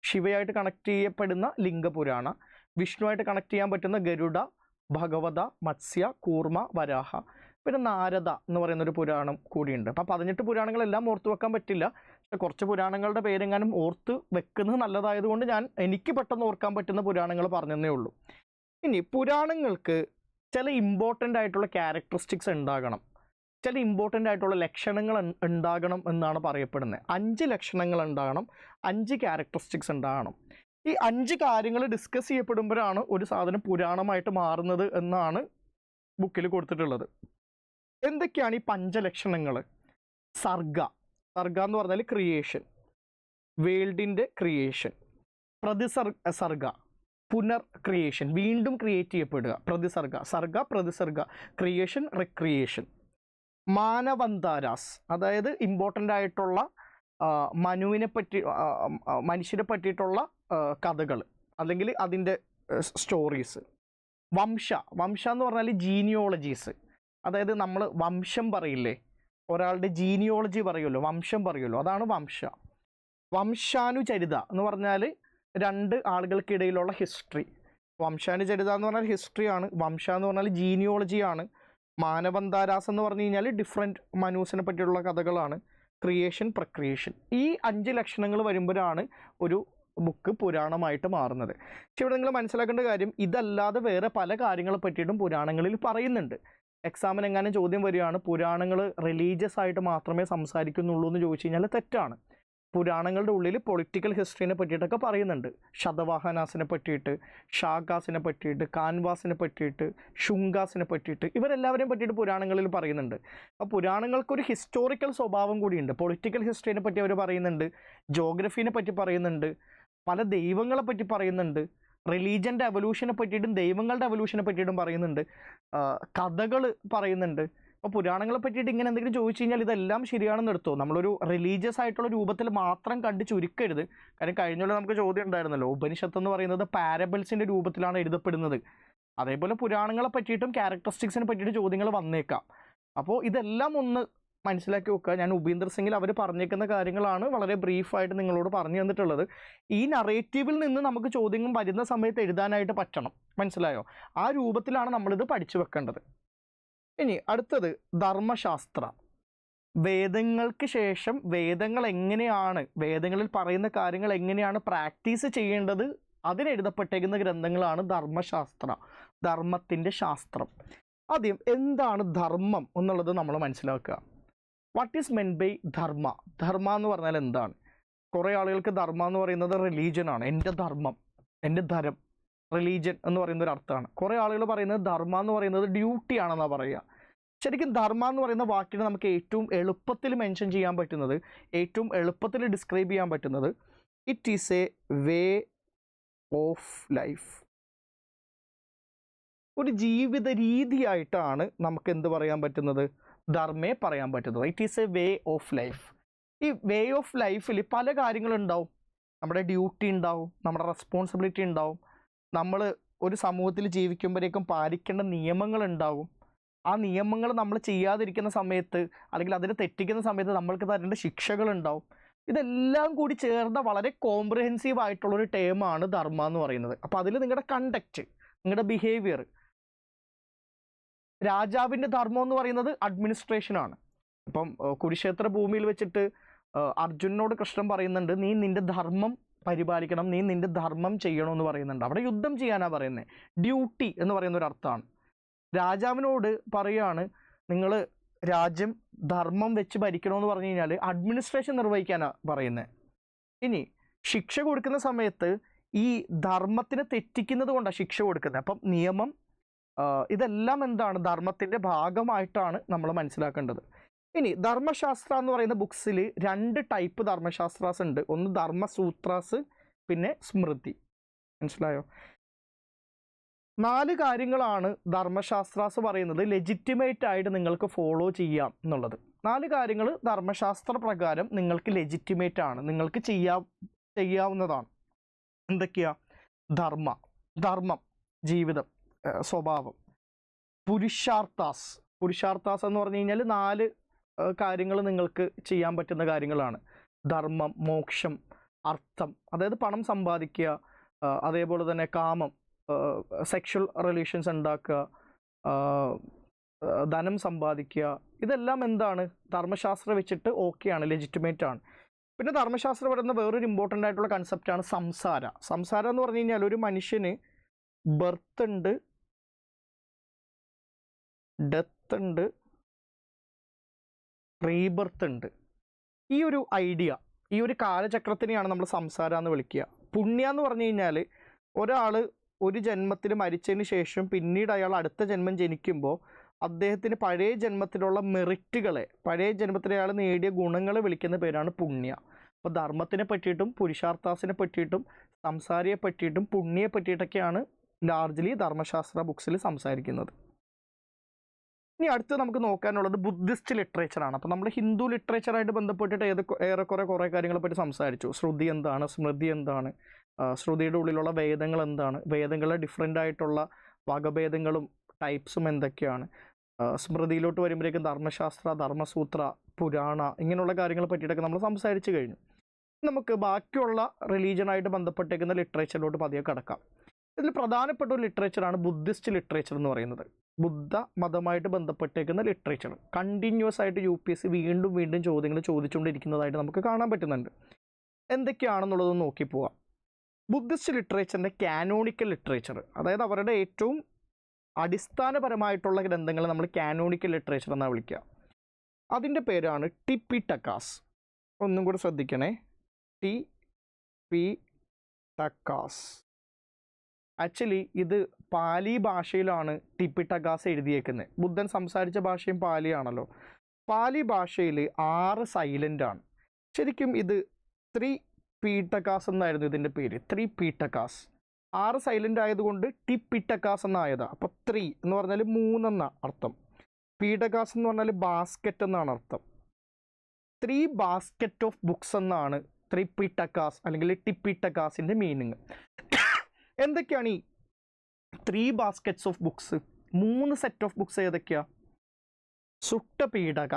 ശിവയായിട്ട് കണക്ട് ചെയ്യപ്പെടുന്ന ലിംഗപുരാണ, വിഷ്ണുവായിട്ട് കണക്ട് ചെയ്യാൻ പറ്റുന്ന ഗരുഡ, ഭഗവത, മത്സ്യ, കൂർമ്മ, വരാഹ. പിന്നെ നാരദ എന്ന് പറയുന്നൊരു പുരാണം കൂടിയുണ്ട്. അപ്പം 18 പുരാണങ്ങളെല്ലാം ഓർത്ത് വെക്കാൻ പറ്റില്ല. പക്ഷെ കുറച്ച് പുരാണങ്ങളുടെ പേരെങ്ങാനും ഓർത്ത് വെക്കുന്നത് നല്ലതായതുകൊണ്ട് എനിക്ക് പെട്ടെന്ന് ഓർക്കാൻ പറ്റുന്ന പുരാണങ്ങൾ പറഞ്ഞതേ ഉള്ളൂ. ഇനി പുരാണങ്ങൾക്ക് ചില ഇമ്പോർട്ടൻ്റ് ആയിട്ടുള്ള ക്യാരക്ടറിസ്റ്റിക്സ് ഉണ്ടാകണം, ചില ഇമ്പോർട്ടൻ്റ് ആയിട്ടുള്ള ലക്ഷണങ്ങൾ ഉണ്ടാകണം എന്നാണ് പറയപ്പെടുന്നത്. 5 ലക്ഷണങ്ങൾ ഉണ്ടാകണം, 5 ക്യാരക്ടറിസ്റ്റിക്സ് ഉണ്ടാകണം. ഈ 5 കാര്യങ്ങൾ ഡിസ്കസ് ചെയ്യപ്പെടുമ്പോഴാണ് ഒരു സാധനം പുരാണമായിട്ട് മാറുന്നത് എന്നാണ് ബുക്കിൽ കൊടുത്തിട്ടുള്ളത്. എന്തൊക്കെയാണ് ഈ 5 ലക്ഷണങ്ങൾ? സർഗ എന്ന് പറഞ്ഞാൽ ക്രിയേഷൻ, വേൾഡിൻ്റെ ക്രിയേഷൻ. പ്രതിസർഗ പുനർ ക്രിയേഷൻ, വീണ്ടും ക്രിയേറ്റ് ചെയ്യപ്പെടുക. പ്രതിസർഗ ക്രിയേഷൻ, റിക്രിയേഷൻ. മാനവന്താരാസ്, അതായത് ഇമ്പോർട്ടൻ്റ് ആയിട്ടുള്ള മനുഷ്യരെ പറ്റിയിട്ടുള്ള കഥകൾ അല്ലെങ്കിൽ അതിൻ്റെ സ്റ്റോറീസ്. വംശ എന്ന് പറഞ്ഞാൽ ജീനിയോളജീസ്, അതായത് നമ്മൾ വംശം പറയില്ലേ, ഒരാളുടെ ജീനിയോളജി പറയുമല്ലോ, വംശം പറയുമല്ലോ, അതാണ് വംശ. വംശാനുചരിത എന്ന് പറഞ്ഞാൽ 2 ആളുകൾക്കിടയിലുള്ള ഹിസ്റ്ററി. വംശാനുചരിത എന്ന് പറഞ്ഞാൽ ഹിസ്റ്ററിയാണ്, വംശ എന്ന് പറഞ്ഞാൽ ജീനിയോളജിയാണ്. മാനവന്താരാസ് എന്ന് പറഞ്ഞു കഴിഞ്ഞാൽ ഡിഫറെൻറ്റ് മനൂസിനെ പറ്റിയുള്ള കഥകളാണ്. ക്രിയേഷൻ, പ്രക്രിയേഷൻ. ഈ 5 ലക്ഷണങ്ങൾ വരുമ്പോഴാണ് ഒരു ബുക്ക് പുരാണമായിട്ട് മാറുന്നത്. പക്ഷെ ഇവിടെ നിങ്ങൾ മനസ്സിലാക്കേണ്ട കാര്യം, ഇതല്ലാതെ വേറെ പല കാര്യങ്ങളെ പറ്റിയിട്ടും പുരാണങ്ങളിൽ പറയുന്നുണ്ട്. എക്സാമിന് എങ്ങാനും ചോദ്യം വരികയാണ് പുരാണങ്ങൾ റിലീജിയസ് ആയിട്ട് മാത്രമേ സംസാരിക്കുന്നുള്ളൂ എന്ന് ചോദിച്ചു കഴിഞ്ഞാൽ തെറ്റാണ്. പുരാണങ്ങളുടെ ഉള്ളിൽ പൊളിറ്റിക്കൽ ഹിസ്റ്ററിനെ പറ്റിയിട്ടൊക്കെ പറയുന്നുണ്ട്. ശതവാഹനാസിനെ പറ്റിയിട്ട്, ഷാഗാസിനെ പറ്റിയിട്ട്, കാൻവാസിനെ പറ്റിയിട്ട്, ശുങ്കാസിനെ പറ്റിയിട്ട്, ഇവരെല്ലാവരെയും പറ്റിയിട്ട് പുരാണങ്ങളിൽ പറയുന്നുണ്ട്. അപ്പോൾ പുരാണങ്ങൾക്കൊരു ഹിസ്റ്റോറിക്കൽ സ്വഭാവം കൂടിയുണ്ട്. പൊളിറ്റിക്കൽ ഹിസ്റ്ററിനെ പറ്റി അവർ പറയുന്നുണ്ട്, ജോഗ്രഫീനെ പറ്റി പറയുന്നുണ്ട്, പല ദൈവങ്ങളെ പറ്റി പറയുന്നുണ്ട്, റിലീജിയൻ്റെ എവല്യൂഷനെ പറ്റിയിട്ടും ദൈവങ്ങളുടെ എവല്യൂഷനെ പറ്റിയിട്ടും പറയുന്നുണ്ട്, കഥകൾ പറയുന്നുണ്ട്. അപ്പോൾ പുരാണങ്ങളെ പറ്റിയിട്ട് ഇങ്ങനെ എന്തെങ്കിലും ചോദിച്ചു കഴിഞ്ഞാൽ ഇതെല്ലാം ശരിയാണെന്ന് എടുത്തോ. നമ്മളൊരു റിലീജിയസ് ആയിട്ടുള്ള രൂപത്തിൽ മാത്രം കണ്ട് ചുരുക്കരുത്. കാര്യം കഴിഞ്ഞുള്ള നമുക്ക് ചോദ്യം ഉണ്ടായിരുന്നല്ലോ, ഉപനിഷത്ത് എന്ന് പറയുന്നത് പാരബിൾസിൻ്റെ രൂപത്തിലാണ് എഴുതപ്പെടുന്നത്. അതേപോലെ പുരാണങ്ങളെ പറ്റിയിട്ടും ക്യാരക്ടറിസ്റ്റിക്സിനെ പറ്റിയിട്ട് ചോദ്യങ്ങൾ വന്നേക്കാം. അപ്പോൾ ഇതെല്ലാം ഒന്ന് മനസ്സിലാക്കി വെക്കുക. ഞാൻ ഉപീന്ദർ സിംഗിൽ അവർ പറഞ്ഞേക്കുന്ന കാര്യങ്ങളാണ് വളരെ ബ്രീഫായിട്ട് നിങ്ങളോട് പറഞ്ഞു തന്നിട്ടുള്ളത്. ഈ നറേറ്റീവിൽ നിന്ന് നമുക്ക് ചോദ്യങ്ങൾ വരുന്ന സമയത്ത് എഴുതാനായിട്ട് പറ്റണം. മനസ്സിലായോ? ആ രൂപത്തിലാണ് നമ്മളിത് പഠിച്ചു വെക്കേണ്ടത്. ഇനി അടുത്തത് ധർമ്മശാസ്ത്ര. വേദങ്ങൾക്ക് ശേഷം വേദങ്ങൾ എങ്ങനെയാണ്, വേദങ്ങളിൽ പറയുന്ന കാര്യങ്ങൾ എങ്ങനെയാണ് പ്രാക്ടീസ് ചെയ്യേണ്ടത്, അതിനെഴുതപ്പെട്ടേക്കുന്ന ഗ്രന്ഥങ്ങളാണ് ധർമ്മശാസ്ത്ര, ധർമ്മത്തിൻ്റെ ശാസ്ത്രം. ആദ്യം എന്താണ് ധർമ്മം എന്നുള്ളത് നമ്മൾ മനസ്സിലാക്കുക. വാട്ട് ഈസ് മെൻ ബൈ ധർമ്മ? ധർമ്മ എന്ന് പറഞ്ഞാൽ എന്താണ്? കുറേ ആളുകൾക്ക് ധർമ്മ എന്ന് പറയുന്നത് റിലീജിയനാണ്. എൻ്റെ ധർമ്മം, എൻ്റെ ധരം, റിലീജിയൻ എന്ന് പറയുന്ന ഒരു അർത്ഥമാണ്. കുറേ ആളുകൾ പറയുന്നത് ധർമ്മ എന്ന് പറയുന്നത് ഡ്യൂട്ടി ആണെന്നാണ് പറയുക. ശരിക്കും ധർമ്മ എന്ന് പറയുന്ന വാക്കിനെ നമുക്ക് ഏറ്റവും എളുപ്പത്തിൽ മെൻഷൻ ചെയ്യാൻ പറ്റുന്നത്, ഏറ്റവും എളുപ്പത്തിൽ ഡിസ്ക്രൈബ് ചെയ്യാൻ പറ്റുന്നത്, it is a way of life. ഒരു ജീവിത രീതിയായിട്ടാണ് നമുക്ക് എന്ത് പറയാൻ പറ്റുന്നത്? ധർമ്മയെ പറയാൻ പറ്റുന്നത്. It is a way of life. ഈ വേ ഓഫ് ലൈഫിൽ പല കാര്യങ്ങളുണ്ടാവും. നമ്മുടെ ഡ്യൂട്ടി ഉണ്ടാവും, നമ്മുടെ റെസ്പോൺസിബിലിറ്റി ഉണ്ടാവും, നമ്മൾ ഒരു സമൂഹത്തിൽ ജീവിക്കുമ്പോഴേക്കും പാലിക്കേണ്ട നിയമങ്ങളുണ്ടാവും. ആ നിയമങ്ങൾ നമ്മൾ ചെയ്യാതിരിക്കുന്ന സമയത്ത് അല്ലെങ്കിൽ അതിനെ തെറ്റിക്കുന്ന സമയത്ത് നമ്മൾക്ക് തരേണ്ട ശിക്ഷകളുണ്ടാവും. ഇതെല്ലാം കൂടി ചേർന്ന വളരെ കോംപ്രിഹെൻസീവ് ആയിട്ടുള്ളൊരു ടേമാണ് ധർമ്മ എന്ന് പറയുന്നത്. അപ്പോൾ അതിൽ നിങ്ങളുടെ കണ്ടക്റ്റ്, നിങ്ങളുടെ ബിഹേവിയർ. രാജാവിൻ്റെ ധർമ്മം എന്ന് പറയുന്നത് അഡ്മിനിസ്ട്രേഷനാണ്. ഇപ്പം കുരുക്ഷേത്ര ഭൂമിയിൽ വെച്ചിട്ട് അർജുനനോട് കൃഷ്ണൻ പറയുന്നുണ്ട്, നീ നിന്റെ ധർമ്മം പരിപാലിക്കണം, നീ നിന്റെ ധർമ്മം ചെയ്യണമെന്ന് പറയുന്നുണ്ട്. അവിടെ യുദ്ധം ചെയ്യാനാണ് പറയുന്നത്. ഡ്യൂട്ടി എന്ന് പറയുന്ന ഒരു അർത്ഥമാണ്. രാജാവിനോട് പറയുകയാണ്, നിങ്ങൾ രാജ്യം ധർമ്മം വെച്ച് ഭരിക്കണമെന്ന് പറഞ്ഞു കഴിഞ്ഞാൽ അഡ്മിനിസ്ട്രേഷൻ നിർവഹിക്കാനാണ് പറയുന്നത്. ഇനി ശിക്ഷ കൊടുക്കുന്ന സമയത്ത് ഈ ധർമ്മത്തിനെ തെറ്റിക്കുന്നത് കൊണ്ടാണ് ശിക്ഷ കൊടുക്കുന്നത്. അപ്പം നിയമം, ഇതെല്ലാം എന്താണ്? ധർമ്മത്തിൻ്റെ ഭാഗമായിട്ടാണ് നമ്മൾ മനസ്സിലാക്കേണ്ടത്. ഇനി ധർമ്മശാസ്ത്ര എന്ന് പറയുന്ന ബുക്സിൽ 2 ടൈപ്പ് ധർമ്മശാസ്ത്രാസ് ഉണ്ട്. ഒന്ന് ധർമ്മസൂത്രാസ്, പിന്നെ സ്മൃതി. മനസ്സിലായോ? 4 കാര്യങ്ങളാണ് ധർമ്മശാസ്ത്രാസ് പറയുന്നത് ലെജിറ്റിമേറ്റ് ആയിട്ട് നിങ്ങൾക്ക് ഫോളോ ചെയ്യാം എന്നുള്ളത്. 4 കാര്യങ്ങൾ ധർമ്മശാസ്ത്ര പ്രകാരം നിങ്ങൾക്ക് ലെജിറ്റിമേറ്റ് ആണ്, നിങ്ങൾക്ക് ചെയ്യാവുന്നതാണ്. എന്തൊക്കെയാ? ധർമ്മം, ജീവിതം, സ്വഭാവം. പുരുഷാർത്ഥാസ് എന്ന് പറഞ്ഞു കഴിഞ്ഞാൽ 4 കാര്യങ്ങൾ നിങ്ങൾക്ക് ചെയ്യാൻ പറ്റുന്ന കാര്യങ്ങളാണ്. ധർമ്മം, മോക്ഷം, അർത്ഥം, അതായത് പണം സമ്പാദിക്കുക, അതേപോലെ തന്നെ കാമം, സെക്ഷൽ റിലേഷൻസ് ഉണ്ടാക്കുക, ധനം സമ്പാദിക്കുക. ഇതെല്ലാം എന്താണ്? ധർമ്മശാസ്ത്രം വെച്ചിട്ട് ഓക്കെയാണ്, ലെജിറ്റിമേറ്റ് ആണ്. പിന്നെ ധർമ്മശാസ്ത്രം പറയുന്ന വേറൊരു ഇമ്പോർട്ടൻ്റ് ആയിട്ടുള്ള കൺസെപ്റ്റാണ് സംസാരം എന്ന് പറഞ്ഞു കഴിഞ്ഞാൽ ഒരു മനുഷ്യന് ബർത്ത് ഉണ്ട്, ഡെത്ത് ഉണ്ട്, റീബർത്ത് ഉണ്ട്. ഈ ഒരു ഐഡിയ, ഈ ഒരു കാലചക്രത്തിനെയാണ് നമ്മൾ സംസാരം എന്ന് വിളിക്കുക. പുണ്യ എന്ന് പറഞ്ഞു കഴിഞ്ഞാൽ ഒരാൾ ഒരു ജന്മത്തിൽ മരിച്ചതിന് ശേഷം പിന്നീട് അയാൾ അടുത്ത ജന്മം ജനിക്കുമ്പോൾ അദ്ദേഹത്തിന് പഴയ ജന്മത്തിലുള്ള മെറിറ്റുകളെ, പഴയ ജന്മത്തിൽ അയാൾ നേടിയ ഗുണങ്ങളെ വിളിക്കുന്ന പേരാണ് പുണ്യ. അപ്പോൾ ധർമ്മത്തിനെ പറ്റിയിട്ടും പുരുഷാർത്ഥാസിനെ പറ്റിയിട്ടും സംസാരിയെ പറ്റിയിട്ടും പുണ്യയെ പറ്റിയിട്ടൊക്കെയാണ് ലാർജ്ലി ധർമ്മശാസ്ത്ര ബുക്സിൽ സംസാരിക്കുന്നത്. ഇനി അടുത്ത് നമുക്ക് നോക്കാനുള്ളത് ബുദ്ധിസ്റ്റ് ലിറ്ററേച്ചറാണ്. അപ്പോൾ നമ്മൾ ഹിന്ദു ലിറ്ററേച്ചറായിട്ട് ബന്ധപ്പെട്ടിട്ട് ഏറെക്കുറെ കുറേ കാര്യങ്ങളെ പറ്റി സംസാരിച്ചു. ശ്രുതി എന്താണ്, സ്മൃതി എന്താണ്, ശ്രുതിയുടെ ഉള്ളിലുള്ള വേദങ്ങൾ എന്താണ്, വേദങ്ങളുടെ ഡിഫറെൻ്റ് ആയിട്ടുള്ള വകഭേദങ്ങളും ടൈപ്സും എന്തൊക്കെയാണ്, സ്മൃതിയിലോട്ട് വരുമ്പോഴേക്കും ധർമ്മശാസ്ത്ര, ധർമ്മസൂത്ര, പുരാണ, ഇങ്ങനെയുള്ള കാര്യങ്ങളെ പറ്റിയിട്ടൊക്കെ നമ്മൾ സംസാരിച്ചു കഴിഞ്ഞു. നമുക്ക് ബാക്കിയുള്ള റിലീജിയനായിട്ട് ബന്ധപ്പെട്ടേക്കുന്ന ലിറ്ററേച്ചറിലോട്ട് പതിയെ കടക്കാം. ഇതിൽ പ്രധാനപ്പെട്ട ഒരു ലിറ്ററേച്ചറാണ് ബുദ്ധിസ്റ്റ് ലിറ്ററേച്ചർ എന്ന് പറയുന്നത്. ബുദ്ധ മതമായിട്ട് ബന്ധപ്പെട്ടേക്കുന്ന ലിറ്ററേച്ചർ കണ്ടിന്യൂസ് ആയിട്ട് UPSC വീണ്ടും ചോദ്യങ്ങൾ ചോദിച്ചുകൊണ്ടിരിക്കുന്നതായിട്ട് നമുക്ക് കാണാൻ പറ്റുന്നുണ്ട്. എന്തൊക്കെയാണെന്നുള്ളത് നോക്കി പോവാം. ബുദ്ധിസ്റ്റ് ലിറ്ററേച്ചറിൻ്റെ കാനോണിക്കൽ ലിറ്ററേച്ചർ, അതായത് അവരുടെ ഏറ്റവും അടിസ്ഥാനപരമായിട്ടുള്ള ഗ്രന്ഥങ്ങൾ നമ്മൾ കാനോണിക്കൽ ലിറ്ററേച്ചർ എന്നാണ് വിളിക്കുക. അതിൻ്റെ പേരാണ് ടിപിടകാസ്. ഒന്നും കൂടെ ശ്രദ്ധിക്കണേ, ടിപിടകാസ്. ആക്ച്വലി ഇത് പാലി ഭാഷയിലാണ് ടിപിടകാസ് എഴുതിയേക്കുന്നത്. ബുദ്ധൻ സംസാരിച്ച ഭാഷയും പാലിയാണല്ലോ. പാലി ഭാഷയിൽ 6 സൈലൻ്റ് ആണ്. ശരിക്കും ഇത് ത്രിപീഠകാസ് എന്നായിരുന്നു ഇതിൻ്റെ പേര്, ത്രിപീഠകാസ്. 6 സൈലൻ്റ് ആയതുകൊണ്ട് ടിപിടകാസ് എന്നായതാണ്. അപ്പോൾ 3 എന്ന് പറഞ്ഞാൽ 3 എന്നാണ് അർത്ഥം. പീഠകാസ് എന്ന് പറഞ്ഞാൽ ബാസ്ക്കറ്റ് എന്നാണ് അർത്ഥം. 3 ബാസ്ക്കറ്റ് ഓഫ് ബുക്സ് എന്നാണ് ത്രിപീഠകാസ് അല്ലെങ്കിൽ ടിപിടകാസിൻ്റെ മീനിങ്. എന്തൊക്കെയാണ് ഈ 3 baskets of books? 3 set of books ഏതൊക്കെയാണ്? സുട്ടപീഠക,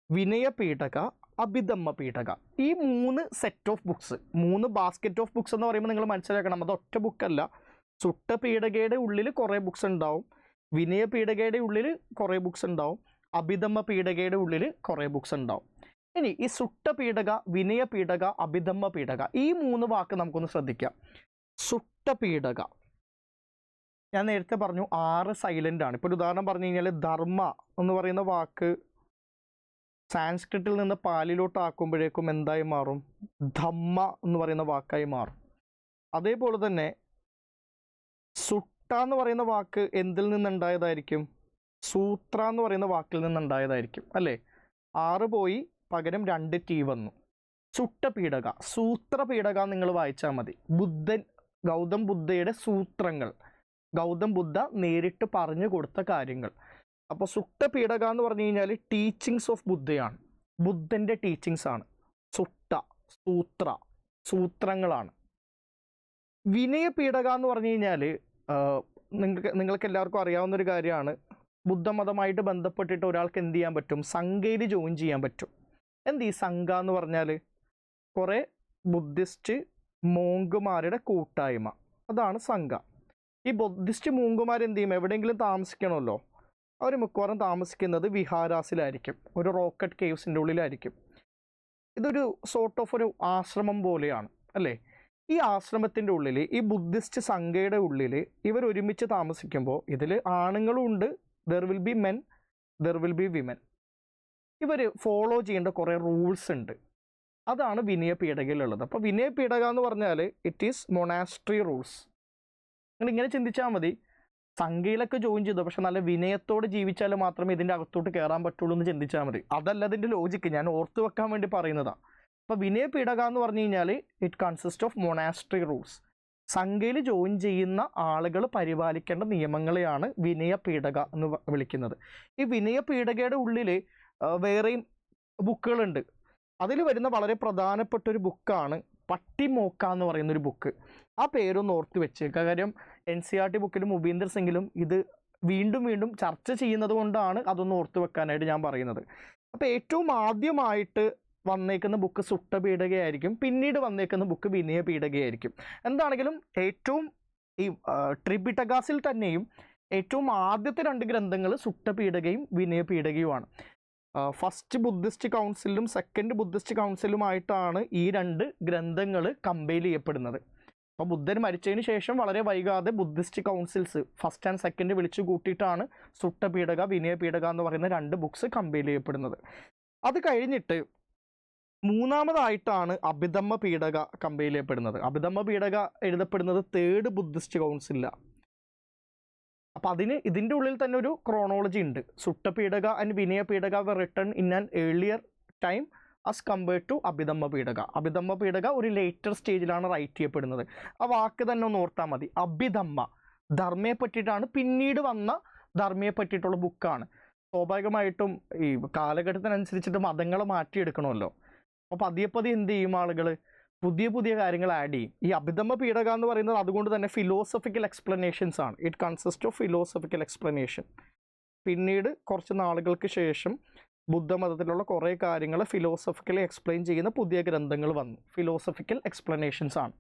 വിനയപീഠക, അഭിധമ്മ പീഠക. ഈ 3 set of books, 3 basket of books എന്ന് പറയുമ്പോൾ നിങ്ങൾ മനസ്സിലാക്കണം, അത് ഒറ്റ ബുക്കല്ല. സുട്ടപീഠകയുടെ ഉള്ളിൽ കുറേ ബുക്സ് ഉണ്ടാവും, വിനയപീഠകയുടെ ഉള്ളിൽ കുറേ ബുക്സ് ഉണ്ടാവും, അഭിധമ്മ പീഠകയുടെ ഉള്ളിൽ കുറേ ബുക്സ് ഉണ്ടാവും. ഇനി ഈ സുട്ടപീഠക, വിനയപീഠക, അഭിധമ്മ പീഠക, ഈ 3 വാക്ക് നമുക്കൊന്ന് ശ്രദ്ധിക്കാം. സുട്ടപീഠക, ഞാൻ നേരത്തെ പറഞ്ഞു 6 സൈലൻ്റ് ആണ്. ഇപ്പോൾ ഒരു ഉദാഹരണം പറഞ്ഞു കഴിഞ്ഞാൽ ധർമ്മ എന്ന് പറയുന്ന വാക്ക് സാൻസ്ക്രിറ്റിൽ നിന്ന് പാലിലോട്ട് ആക്കുമ്പോഴേക്കും എന്തായി മാറും? ധമ്മ എന്ന് പറയുന്ന വാക്കായി മാറും. അതേപോലെ തന്നെ സുട്ട എന്ന് പറയുന്ന വാക്ക് എന്തിൽ നിന്നുണ്ടായതായിരിക്കും? സൂത്ര എന്ന് പറയുന്ന വാക്കിൽ നിന്നുണ്ടായതായിരിക്കും അല്ലേ? 6 പോയി, പകരം 2 ടി വന്നു. സുട്ടപീഠക, സൂത്രപീഠക നിങ്ങൾ വായിച്ചാൽ മതി. ഗൗതം ബുദ്ധയുടെ സൂത്രങ്ങൾ, ഗൗതം ബുദ്ധ നേരിട്ട് പറഞ്ഞു കൊടുത്ത കാര്യങ്ങൾ. അപ്പോൾ സുട്ടപീഠക എന്ന് പറഞ്ഞു കഴിഞ്ഞാൽ ടീച്ചിങ്സ് ഓഫ് ബുദ്ധയാണ്, ബുദ്ധൻ്റെ ടീച്ചിങ്സ് ആണ്. സുട്ട, സൂത്ര, സൂത്രങ്ങളാണ്. വിനയപീഠക എന്ന് പറഞ്ഞു കഴിഞ്ഞാൽ നിങ്ങൾക്ക് എല്ലാവർക്കും അറിയാവുന്ന ഒരു കാര്യമാണ്. ബുദ്ധമതമായിട്ട് ബന്ധപ്പെട്ടിട്ട് ഒരാൾക്ക് എന്ത് ചെയ്യാൻ പറ്റും? സംഘയിൽ ജോയിൻ ചെയ്യാൻ പറ്റും. എന്ത് ഈ സംഘ എന്ന് പറഞ്ഞാൽ? കുറേ ബുദ്ധിസ്റ്റ് മോങ്കുമാരുടെ കൂട്ടായ്മ, അതാണ് സംഘ. ഈ ബുദ്ധിസ്റ്റ് മൂങ്കുമാർ എന്ത് ചെയ്യും? എവിടെയെങ്കിലും താമസിക്കണമല്ലോ. അവർ മിക്കവാറും താമസിക്കുന്നത് വിഹാരാസിലായിരിക്കും, ഒരു റോക്കറ്റ് കേവ്സിൻ്റെ ഉള്ളിലായിരിക്കും. ഇതൊരു സോർട്ട് ഓഫ് ഒരു ആശ്രമം പോലെയാണ് അല്ലേ? ഈ ആശ്രമത്തിൻ്റെ ഉള്ളിൽ, ഈ ബുദ്ധിസ്റ്റ് സംഘയുടെ ഉള്ളിൽ ഇവർ ഒരുമിച്ച് താമസിക്കുമ്പോൾ ഇതിൽ ആണുങ്ങളും ഉണ്ട്, there will be men, there will be women. ഇവർ ഫോളോ ചെയ്യേണ്ട കുറേ റൂൾസ് ഉണ്ട്. അതാണ് വിനയപീഠകയിലുള്ളത്. അപ്പോൾ വിനയപീഠക എന്ന് പറഞ്ഞാൽ ഇറ്റ് ഈസ് മൊണാസ്ട്രി റൂൾസ്. നിങ്ങൾ ഇങ്ങനെ ചിന്തിച്ചാൽ മതി, സംഘയിലൊക്കെ ജോയിൻ ചെയ്തു, പക്ഷെ നല്ല വിനയത്തോടെ ജീവിച്ചാൽ മാത്രമേ ഇതിൻ്റെ അകത്തോട്ട് കയറാൻ പറ്റുള്ളൂ എന്ന് ചിന്തിച്ചാൽ മതി. അതല്ല അതിൻ്റെ ലോജിക്ക്, ഞാൻ ഓർത്തു വെക്കാൻ വേണ്ടി പറയുന്നതാണ്. അപ്പോൾ വിനയപീഠക എന്ന് പറഞ്ഞു കഴിഞ്ഞാൽ it consist of monastery rules. സംഘയിൽ ജോയിൻ ചെയ്യുന്ന ആളുകൾ പരിപാലിക്കേണ്ട നിയമങ്ങളെയാണ് വിനയപീഠക എന്ന് വിളിക്കുന്നത്. ഈ വിനയപീഠകയുടെ ഉള്ളിൽ വേറെയും ബുക്കുകളുണ്ട്. അതിൽ വരുന്ന വളരെ പ്രധാനപ്പെട്ട ഒരു ബുക്കാണ് പട്ടിമോക്ക എന്ന് പറയുന്നൊരു ബുക്ക്. ആ പേരൊന്ന് ഓർത്ത് വെച്ചേക്കുക. കാര്യം NCERT ബുക്കിലും ഉപീന്ദർ സിംഗിലും ഇത് വീണ്ടും വീണ്ടും ചർച്ച ചെയ്യുന്നത് കൊണ്ടാണ് അതൊന്ന് ഓർത്ത് വെക്കാനായിട്ട് ഞാൻ പറയുന്നത്. അപ്പോൾ ഏറ്റവും ആദ്യമായിട്ട് വന്നേക്കുന്ന ബുക്ക് സുട്ടപീഠകയായിരിക്കും, പിന്നീട് വന്നേക്കുന്ന ബുക്ക് വിനയപീഠകയായിരിക്കും. എന്താണെങ്കിലും ഏറ്റവും ഈ ട്രിപിടകാസിൽ തന്നെയും ഏറ്റവും ആദ്യത്തെ 2 ഗ്രന്ഥങ്ങൾ സുട്ടപീഠകയും വിനയപീഠകയുമാണ്. ഫസ്റ്റ് ബുദ്ധിസ്റ്റ് കൗൺസിലും സെക്കൻഡ് ബുദ്ധിസ്റ്റ് കൗൺസിലുമായിട്ടാണ് ഈ 2 ഗ്രന്ഥങ്ങൾ കമ്പൈൽ ചെയ്യപ്പെടുന്നത്. അപ്പോൾ ബുദ്ധൻ മരിച്ചതിന് ശേഷം വളരെ വൈകാതെ Buddhist councils first and second വിളിച്ചു കൂട്ടിയിട്ടാണ് സുട്ടപീഠക, വിനയപീഠക എന്ന് പറയുന്ന 2 ബുക്സ് കമ്പൈൽ ചെയ്യപ്പെടുന്നത്. അത് കഴിഞ്ഞിട്ട് 3ാമതായിട്ടാണ് അഭിധമ്മ പീഠക കമ്പൈൽ ചെയ്യപ്പെടുന്നത്. അഭിധമ്മ പീഠക എഴുതപ്പെടുന്നത് 3rd ബുദ്ധിസ്റ്റ് കൗൺസിലാണ്. അപ്പം ഇതിൻ്റെ ഉള്ളിൽ തന്നെ ഒരു ക്രോണോളജി ഉണ്ട്. Suttapitaka and Vinayapitaka were written in an earlier time as compared to Abhidhamma Pitaka. Abhidhamma Pitaka ഒരു ലേറ്റർ സ്റ്റേജിലാണ് റൈറ്റ് ചെയ്യപ്പെടുന്നത്. ആ വാക്ക് തന്നെ ഒന്ന് ഓർത്താൽ മതി. അഭിധമ്മ ധർമ്മയെ പറ്റിയിട്ടാണ്, പിന്നീട് വന്ന ധർമ്മയെ പറ്റിയിട്ടുള്ള ബുക്കാണ്. സ്വാഭാവികമായിട്ടും ഈ കാലഘട്ടത്തിനനുസരിച്ചിട്ട് മതങ്ങളെ മാറ്റിയെടുക്കണമല്ലോ. അപ്പോൾ പതിയെ എന്ത് ചെയ്യും ആളുകൾ? പുതിയ കാര്യങ്ങൾ ആഡ് ചെയ്യും. ഈ അഭിധമ്മ പീഠക എന്ന് പറയുന്നത് അതുകൊണ്ട് തന്നെ ഫിലോസഫിക്കൽ എക്സ്പ്ലനേഷൻസ് ആണ്. It consist of philosophical explanation. പിന്നീട് കുറച്ച് നാളുകൾക്ക് ശേഷം ബുദ്ധമതത്തിലുള്ള കുറേ കാര്യങ്ങൾ ഫിലോസഫിക്കലി എക്സ്പ്ലെയിൻ ചെയ്യുന്ന പുതിയ ഗ്രന്ഥങ്ങൾ വന്നു. ഫിലോസഫിക്കൽ എക്സ്പ്ലനേഷൻസ് ആണ്.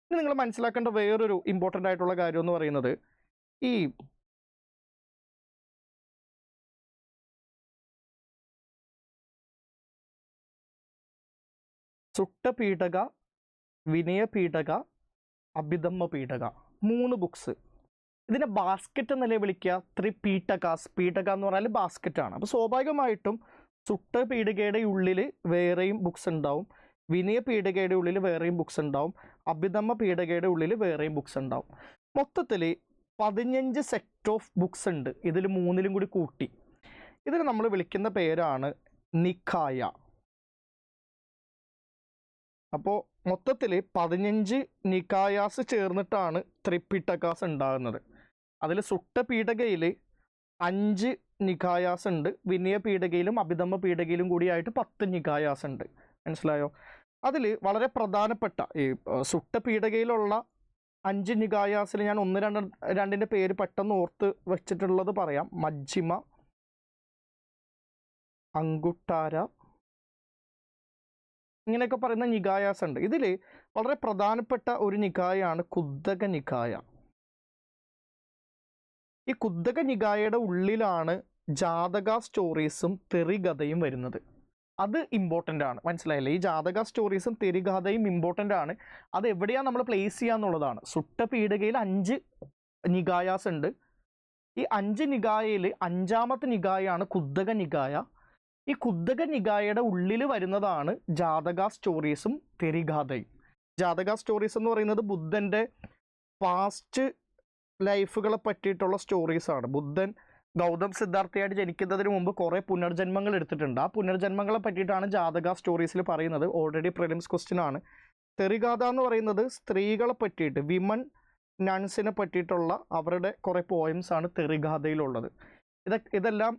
ഇനി നിങ്ങൾ മനസ്സിലാക്കേണ്ട വേറൊരു ഇമ്പോർട്ടൻ്റ് ആയിട്ടുള്ള കാര്യം എന്ന് പറയുന്നത്, ഈ സുട്ടപീഠക, വിനയപീഠക, അഭിധമ്മ പീഠക 3 ബുക്സ്. ഇതിനെ ബാസ്ക്കറ്റ് എന്നല്ലേ വിളിക്കുക? 3 പീഠകാസ്. പീഠക എന്ന് പറഞ്ഞാൽ ബാസ്ക്കറ്റാണ്. അപ്പോൾ സ്വാഭാവികമായിട്ടും സുട്ടപീഠകയുടെ ഉള്ളിൽ വേറെയും ബുക്സ് ഉണ്ടാവും, വിനയപീഠകയുടെ ഉള്ളിൽ വേറെയും ബുക്സ് ഉണ്ടാവും, അഭിധമ്മ പീഠകയുടെ ഉള്ളിൽ വേറെയും ബുക്സ് ഉണ്ടാവും. മൊത്തത്തിൽ 15 സെറ്റ് ഓഫ് ബുക്സ് ഉണ്ട് ഇതിൽ 3ലും കൂടി കൂട്ടി. ഇതിന് നമ്മൾ വിളിക്കുന്ന പേരാണ് നിക്കായ. അപ്പോൾ മൊത്തത്തിൽ 15 നിക്കായാസ് ചേർന്നിട്ടാണ് ത്രിപിടകാസ് ഉണ്ടാകുന്നത്. അതിൽ സുട്ടപീഠകയിൽ 5 നിക്കായാസ് ഉണ്ട്, വിനയപീഠകയിലും അഭിധമ്മ പീഠകയിലും കൂടിയായിട്ട് 10 നിക്കായാസ് ഉണ്ട്. മനസ്സിലായോ? അതിൽ വളരെ പ്രധാനപ്പെട്ട ഈ സുട്ടപീഠകയിലുള്ള 5 നിക്കായാസിൽ ഞാൻ 1-2ൻ്റെ പേര് പെട്ടെന്ന് ഓർത്ത് വെച്ചിട്ടുള്ളത് പറയാം. മജ്ജിമ, അങ്കുട്ടാര, ഇങ്ങനെയൊക്കെ പറയുന്ന നികായാസ് ഉണ്ട്. ഇതിൽ വളരെ പ്രധാനപ്പെട്ട ഒരു നികായാണ് കുദ്ദക നികായ. ഈ കുദ്ദക നികായയുടെ ഉള്ളിലാണ് ജാതക സ്റ്റോറീസും തെറികഥയും വരുന്നത്. അത് ഇമ്പോർട്ടൻ്റ് ആണ്. മനസ്സിലായില്ലേ? ഈ ജാതക സ്റ്റോറീസും തെറികഥയും ഇമ്പോർട്ടൻ്റ് ആണ്. അത് എവിടെയാണ് നമ്മൾ പ്ലേസ് ചെയ്യുക എന്നുള്ളതാണ്. സുട്ടപീഠകയിൽ 5 നികായാസ് ഉണ്ട്. ഈ 5 നികായയിൽ 5ാമത്തെ നികായാണ് കുദ്ദക നികായ. ഈ കുദ്ദക നികായയുടെ ഉള്ളിൽ വരുന്നതാണ് ജാതക സ്റ്റോറീസും തെരിഗാഥയും. ജാതക സ്റ്റോറീസ് എന്ന് പറയുന്നത് ബുദ്ധൻ്റെ പാസ്റ്റ് ലൈഫുകളെ പറ്റിയിട്ടുള്ള സ്റ്റോറീസാണ്. ബുദ്ധൻ ഗൗതം സിദ്ധാർത്ഥയായിട്ട് ജനിക്കുന്നതിന് മുമ്പ് കുറേ പുനർജന്മങ്ങൾ എടുത്തിട്ടുണ്ട്. ആ പുനർജന്മങ്ങളെ പറ്റിയിട്ടാണ് ജാതക സ്റ്റോറീസിൽ പറയുന്നത്. ഓൾറെഡി പ്രിലിംസ് ക്വസ്റ്റ്യൻ ആണ്. തെറിഗാഥ എന്ന് പറയുന്നത് സ്ത്രീകളെ പറ്റിയിട്ട്, വിമൻ നൺസിനെ പറ്റിയിട്ടുള്ള അവരുടെ കുറേ പോയംസ് ആണ് തെറിഗാഥയിലുള്ളത്. ഇതെല്ലാം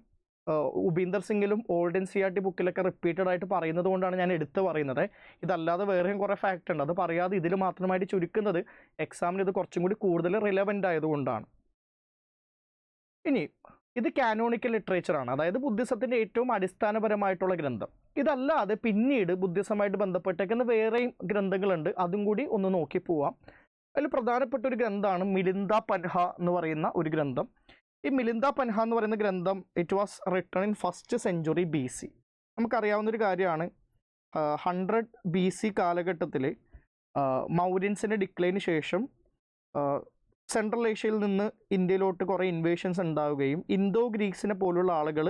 ഉപീന്ദർ സിംഗിലും old N C R T ബുക്കിലൊക്കെ റിപ്പീറ്റഡ് ആയിട്ട് പറയുന്നത് കൊണ്ടാണ് ഞാൻ എടുത്ത് പറയുന്നത്. ഇതല്ലാതെ വേറെയും കുറേ ഫാക്റ്റ് ഉണ്ട്. അത് പറയാതെ ഇതിൽ മാത്രമായിട്ട് ചുരുക്കുന്നത് എക്സാമിന് ഇത് കുറച്ചും കൂടി കൂടുതൽ റിലവൻ്റ് ആയതുകൊണ്ടാണ്. ഇനി ഇത് കാനോണിക്കൽ ലിറ്ററേച്ചറാണ്, അതായത് ബുദ്ധിസത്തിൻ്റെ ഏറ്റവും അടിസ്ഥാനപരമായിട്ടുള്ള ഗ്രന്ഥം. ഇതല്ലാതെ പിന്നീട് ബുദ്ധിസമായിട്ട് ബന്ധപ്പെട്ടേക്കുന്ന വേറെയും ഗ്രന്ഥങ്ങളുണ്ട്. അതും കൂടി ഒന്ന് നോക്കി പോവാം. അതിൽ പ്രധാനപ്പെട്ട ഒരു ഗ്രന്ഥമാണ് മിലിന്ദ പൻഹ എന്ന് പറയുന്ന ഒരു ഗ്രന്ഥം. ഈ മിലിന്ദ പൻഹ എന്ന് പറയുന്ന ഗ്രന്ഥം it was written in 1st century BC. നമുക്കറിയാവുന്നൊരു കാര്യമാണ്, 100 BC കാലഘട്ടത്തിൽ മൗര്യൻസിൻ്റെ ഡിക്ലൈന് ശേഷം സെൻട്രൽ ഏഷ്യയിൽ നിന്ന് ഇന്ത്യയിലോട്ട് കുറേ ഇൻവേഷൻസ് ഉണ്ടാവുകയും ഇന്തോ ഗ്രീക്സിനെ പോലുള്ള ആളുകൾ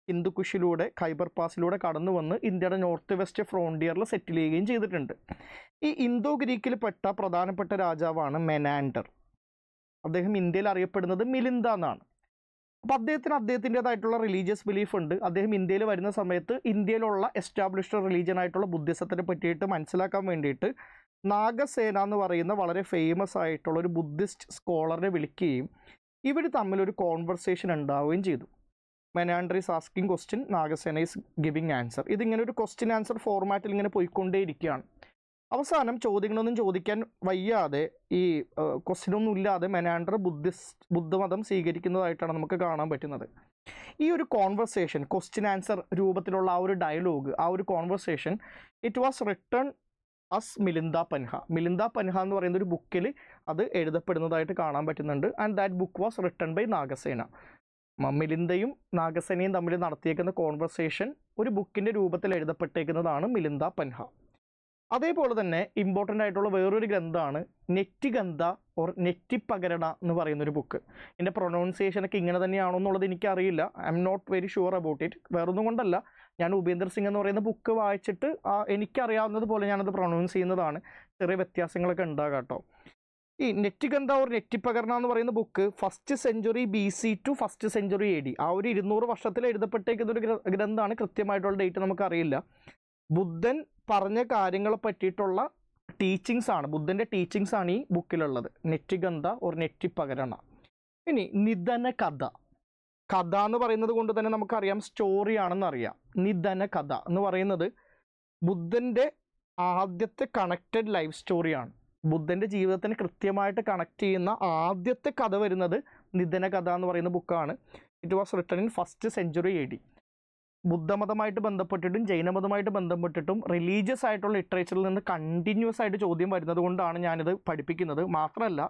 ഹിന്ദുക്കുഷിലൂടെ ഖൈബർ പാസിലൂടെ കടന്നു വന്ന് ഇന്ത്യയുടെ നോർത്ത് വെസ്റ്റ് ഫ്രോണ്ടിയറിൽ സെറ്റിൽ ചെയ്യുകയും ചെയ്തിട്ടുണ്ട്. ഈ ഇന്തോ ഗ്രീക്കിൽ പെട്ട പ്രധാനപ്പെട്ട രാജാവാണ് മെനാൻഡർ. അദ്ദേഹം ഇന്ത്യയിൽ അറിയപ്പെടുന്നത് മിലിന്ദ എന്നാണ്. അപ്പോൾ അദ്ദേഹത്തിൻ്റെതായിട്ടുള്ള റിലീജിയസ് ബിലീഫ് ഉണ്ട്. അദ്ദേഹം ഇന്ത്യയിൽ വരുന്ന സമയത്ത് ഇന്ത്യയിലുള്ള എസ്റ്റാബ്ലിഷ്ഡ് റിലീജിയൻ ആയിട്ടുള്ള ബുദ്ധിസത്തിനെ പറ്റിയിട്ട് മനസ്സിലാക്കാൻ വേണ്ടിയിട്ട് നാഗസേന എന്ന് പറയുന്ന വളരെ ഫേമസ് ആയിട്ടുള്ള ഒരു ബുദ്ധിസ്റ്റ് സ്കോളറിനെ വിളിക്കുകയും ഇവർ തമ്മിലൊരു കോൺവെർസേഷൻ ഉണ്ടാവുകയും ചെയ്തു. Menander is asking question, Nagasena is giving answer. ഇതിങ്ങനെ ഒരു ക്വസ്റ്റ്യൻ ആൻസർ ഫോർമാറ്റിൽ ഇങ്ങനെ പോയിക്കൊണ്ടേയിരിക്കുകയാണ്. അവസാനം ചോദ്യങ്ങളൊന്നും ചോദിക്കാൻ വയ്യാതെ, ഈ ക്വസ്റ്റ്യനൊന്നും ഇല്ലാതെ മെനാൻഡർ ബുദ്ധമതം സ്വീകരിക്കുന്നതായിട്ടാണ് നമുക്ക് കാണാൻ പറ്റുന്നത്. ഈ ഒരു കോൺവെർസേഷൻ, ക്വസ്റ്റ്യൻ ആൻസർ രൂപത്തിലുള്ള ആ ഒരു ഡയലോഗ്, ആ ഒരു conversation it was written as Milinda Panha. Milinda Panha എന്ന് പറയുന്ന ഒരു ബുക്കിൽ അത് എഴുതപ്പെടുന്നതായിട്ട് കാണാൻ പറ്റുന്നുണ്ട്. And that book was written by Nagasena. മിലിന്ദയും നാഗസേനയും തമ്മിൽ നടത്തിയേക്കുന്ന കോൺവെർസേഷൻ ഒരു ബുക്കിൻ്റെ രൂപത്തിൽ എഴുതപ്പെട്ടേക്കുന്നതാണ് മിലിന്ദ പൻഹ. അതേപോലെ തന്നെ ഇമ്പോർട്ടൻ്റ് ആയിട്ടുള്ള വേറൊരു ഗ്രന്ഥമാണ് നെറ്റിഗന്ധ ഓർ നെറ്റിപ്പകരണ എന്ന് പറയുന്നൊരു ബുക്ക്. എൻ്റെ പ്രൊനൗൺസിയേഷനൊക്കെ ഇങ്ങനെ തന്നെയാണോ എന്നുള്ളത് എനിക്കറിയില്ല. I am not very sure about it. വേറൊന്നും കൊണ്ടല്ല, ഞാൻ ഉപേന്ദർ സിംഗ് എന്ന് പറയുന്ന ബുക്ക് വായിച്ചിട്ട് എനിക്കറിയാവുന്നത് പോലെ ഞാനത് പ്രൊനൗൺസ് ചെയ്യുന്നതാണ്. ചെറിയ വ്യത്യാസങ്ങളൊക്കെ ഉണ്ടാകാം കേട്ടോ. ഈ നെറ്റിഗന്ധ ഓർ നെറ്റിപ്പകരണ എന്ന് പറയുന്ന book 1st century BC to 1st century AD, ആ ഒരു 200 വർഷത്തിൽ എഴുതപ്പെട്ടേക്കുന്ന ഒരു ഗ്രന്ഥമാണ്. കൃത്യമായിട്ടുള്ള ഡേറ്റ് നമുക്കറിയില്ല. ബുദ്ധൻ പറഞ്ഞ കാര്യങ്ങളെ പറ്റിയിട്ടുള്ള ടീച്ചിങ്സ് ആണ്, ബുദ്ധൻ്റെ ടീച്ചിങ്സ് ആണ് ഈ ബുക്കിലുള്ളത്. നെറ്റിഗന്ധ ഓർ നെറ്റിപ്പകരണ. ഇനി നിധന കഥ. കഥ എന്ന് പറയുന്നത് കൊണ്ട് തന്നെ നമുക്കറിയാം സ്റ്റോറി ആണെന്ന് അറിയാം. നിധന കഥ എന്ന് പറയുന്നത് ബുദ്ധൻ്റെ ആദ്യത്തെ കണക്റ്റഡ് ലൈഫ് സ്റ്റോറിയാണ്. ബുദ്ധൻ്റെ ജീവിതത്തിന് കൃത്യമായിട്ട് കണക്ട് ചെയ്യുന്ന ആദ്യത്തെ കഥ വരുന്നത് നിധന കഥ എന്ന് പറയുന്ന ബുക്കാണ്. It was written in 1st century AD. ബുദ്ധമതമായിട്ട് ബന്ധപ്പെട്ടിട്ടും ജൈനമതമായിട്ട് ബന്ധപ്പെട്ടിട്ടും റിലീജിയസ് ആയിട്ടുള്ള ലിറ്ററേച്ചറിൽ നിന്ന് കണ്ടിന്യൂസ് ആയിട്ട് ചോദ്യം വരുന്നത് കൊണ്ടാണ് ഞാനിത് പഠിപ്പിക്കുന്നത്. മാത്രമല്ല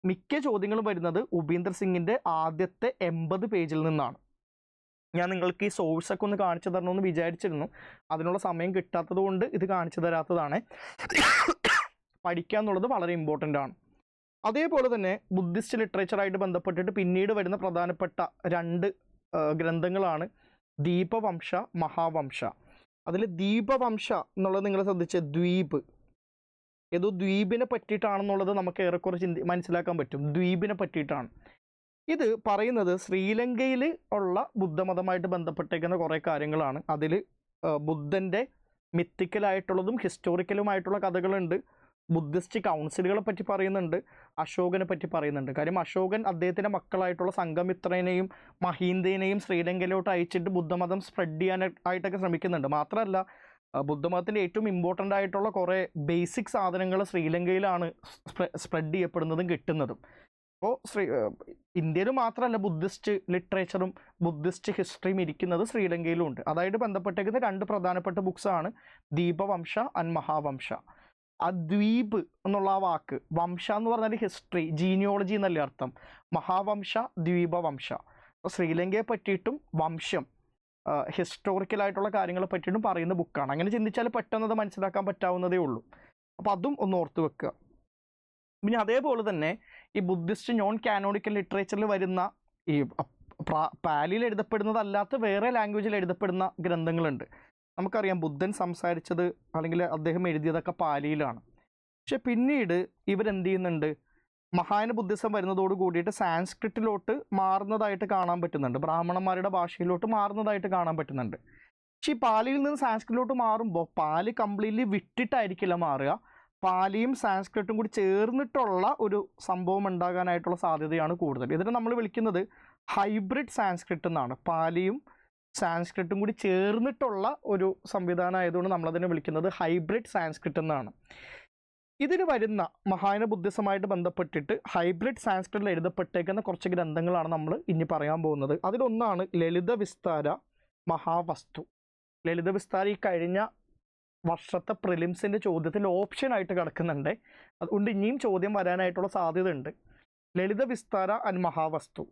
മിക്ക ചോദ്യങ്ങളും വരുന്നത് ഉപീന്ദർ സിംഗിൻ്റെ ആദ്യത്തെ 80 പേജിൽ നിന്നാണ്. ഞാൻ നിങ്ങൾക്ക് ഈ സോഴ്സൊക്കെ ഒന്ന് കാണിച്ചു തരണമെന്ന് വിചാരിച്ചിരുന്നു. അതിനുള്ള സമയം കിട്ടാത്തത് കൊണ്ട് ഇത് കാണിച്ചു തരാത്തതാണ്. പഠിക്കുക എന്നുള്ളത് വളരെ ഇമ്പോർട്ടൻ്റ് ആണ്. അതേപോലെ തന്നെ ബുദ്ധിസ്റ്റ് ലിറ്ററേച്ചറായിട്ട് ബന്ധപ്പെട്ടിട്ട് പിന്നീട് വരുന്ന പ്രധാനപ്പെട്ട 2 ഗ്രന്ഥങ്ങളാണ് ദീപവംശ, മഹാവംശ. അതിൽ ദീപവംശ എന്നുള്ളത് നിങ്ങൾ ശ്രദ്ധിച്ച ദ്വീപ്, ഏതോ ദ്വീപിനെ പറ്റിയിട്ടാണെന്നുള്ളത് നമുക്ക് ഏറെക്കുറെ മനസ്സിലാക്കാൻ പറ്റും. ദ്വീപിനെ പറ്റിയിട്ടാണ് ഇത് പറയുന്നത്. ശ്രീലങ്കയിൽ ഉള്ള ബുദ്ധമതമായിട്ട് ബന്ധപ്പെട്ടേക്കുന്ന കുറേ കാര്യങ്ങളാണ്. അതിൽ ബുദ്ധൻ്റെ മിത്തിക്കലായിട്ടുള്ളതും ഹിസ്റ്റോറിക്കലുമായിട്ടുള്ള കഥകളുണ്ട്. ബുദ്ധിസ്റ്റ് കൗൺസിലുകളെ പറ്റി പറയുന്നുണ്ട്. അശോകനെ പറ്റി പറയുന്നുണ്ട്. കാര്യം അശോകൻ അദ്ദേഹത്തിൻ്റെ മക്കളായിട്ടുള്ള സംഘമിത്രനെയും മഹീന്ദനെയും ശ്രീലങ്കയിലോട്ട് അയച്ചിട്ട് ബുദ്ധമതം സ്പ്രെഡ് ചെയ്യാനായിട്ടൊക്കെ ശ്രമിക്കുന്നുണ്ട്. മാത്രമല്ല ബുദ്ധമതത്തിൻ്റെ ഏറ്റവും ഇമ്പോർട്ടൻ്റ് ആയിട്ടുള്ള കുറേ ബേസിക് സാധനങ്ങൾ ശ്രീലങ്കയിലാണ് സ്പ്രെഡ് ചെയ്യപ്പെടുന്നതും കിട്ടുന്നതും. അപ്പോൾ ഇന്ത്യയിൽ മാത്രമല്ല ബുദ്ധിസ്റ്റ് ലിറ്ററേച്ചറും ബുദ്ധിസ്റ്റ് ഹിസ്റ്ററിയും ഇരിക്കുന്നത് ശ്രീലങ്കയിലും ഉണ്ട്. അതായിട്ട് ബന്ധപ്പെട്ടേക്കുന്ന 2 പ്രധാനപ്പെട്ട ബുക്സാണ് ദീപവംശ ആൻഡ് മഹാവംശ. ആ ദ്വീപ് എന്നുള്ള ആ വാക്ക്, വംശ എന്ന് പറഞ്ഞാൽ ഹിസ്റ്ററി, ജീനിയോളജി എന്നല്ലേ അർത്ഥം. മഹാവംശ, ദ്വീപവംശ. അപ്പോൾ ശ്രീലങ്കയെ പറ്റിയിട്ടും വംശം, ഹിസ്റ്റോറിക്കലായിട്ടുള്ള കാര്യങ്ങളെ പറ്റിയിട്ടും പറയുന്ന ബുക്കാണ്. അങ്ങനെ ചിന്തിച്ചാൽ പെട്ടെന്ന് അത് മനസ്സിലാക്കാൻ പറ്റാവുന്നതേ ഉള്ളൂ. അപ്പോൾ അതും ഒന്ന് ഓർത്ത് വെക്കുക. പിന്നെ അതേപോലെ തന്നെ ഈ ബുദ്ധിസ്റ്റ് നോൺ കാനോണിക്കൽ ലിറ്ററേച്ചറിൽ വരുന്ന ഈ പാലിയിൽ എഴുതപ്പെടുന്നതല്ലാത്ത വേറെ ലാംഗ്വേജിൽ എഴുതപ്പെടുന്ന ഗ്രന്ഥങ്ങളുണ്ട്. നമുക്കറിയാം ബുദ്ധൻ സംസാരിച്ചത് അല്ലെങ്കിൽ അദ്ദേഹം എഴുതിയതൊക്കെ പാലിയിലാണ്. പക്ഷെ പിന്നീട് ഇവരെന്ത് ചെയ്യുന്നുണ്ട്, മഹായാന ബുദ്ധിസം വരുന്നതോട് കൂടിയിട്ട് സാൻസ്ക്രിറ്റിലോട്ട് മാറുന്നതായിട്ട് കാണാൻ പറ്റുന്നുണ്ട്, ബ്രാഹ്മണന്മാരുടെ ഭാഷയിലോട്ട് മാറുന്നതായിട്ട് കാണാൻ പറ്റുന്നുണ്ട്. പക്ഷെ ഈ പാലിയിൽ നിന്ന് സാൻസ്ക്രിറ്റിലോട്ട് മാറുമ്പോൾ പാലി കംപ്ലീറ്റ്ലി വിട്ടിട്ടായിരിക്കില്ല മാറുക, പാലിയും സാൻസ്ക്രിറ്റും കൂടി ചേർന്നിട്ടുള്ള ഒരു സംഭവം ഉണ്ടാകാനായിട്ടുള്ള സാധ്യതയാണ് കൂടുതൽ. ഇതിനെ നമ്മൾ വിളിക്കുന്നത് ഹൈബ്രിഡ് സാൻസ്ക്രിറ്റ് എന്നാണ്. പാലിയും സാൻസ്ക്രിറ്റും കൂടി ചേർന്നിട്ടുള്ള ഒരു സംവിധാനം ആയതുകൊണ്ട് നമ്മളതിനെ വിളിക്കുന്നത് ഹൈബ്രിഡ് സാൻസ്ക്രിറ്റ് എന്നാണ്. ഇതിന് വരുന്ന മഹായാന ബുദ്ധിസമായിട്ട് ബന്ധപ്പെട്ടിട്ട് ഹൈബ്രിഡ് സാൻസ്ക്രിറ്റിൽ എഴുതപ്പെട്ടേക്കുന്ന കുറച്ച് ഗ്രന്ഥങ്ങളാണ് നമ്മൾ ഇനി പറയാൻ പോകുന്നത്. അതിലൊന്നാണ് ലളിത വിസ്താര മഹാവസ്തു. ലളിത വിസ്താര ഈ കഴിഞ്ഞ വർഷത്തെ പ്രിലിംസിൻ്റെ ചോദ്യത്തിൽ ഓപ്ഷനായിട്ട് കിടക്കുന്നുണ്ട്, അതുകൊണ്ട് ഇനിയും ചോദ്യം വരാനായിട്ടുള്ള സാധ്യത ഉണ്ട്. ലളിത വിസ്താര ആൻഡ് മഹാവസ്തു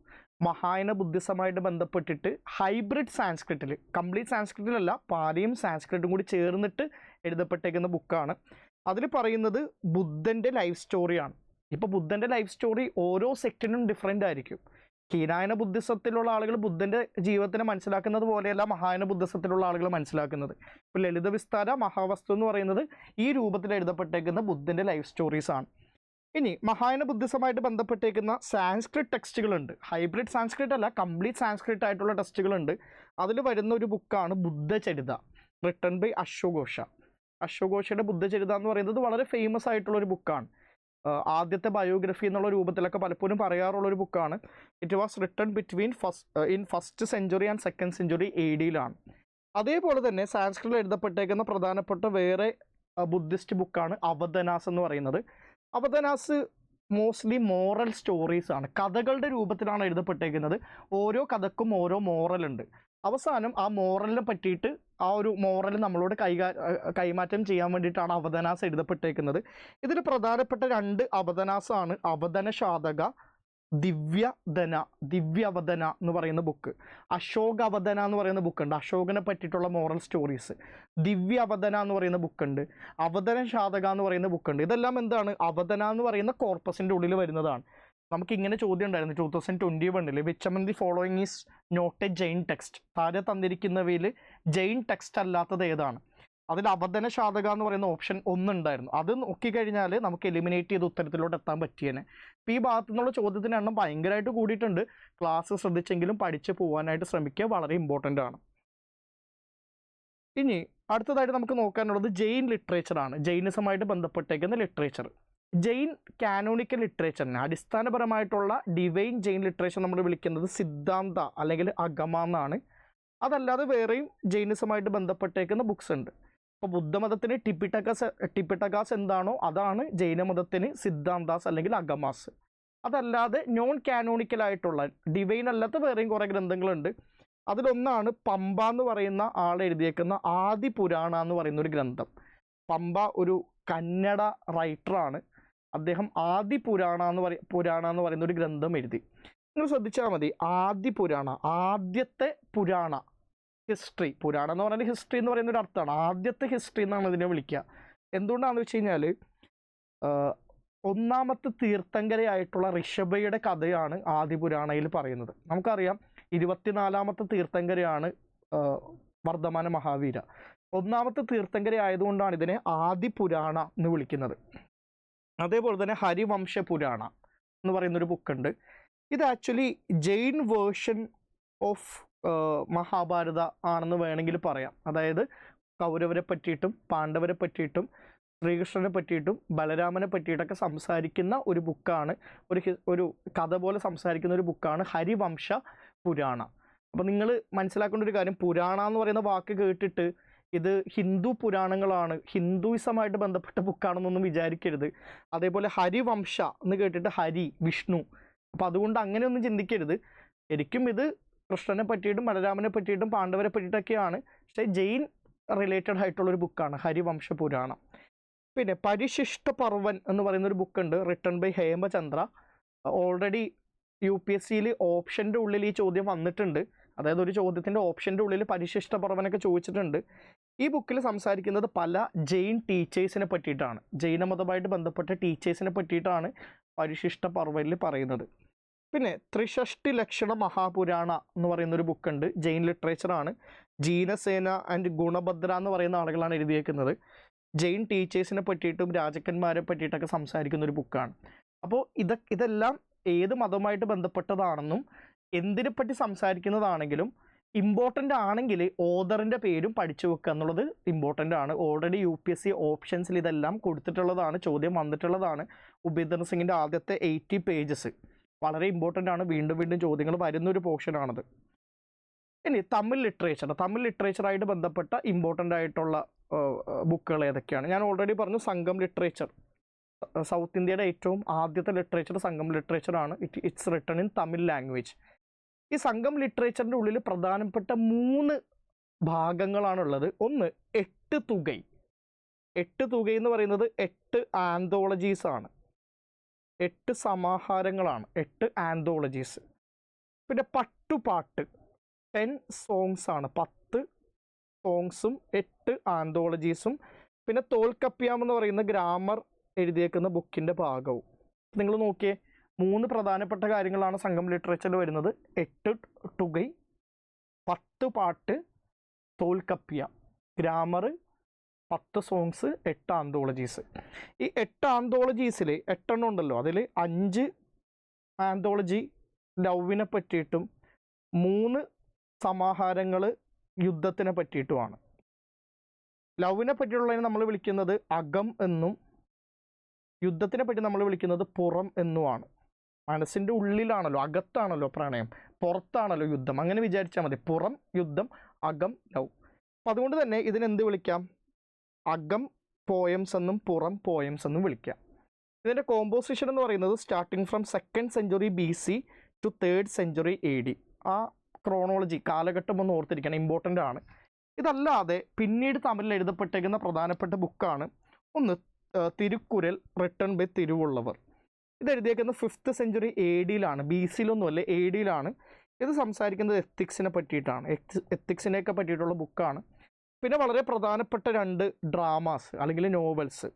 മഹായാന ബുദ്ധിസമായിട്ട് ബന്ധപ്പെട്ടിട്ട് ഹൈബ്രിഡ് സാൻസ്ക്രിറ്റിൽ, കംപ്ലീറ്റ് സാൻസ്ക്രിറ്റിലല്ല, പാലിയും സാൻസ്ക്രിറ്റും കൂടി ചേർന്നിട്ട് എഴുതപ്പെട്ടേക്കുന്ന ബുക്കാണ്. അതിൽ പറയുന്നത് ബുദ്ധൻ്റെ ലൈഫ് സ്റ്റോറിയാണ്. ഇപ്പോൾ ബുദ്ധൻ്റെ ലൈഫ് സ്റ്റോറി ഓരോ സെക്റ്റിനും ഡിഫറെൻ്റ് ആയിരിക്കും. ഹീനായന ബുദ്ധിസത്തിലുള്ള ആളുകൾ ബുദ്ധൻ്റെ ജീവിതത്തിനെ മനസ്സിലാക്കുന്നത് പോലെയല്ല മഹായാന ബുദ്ധിസത്തിലുള്ള ആളുകൾ മനസ്സിലാക്കുന്നത്. ഇപ്പോൾ ലളിത വിസ്താര മഹാവസ്തു എന്ന് പറയുന്നത് ഈ രൂപത്തിൽ എഴുതപ്പെട്ടേക്കുന്ന ബുദ്ധൻ്റെ ലൈഫ് സ്റ്റോറീസാണ്. ഇനി മഹായാന ബുദ്ധിസമായിട്ട് ബന്ധപ്പെട്ടേക്കുന്ന സാൻസ്ക്രിറ്റ് ടെക്സ്റ്റുകളുണ്ട്. ഹൈബ്രിഡ് സാൻസ്ക്രിറ്റ് അല്ല, കംപ്ലീറ്റ് സാൻസ്ക്രിറ്റ് ആയിട്ടുള്ള ടെക്സ്റ്റുകളുണ്ട്. അതിൽ വരുന്ന ഒരു ബുക്കാണ് ബുദ്ധചരിത, റിട്ടൺ ബൈ അശ്വഘോഷ. അശ്വഘോഷയുടെ ബുദ്ധചരിത എന്ന് പറയുന്നത് വളരെ ഫേമസ് ആയിട്ടുള്ളൊരു ബുക്കാണ്. ആദ്യത്തെ ബയോഗ്രഫി എന്നുള്ള രൂപത്തിലൊക്കെ പലപ്പോഴും പറയാറുള്ളൊരു ബുക്കാണ്. It was written between first century and second century AD അതേപോലെ തന്നെ സാൻസ്ക്രിറ്റിൽ എഴുതപ്പെട്ടേക്കുന്ന പ്രധാനപ്പെട്ട വേറെ ബുദ്ധിസ്റ്റ് ബുക്കാണ് അവതനാസ് എന്ന് പറയുന്നത്. അവതനാസ് മോസ്റ്റ്ലി മോറൽ സ്റ്റോറീസ് ആണ്, കഥകളുടെ രൂപത്തിലാണ് എഴുതപ്പെട്ടേക്കുന്നത്. ഓരോ കഥക്കും ഓരോ മോറൽ ഉണ്ട്. അവസാനം ആ മോറലിനെ പറ്റിയിട്ട് ആ ഒരു മോറൽ നമ്മളോട് കൈമാറ്റം ചെയ്യാൻ വേണ്ടിയിട്ടാണ് അവതനാസ് എഴുതപ്പെട്ടേക്കുന്നത്. ഇതിൽ പ്രധാനപ്പെട്ട 2 അവതനാസാണ് അവതന ശാതക, ദിവ്യ അവതന എന്ന് പറയുന്ന ബുക്ക്. അശോക അവതന എന്ന് പറയുന്ന ബുക്കുണ്ട്, അശോകനെ പറ്റിയിട്ടുള്ള മോറൽ സ്റ്റോറീസ്. ദിവ്യ അവതന എന്ന് പറയുന്ന ബുക്കുണ്ട്, അവതന ശാതക എന്ന് പറയുന്ന ബുക്കുണ്ട്. ഇതെല്ലാം എന്താണ്, അവതന എന്ന് പറയുന്ന കോർപ്പസിൻ്റെ ഉള്ളിൽ വരുന്നതാണ്. നമുക്കിങ്ങനെ ചോദ്യം ഉണ്ടായിരുന്നു 2021 which among the following is not a Jain text. താഴെ തന്നിരിക്കുന്നവയിൽ ജെയിൻ ടെക്സ്റ്റ് അല്ലാത്തത് ഏതാണ്? അതിൽ അവതന ശാതക എന്ന് പറയുന്ന ഓപ്ഷൻ 1 ഉണ്ടായിരുന്നു. അത് നോക്കിക്കഴിഞ്ഞാൽ നമുക്ക് എലിമിനേറ്റ് ചെയ്ത് ഉത്തരത്തിലോട്ട് എത്താൻ പറ്റിയേനെ. ഇപ്പോൾ ഈ ഭാഗത്തു നിന്നുള്ള ചോദ്യത്തിൻ്റെ എണ്ണം ഭയങ്കരമായിട്ട് കൂടിയിട്ടുണ്ട്. ക്ലാസ് ശ്രദ്ധിച്ചെങ്കിലും പഠിച്ച് പോകാനായിട്ട് ശ്രമിക്കുക, വളരെ ഇമ്പോർട്ടൻ്റ് ആണ്. ഇനി അടുത്തതായിട്ട് നമുക്ക് നോക്കാനുള്ളത് ജെയിൻ ലിറ്ററേച്ചറാണ്, ജെയിനിസമായിട്ട് ബന്ധപ്പെട്ടേക്കുന്ന ലിറ്ററേച്ചർ. ജെയിൻ കാനോണിക്കൽ ലിറ്ററേച്ചറിനെ അടിസ്ഥാനപരമായിട്ടുള്ള ഡിവൈൻ ജെയിൻ ലിറ്ററേച്ചർ നമ്മൾ വിളിക്കുന്നത് സിദ്ധാന്ത അല്ലെങ്കിൽ അഗമ എന്നാണ്. അതല്ലാതെ വേറെയും ജെയിനിസമായിട്ട് ബന്ധപ്പെട്ടേക്കുന്ന ബുക്സ് ഉണ്ട്. ഇപ്പോൾ ബുദ്ധമതത്തിന് ടിപ്പിട്ടകാസ് എന്താണോ അതാണ് ജൈനമതത്തിന് സിദ്ധാന്താസ് അല്ലെങ്കിൽ അഗമാസ്. അതല്ലാതെ നോൺ കാനോണിക്കലായിട്ടുള്ള ഡിവൈൻ അല്ലാത്ത വേറെയും കുറേ ഗ്രന്ഥങ്ങളുണ്ട്. അതിലൊന്നാണ് പമ്പ എന്ന് പറയുന്ന ആൾ എഴുതിയേക്കുന്ന ആദി പുരാണ എന്ന് പറയുന്ന ഒരു ഗ്രന്ഥം. പമ്പ ഒരു കന്നഡ റൈറ്ററാണ്. അദ്ദേഹം ആദി പുരാണ എന്ന് പറയുന്ന ഒരു ഗ്രന്ഥം എഴുതി. നിങ്ങൾ ശ്രദ്ധിച്ചാൽ മതി, ആദി പുരാണ, ആദ്യത്തെ പുരാണ, ഹിസ്റ്ററി. പുരാണം എന്ന് പറയുന്നത് ഹിസ്റ്ററി എന്ന് പറയുന്ന ഒരു അർത്ഥമാണ്. ആദ്യത്തെ ഹിസ്റ്ററി എന്നാണ് ഇതിനെ വിളിക്കുക. എന്തുകൊണ്ടാണെന്ന് വെച്ച് കഴിഞ്ഞാൽ ഒന്നാമത്തെ തീർത്ഥങ്കരയായിട്ടുള്ള ഋഷഭയുടെ കഥയാണ് ആദി പുരാണയിൽ പറയുന്നത്. നമുക്കറിയാം 24ാമത്തെ തീർത്ഥങ്കരയാണ് വർദ്ധമാന മഹാവീര. ഒന്നാമത്തെ തീർത്ഥങ്കര ആയതുകൊണ്ടാണ് ഇതിനെ ആദി പുരാണ എന്ന് വിളിക്കുന്നത്. അതേപോലെ തന്നെ ഹരിവംശ പുരാണ എന്ന് പറയുന്നൊരു ബുക്കുണ്ട്. ഇത് actually Jain version of Mahabharata ആണെന്ന് വേണമെങ്കിൽ പറയാം. അതായത് കൗരവരെ പറ്റിയിട്ടും പാണ്ഡവരെ പറ്റിയിട്ടും ശ്രീകൃഷ്ണനെ പറ്റിയിട്ടും ബലരാമനെ പറ്റിയിട്ടൊക്കെ സംസാരിക്കുന്ന ഒരു ബുക്കാണ്, ഒരു കഥ പോലെ സംസാരിക്കുന്ന ഒരു ബുക്കാണ് ഹരിവംശ പുരാണ. അപ്പോൾ നിങ്ങൾ മനസ്സിലാക്കേണ്ട ഒരു കാര്യം, പുരാണ എന്ന് പറയുന്ന വാക്ക് കേട്ടിട്ട് ഇത് ഹിന്ദു പുരാണങ്ങളാണ്, ഹിന്ദുയിസമായിട്ട് ബന്ധപ്പെട്ട ബുക്കാണെന്നൊന്നും വിചാരിക്കരുത്. അതേപോലെ ഹരിവംശ എന്ന് കേട്ടിട്ട് ഹരി, വിഷ്ണു, അപ്പോൾ അതുകൊണ്ട് അങ്ങനെയൊന്നും ചിന്തിക്കരുത്. ശരിക്കും ഇത് കൃഷ്ണനെ പറ്റിയിട്ടും ബലരാമനെ പറ്റിയിട്ടും പാണ്ഡവരെ പറ്റിയിട്ടൊക്കെയാണ്, പക്ഷേ ജെയിൻ റിലേറ്റഡ് ആയിട്ടുള്ളൊരു ബുക്കാണ് ഹരിവംശ പുരാണം. പിന്നെ പരിശിഷ്ട പർവൻ എന്ന് പറയുന്നൊരു ബുക്കുണ്ട്, റിട്ടൺ ബൈ ഹേമചന്ദ്ര. ഓൾറെഡി UPSCയിൽ ഓപ്ഷൻ്റെ ഉള്ളിൽ ഈ ചോദ്യം വന്നിട്ടുണ്ട്. അതായത് ഒരു ചോദ്യത്തിൻ്റെ ഓപ്ഷൻ്റെ ഉള്ളിൽ പരിശിഷ്ട പർവനൊക്കെ ചോദിച്ചിട്ടുണ്ട്. ഈ ബുക്കിൽ സംസാരിക്കുന്നത് പല ജെയിൻ ടീച്ചേഴ്സിനെ പറ്റിയിട്ടാണ്, ജൈനമതമായിട്ട് ബന്ധപ്പെട്ട ടീച്ചേഴ്സിനെ പറ്റിയിട്ടാണ് പരിശിഷ്ട പർവ്വയിൽ പറയുന്നത്. പിന്നെ ത്രിഷഷ്ടി ലക്ഷണ മഹാപുരാണ എന്ന് പറയുന്നൊരു ബുക്കുണ്ട്, ജെയിൻ ലിറ്ററേച്ചറാണ്. ജീനസേന ആൻഡ് ഗുണഭദ്ര എന്ന് പറയുന്ന ആളുകളാണ് എഴുതിയേക്കുന്നത്. ജെയിൻ ടീച്ചേഴ്സിനെ പറ്റിയിട്ടും രാജാക്കന്മാരെ പറ്റിയിട്ടൊക്കെ സംസാരിക്കുന്ന ഒരു ബുക്കാണ്. അപ്പോൾ ഇതെല്ലാം ഏത് മതവുമായിട്ട് ബന്ധപ്പെട്ടതാണെന്നും എന്തിനെപ്പറ്റി സംസാരിക്കുന്നതാണെങ്കിലും ഇമ്പോർട്ടൻ്റ് ആണെങ്കിൽ ഓദറിൻ്റെ പേരും പഠിച്ചു വെക്കുക എന്നുള്ളത് ഇമ്പോർട്ടൻ്റ് ആണ്. ഓൾറെഡി UPSC ഓപ്ഷൻസിൽ ഇതെല്ലാം കൊടുത്തിട്ടുള്ളതാണ്, ചോദ്യം വന്നിട്ടുള്ളതാണ്. ഉപേന്ദ്ര സിംഗിൻ്റെ ആദ്യത്തെ 80 പേജസ് വളരെ ഇമ്പോർട്ടൻ്റ് ആണ്, വീണ്ടും വീണ്ടും ചോദ്യങ്ങൾ വരുന്നൊരു പോർഷനാണത്. ഇനി തമിഴ് ലിറ്ററേച്ചറായിട്ട് ബന്ധപ്പെട്ട ഇമ്പോർട്ടൻ്റ് ആയിട്ടുള്ള ബുക്കുകൾ ഏതൊക്കെയാണ്? ഞാൻ ഓൾറെഡി പറഞ്ഞു, സംഗം ലിറ്ററേച്ചർ, സൗത്ത് ഇന്ത്യയുടെ ഏറ്റവും ആദ്യത്തെ ലിറ്ററേച്ചർ സംഗം ലിറ്ററേച്ചറാണ്. It's written in Tamil language. ഈ സംഗം ലിറ്ററേച്ചറിൻ്റെ ഉള്ളിൽ പ്രധാനപ്പെട്ട 3 ഭാഗങ്ങളാണുള്ളത്. ഒന്ന് 8 തുകൈ. 8 തുകൈ എന്ന് പറയുന്നത് 8 ആന്തോളജീസ് ആണ്, 8 സമാഹാരങ്ങളാണ്, 8 ആന്തോളജീസ്. പിന്നെ പട്ടുപാട്ട് 10 സോങ്സ് ആണ്, 10 സോങ്സും 8 ആന്തോളജീസും. പിന്നെ തോൽക്കപ്പിയാം എന്ന് പറയുന്ന ഗ്രാമർ എഴുതിയേക്കുന്ന ബുക്കിൻ്റെ ഭാഗവും. നിങ്ങൾ നോക്കിയേ, 3 പ്രധാനപ്പെട്ട കാര്യങ്ങളാണ് സംഗം ലിറ്ററേച്ചറിൽ വരുന്നത്: 8 തുകൈ, 10 പാട്ട്, തോൽക്കപ്പിയ, ഗ്രാമർ, 10 സോങ്സ്, 8 ആന്തോളജീസ്. ഈ 8 ആന്തോളജീസിൽ 8 എണ്ണം ഉണ്ടല്ലോ, അതിൽ 5 ആന്തോളജി ലവിനെ പറ്റിയിട്ടും 3 സമാഹാരങ്ങൾ യുദ്ധത്തിനെ പറ്റിയിട്ടുമാണ്. ലവിനെ പറ്റിയുള്ളതിനെ നമ്മൾ വിളിക്കുന്നത് അകം എന്നും യുദ്ധത്തിനെ പറ്റി നമ്മൾ വിളിക്കുന്നത് പുറം എന്നുമാണ്. മനസ്സിൻ്റെ ഉള്ളിലാണല്ലോ, അകത്താണല്ലോ പ്രണയം, പുറത്താണല്ലോ യുദ്ധം. അങ്ങനെ വിചാരിച്ചാൽ മതി. പുറം യുദ്ധം, അകം ലവ്. അപ്പം അതുകൊണ്ട് തന്നെ ഇതിനെന്ത് വിളിക്കാം? അകം പോയംസ് എന്നും പുറം പോയംസ് എന്നും വിളിക്കാം. ഇതിൻ്റെ കോമ്പോസിഷൻ എന്ന് പറയുന്നത് starting from 2nd century BC to 3rd century AD. ആ ക്രോണോളജി കാലഘട്ടം ഒന്ന് ഓർത്തിരിക്കണം, ഇമ്പോർട്ടൻ്റ് ആണ്. ഇതല്ലാതെ പിന്നീട് തമിഴിൽ എഴുതപ്പെട്ടേക്കുന്ന പ്രധാനപ്പെട്ട ബുക്കാണ് ഒന്ന് തിരുക്കുരൽ, റിട്ടൺ ബൈ തിരുവുള്ളവർ. ഇത് എഴുതിയേക്കുന്നത് 5th century AD-ലാണ്, BC-ലൊന്നുമല്ല, AD-ലാണ്. ഇത് സംസാരിക്കുന്നത് എത്തിക്സിനെ പറ്റിയിട്ടാണ്, എത്തിക്സിനെയൊക്കെ പറ്റിയിട്ടുള്ള ബുക്കാണ്. പിന്നെ വളരെ പ്രധാനപ്പെട്ട 2 ഡ്രാമാസ് അല്ലെങ്കിൽ നോവൽസ്,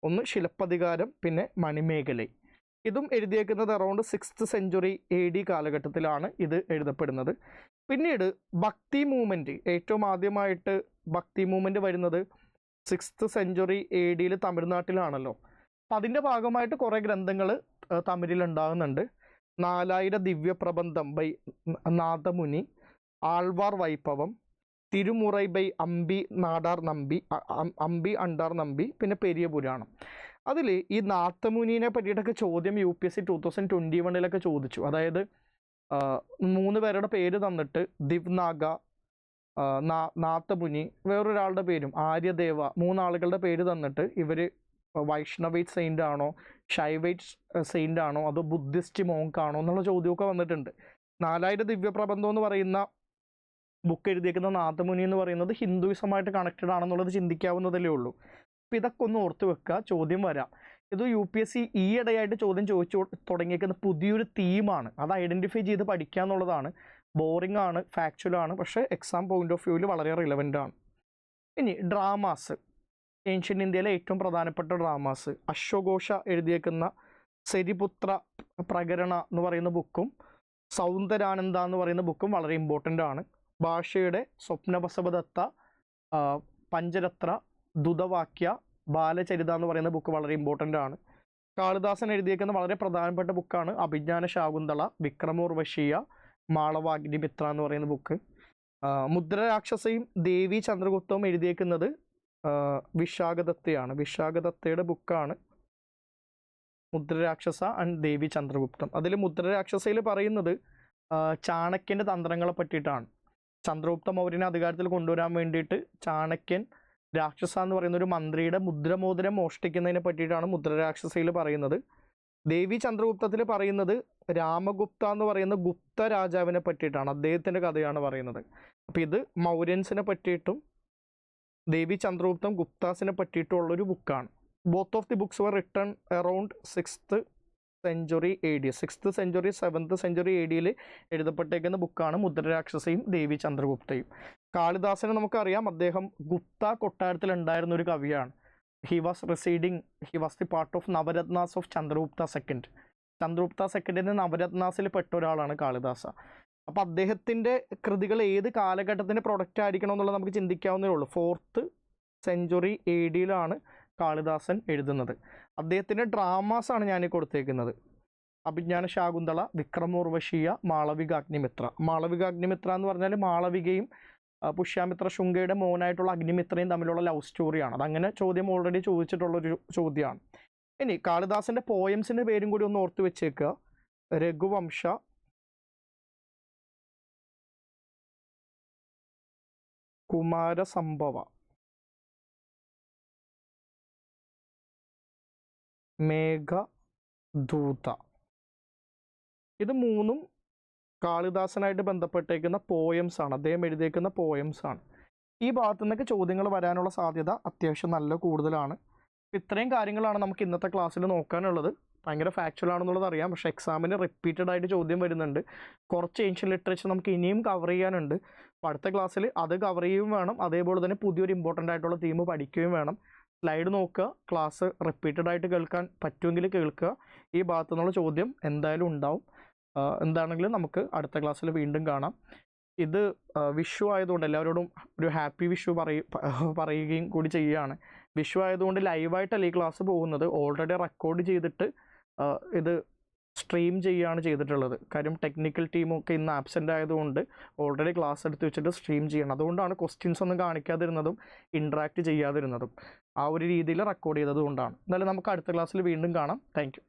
ഒന്ന് ശിലപ്പതികാരം, പിന്നെ മണിമേഖലൈ. ഇതും എഴുതിയേക്കുന്നത് അറൗണ്ട് 6th century AD കാലഘട്ടത്തിലാണ് ഇത് എഴുതപ്പെടുന്നത്. പിന്നീട് ഭക്തി മൂവ്മെൻറ്റ്, ഏറ്റവും ആദ്യമായിട്ട് ഭക്തി മൂവ്മെൻറ്റ് വരുന്നത് 6th century AD-ൽ തമിഴ്നാട്ടിലാണല്ലോ. അപ്പം അതിൻ്റെ ഭാഗമായിട്ട് കുറേ ഗ്രന്ഥങ്ങൾ തമിഴിൽ ഉണ്ടാകുന്നുണ്ട്. 4000 Divyaprabandham by നാദമുനി, Alwar Vaibhavam, തിരുമുറൈ by Ambi അണ്ടാർ Nambi, പിന്നെ പെരിയ പുരാണം. അതിൽ ഈ നാത്തമുനിനെ പറ്റിയിട്ടൊക്കെ ചോദ്യം UPSC 2021-ലൊക്കെ ചോദിച്ചു. അതായത് 3 പേരുടെ പേര് തന്നിട്ട് ദിവ്നാഗ, നാത്തമുനി, വേറൊരാളുടെ പേരും ആര്യദേവ, 3 ആളുകളുടെ പേര് തന്നിട്ട് ഇവർ വൈഷ്ണവൈറ്റ് സെയിൻ്റ് ആണോ, ഷൈവൈറ്റ് സെയിൻ്റ് ആണോ, അതോ ബുദ്ധിസ്റ്റ് മോങ്ക് ആണോ എന്നുള്ള ചോദ്യമൊക്കെ വന്നിട്ടുണ്ട്. 4000 ദിവ്യപ്രബന്ധം എന്ന് പറയുന്ന ബുക്ക് എഴുതിയേക്കുന്ന നാഥമുനി എന്ന് പറയുന്നത് ഹിന്ദുയിസമായിട്ട് കണക്റ്റഡ് ആണെന്നുള്ളത് ചിന്തിക്കാവുന്നതല്ലേ ഉള്ളൂ. അപ്പോൾ ഇതൊക്കെ ഒന്ന് ഓർത്ത് വെക്കുക, ചോദ്യം വരാം. ഇത് UPSC ഈയിടെയായിട്ട് ചോദ്യം ചോദിച്ചു തുടങ്ങിയേക്കുന്ന പുതിയൊരു തീമാണ്. അത് ഐഡൻറ്റിഫൈ ചെയ്ത് പഠിക്കുക എന്നുള്ളതാണ്. ബോറിംഗ് ആണ്, ഫാക്ച്വലാണ്, പക്ഷേ എക്സാം പോയിന്റ് ഓഫ് വ്യൂവിൽ വളരെ റിലവൻ്റ് ആണ്. ഇനി ഡ്രാമാസ്, ഏൻഷ്യൻ ഇന്ത്യയിലെ ഏറ്റവും പ്രധാനപ്പെട്ട ഡ്രാമാസ്, അശ്വഘോഷ എഴുതിയേക്കുന്ന സെരിപുത്ര പ്രകരണ എന്ന് പറയുന്ന ബുക്കും സൗന്ദരാനന്ദ എന്ന് പറയുന്ന ബുക്കും വളരെ ഇമ്പോർട്ടൻ്റ് ആണ്. ഭാഷയുടെ സ്വപ്നവസവദത്ത, പഞ്ചരത്ര, ദുതവാക്യ, ബാലചരിത എന്ന് പറയുന്ന ബുക്ക് വളരെ ഇമ്പോർട്ടൻ്റ് ആണ്. കാളിദാസൻ എഴുതിയേക്കുന്ന വളരെ പ്രധാനപ്പെട്ട ബുക്കാണ് അഭിജ്ഞാന ശാകുന്തള, വിക്രമോർവശീയ, മാളവാഗ്നിമിത്ര എന്ന് പറയുന്ന ബുക്ക്. മുദ്രരാക്ഷസയും ദേവി ചന്ദ്രഗുപ്തവും എഴുതിയേക്കുന്നത് വിശാഖദത്തയാണ്. വിശാഖദത്തയുടെ ബുക്കാണ് മുദ്രരാക്ഷസ ആൻഡ് ദേവി ചന്ദ്രഗുപ്തം. അതിൽ മുദ്രരാക്ഷസയിൽ പറയുന്നത് ചാണക്യൻ്റെ തന്ത്രങ്ങളെ പറ്റിയിട്ടാണ്. ചന്ദ്രഗുപ്ത മൗര്യനെ അധികാരത്തിൽ കൊണ്ടുവരാൻ വേണ്ടിയിട്ട് ചാണക്യൻ രാക്ഷസ എന്ന് പറയുന്ന ഒരു മന്ത്രിയുടെ മുദ്രമോതിരം മോഷ്ടിക്കുന്നതിനെ പറ്റിയിട്ടാണ് മുദ്രരാക്ഷസയിൽ പറയുന്നത്. ദേവി ചന്ദ്രഗുപ്തത്തിൽ പറയുന്നത് രാമഗുപ്ത എന്ന് പറയുന്ന ഗുപ്ത രാജാവിനെ പറ്റിയിട്ടാണ്, അദ്ദേഹത്തിൻ്റെ കഥയാണ് പറയുന്നത്. അപ്പോൾ ഇത് മൗര്യൻസിനെ പറ്റിയിട്ടും ദേവി ചന്ദ്രഗുപ്തം ഗുപ്താസിനെ പറ്റിയിട്ടുള്ളൊരു ബുക്കാണ്. Both of the books were written around 6th century AD, 6th century 7th century AD-യിൽ എഴുതപ്പെട്ടേക്കുന്ന ബുക്കാണ് മുദ്രരാക്ഷസയും ദേവി ചന്ദ്രഗുപ്തയും. കാളിദാസനെ നമുക്കറിയാം, അദ്ദേഹം ഗുപ്ത കൊട്ടാരത്തിൽ ഉണ്ടായിരുന്ന ഒരു കവിയാണ്. He was the part of Navaratnas of Chandragupta second. Chandragupta സെക്കൻഡിൻ്റെ നവരത്നാസിൽ പെട്ട ഒരാളാണ് കാളിദാസ. അപ്പോൾ അദ്ദേഹത്തിൻ്റെ കൃതികൾ ഏത് കാലഘട്ടത്തിൻ്റെ പ്രൊഡക്റ്റ് ആയിരിക്കണം എന്നുള്ളത് നമുക്ക് ചിന്തിക്കാവുന്നതേ ഉള്ളൂ. 4th century AD കാളിദാസൻ എഴുതുന്നത്. അദ്ദേഹത്തിൻ്റെ ഡ്രാമാസാണ് ഞാൻ കൊടുത്തേക്കുന്നത്. അഭിജ്ഞാന ശാകുന്തള, വിക്രമോർവശീയ, മാളവികാഗ്നിമിത്ര. മാളവികാഗ്നിമിത്ര എന്ന് പറഞ്ഞാൽ മാളവികയും പുഷ്യാമിത്ര ശുങ്കയുടെ മോനായിട്ടുള്ള അഗ്നിമിത്രയും തമ്മിലുള്ള ലവ് സ്റ്റോറിയാണ്. അതങ്ങനെ ചോദ്യം ഓൾറെഡി ചോദിച്ചിട്ടുള്ളൊരു ചോദ്യമാണ്. ഇനി കാളിദാസൻ്റെ പോയംസിൻ്റെ പേരും കൂടി ഒന്ന് ഓർത്ത് വെച്ചേക്കുക. രഘുവംശ, കുമാരസംഭവ, മേഘദൂത. ഇത് മൂന്നും കാളിദാസനായിട്ട് ബന്ധപ്പെട്ടേക്കുന്ന പോയംസ് ആണ്, അദ്ദേഹം എഴുതിയേക്കുന്ന പോയംസ് ആണ്. ഈ ഭാഗത്തു നിന്നൊക്കെ ചോദ്യങ്ങൾ വരാനുള്ള സാധ്യത അത്യാവശ്യം നല്ല കൂടുതലാണ്. ഇത്രയും കാര്യങ്ങളാണ് നമുക്ക് ഇന്നത്തെ ക്ലാസ്സിൽ നോക്കാനുള്ളത്. ഭയങ്കര ഫാക്ച്വൽ ആണെന്നുള്ളത് അറിയാം, പക്ഷേ എക്സാമിന് റിപ്പീറ്റഡ് ആയിട്ട് ചോദ്യം വരുന്നുണ്ട്. കുറച്ച് ഏൻഷ്യൻ ലിറ്ററേച്ചർ നമുക്ക് ഇനിയും കവർ ചെയ്യാനുണ്ട്. അപ്പോൾ അടുത്ത ക്ലാസ്സിൽ അത് കവർ ചെയ്യുകയും വേണം, അതേപോലെ തന്നെ പുതിയൊരു ഇമ്പോർട്ടൻ്റ് ആയിട്ടുള്ള തീം പഠിക്കുകയും വേണം. സ്ലൈഡ് നോക്കുക, ക്ലാസ് റിപ്പീറ്റഡ് ആയിട്ട് കേൾക്കാൻ പറ്റുമെങ്കിൽ കേൾക്കുക. ഈ ഭാഗത്തു നിന്നുള്ള ചോദ്യം എന്തായാലും ഉണ്ടാവും. എന്താണെങ്കിലും നമുക്ക് അടുത്ത ക്ലാസ്സിൽ വീണ്ടും കാണാം. ഇത് വിഷു ആയതുകൊണ്ട് എല്ലാവരോടും ഒരു ഹാപ്പി വിഷു പറയുകയും കൂടി ചെയ്യുകയാണ്. വിഷു ആയതുകൊണ്ട് ലൈവായിട്ടല്ല ഈ ക്ലാസ് പോകുന്നത്, ഓൾറെഡി റെക്കോർഡ് ചെയ്തിട്ട് ഇത് സ്ട്രീം ചെയ്യുകയാണ് ചെയ്തിട്ടുള്ളത്. കാര്യം ടെക്നിക്കൽ ടീമൊക്കെ ഇന്ന് ആബ്സെൻ്റ് ആയതുകൊണ്ട് ഓൾറെഡി ക്ലാസ് എടുത്ത് വെച്ചിട്ട് സ്ട്രീം ചെയ്യണം. അതുകൊണ്ടാണ് ക്വസ്റ്റ്യൻസ് ഒന്നും കാണിക്കാതിരുന്നതും ഇൻട്രാക്ട് ചെയ്യാതിരുന്നതും. ആ ഒരു രീതിയിൽ റെക്കോർഡ് ചെയ്തത് കൊണ്ടാണ്. എന്തായാലും നമുക്ക് അടുത്ത ക്ലാസ്സിൽ വീണ്ടും കാണാം. Thank you.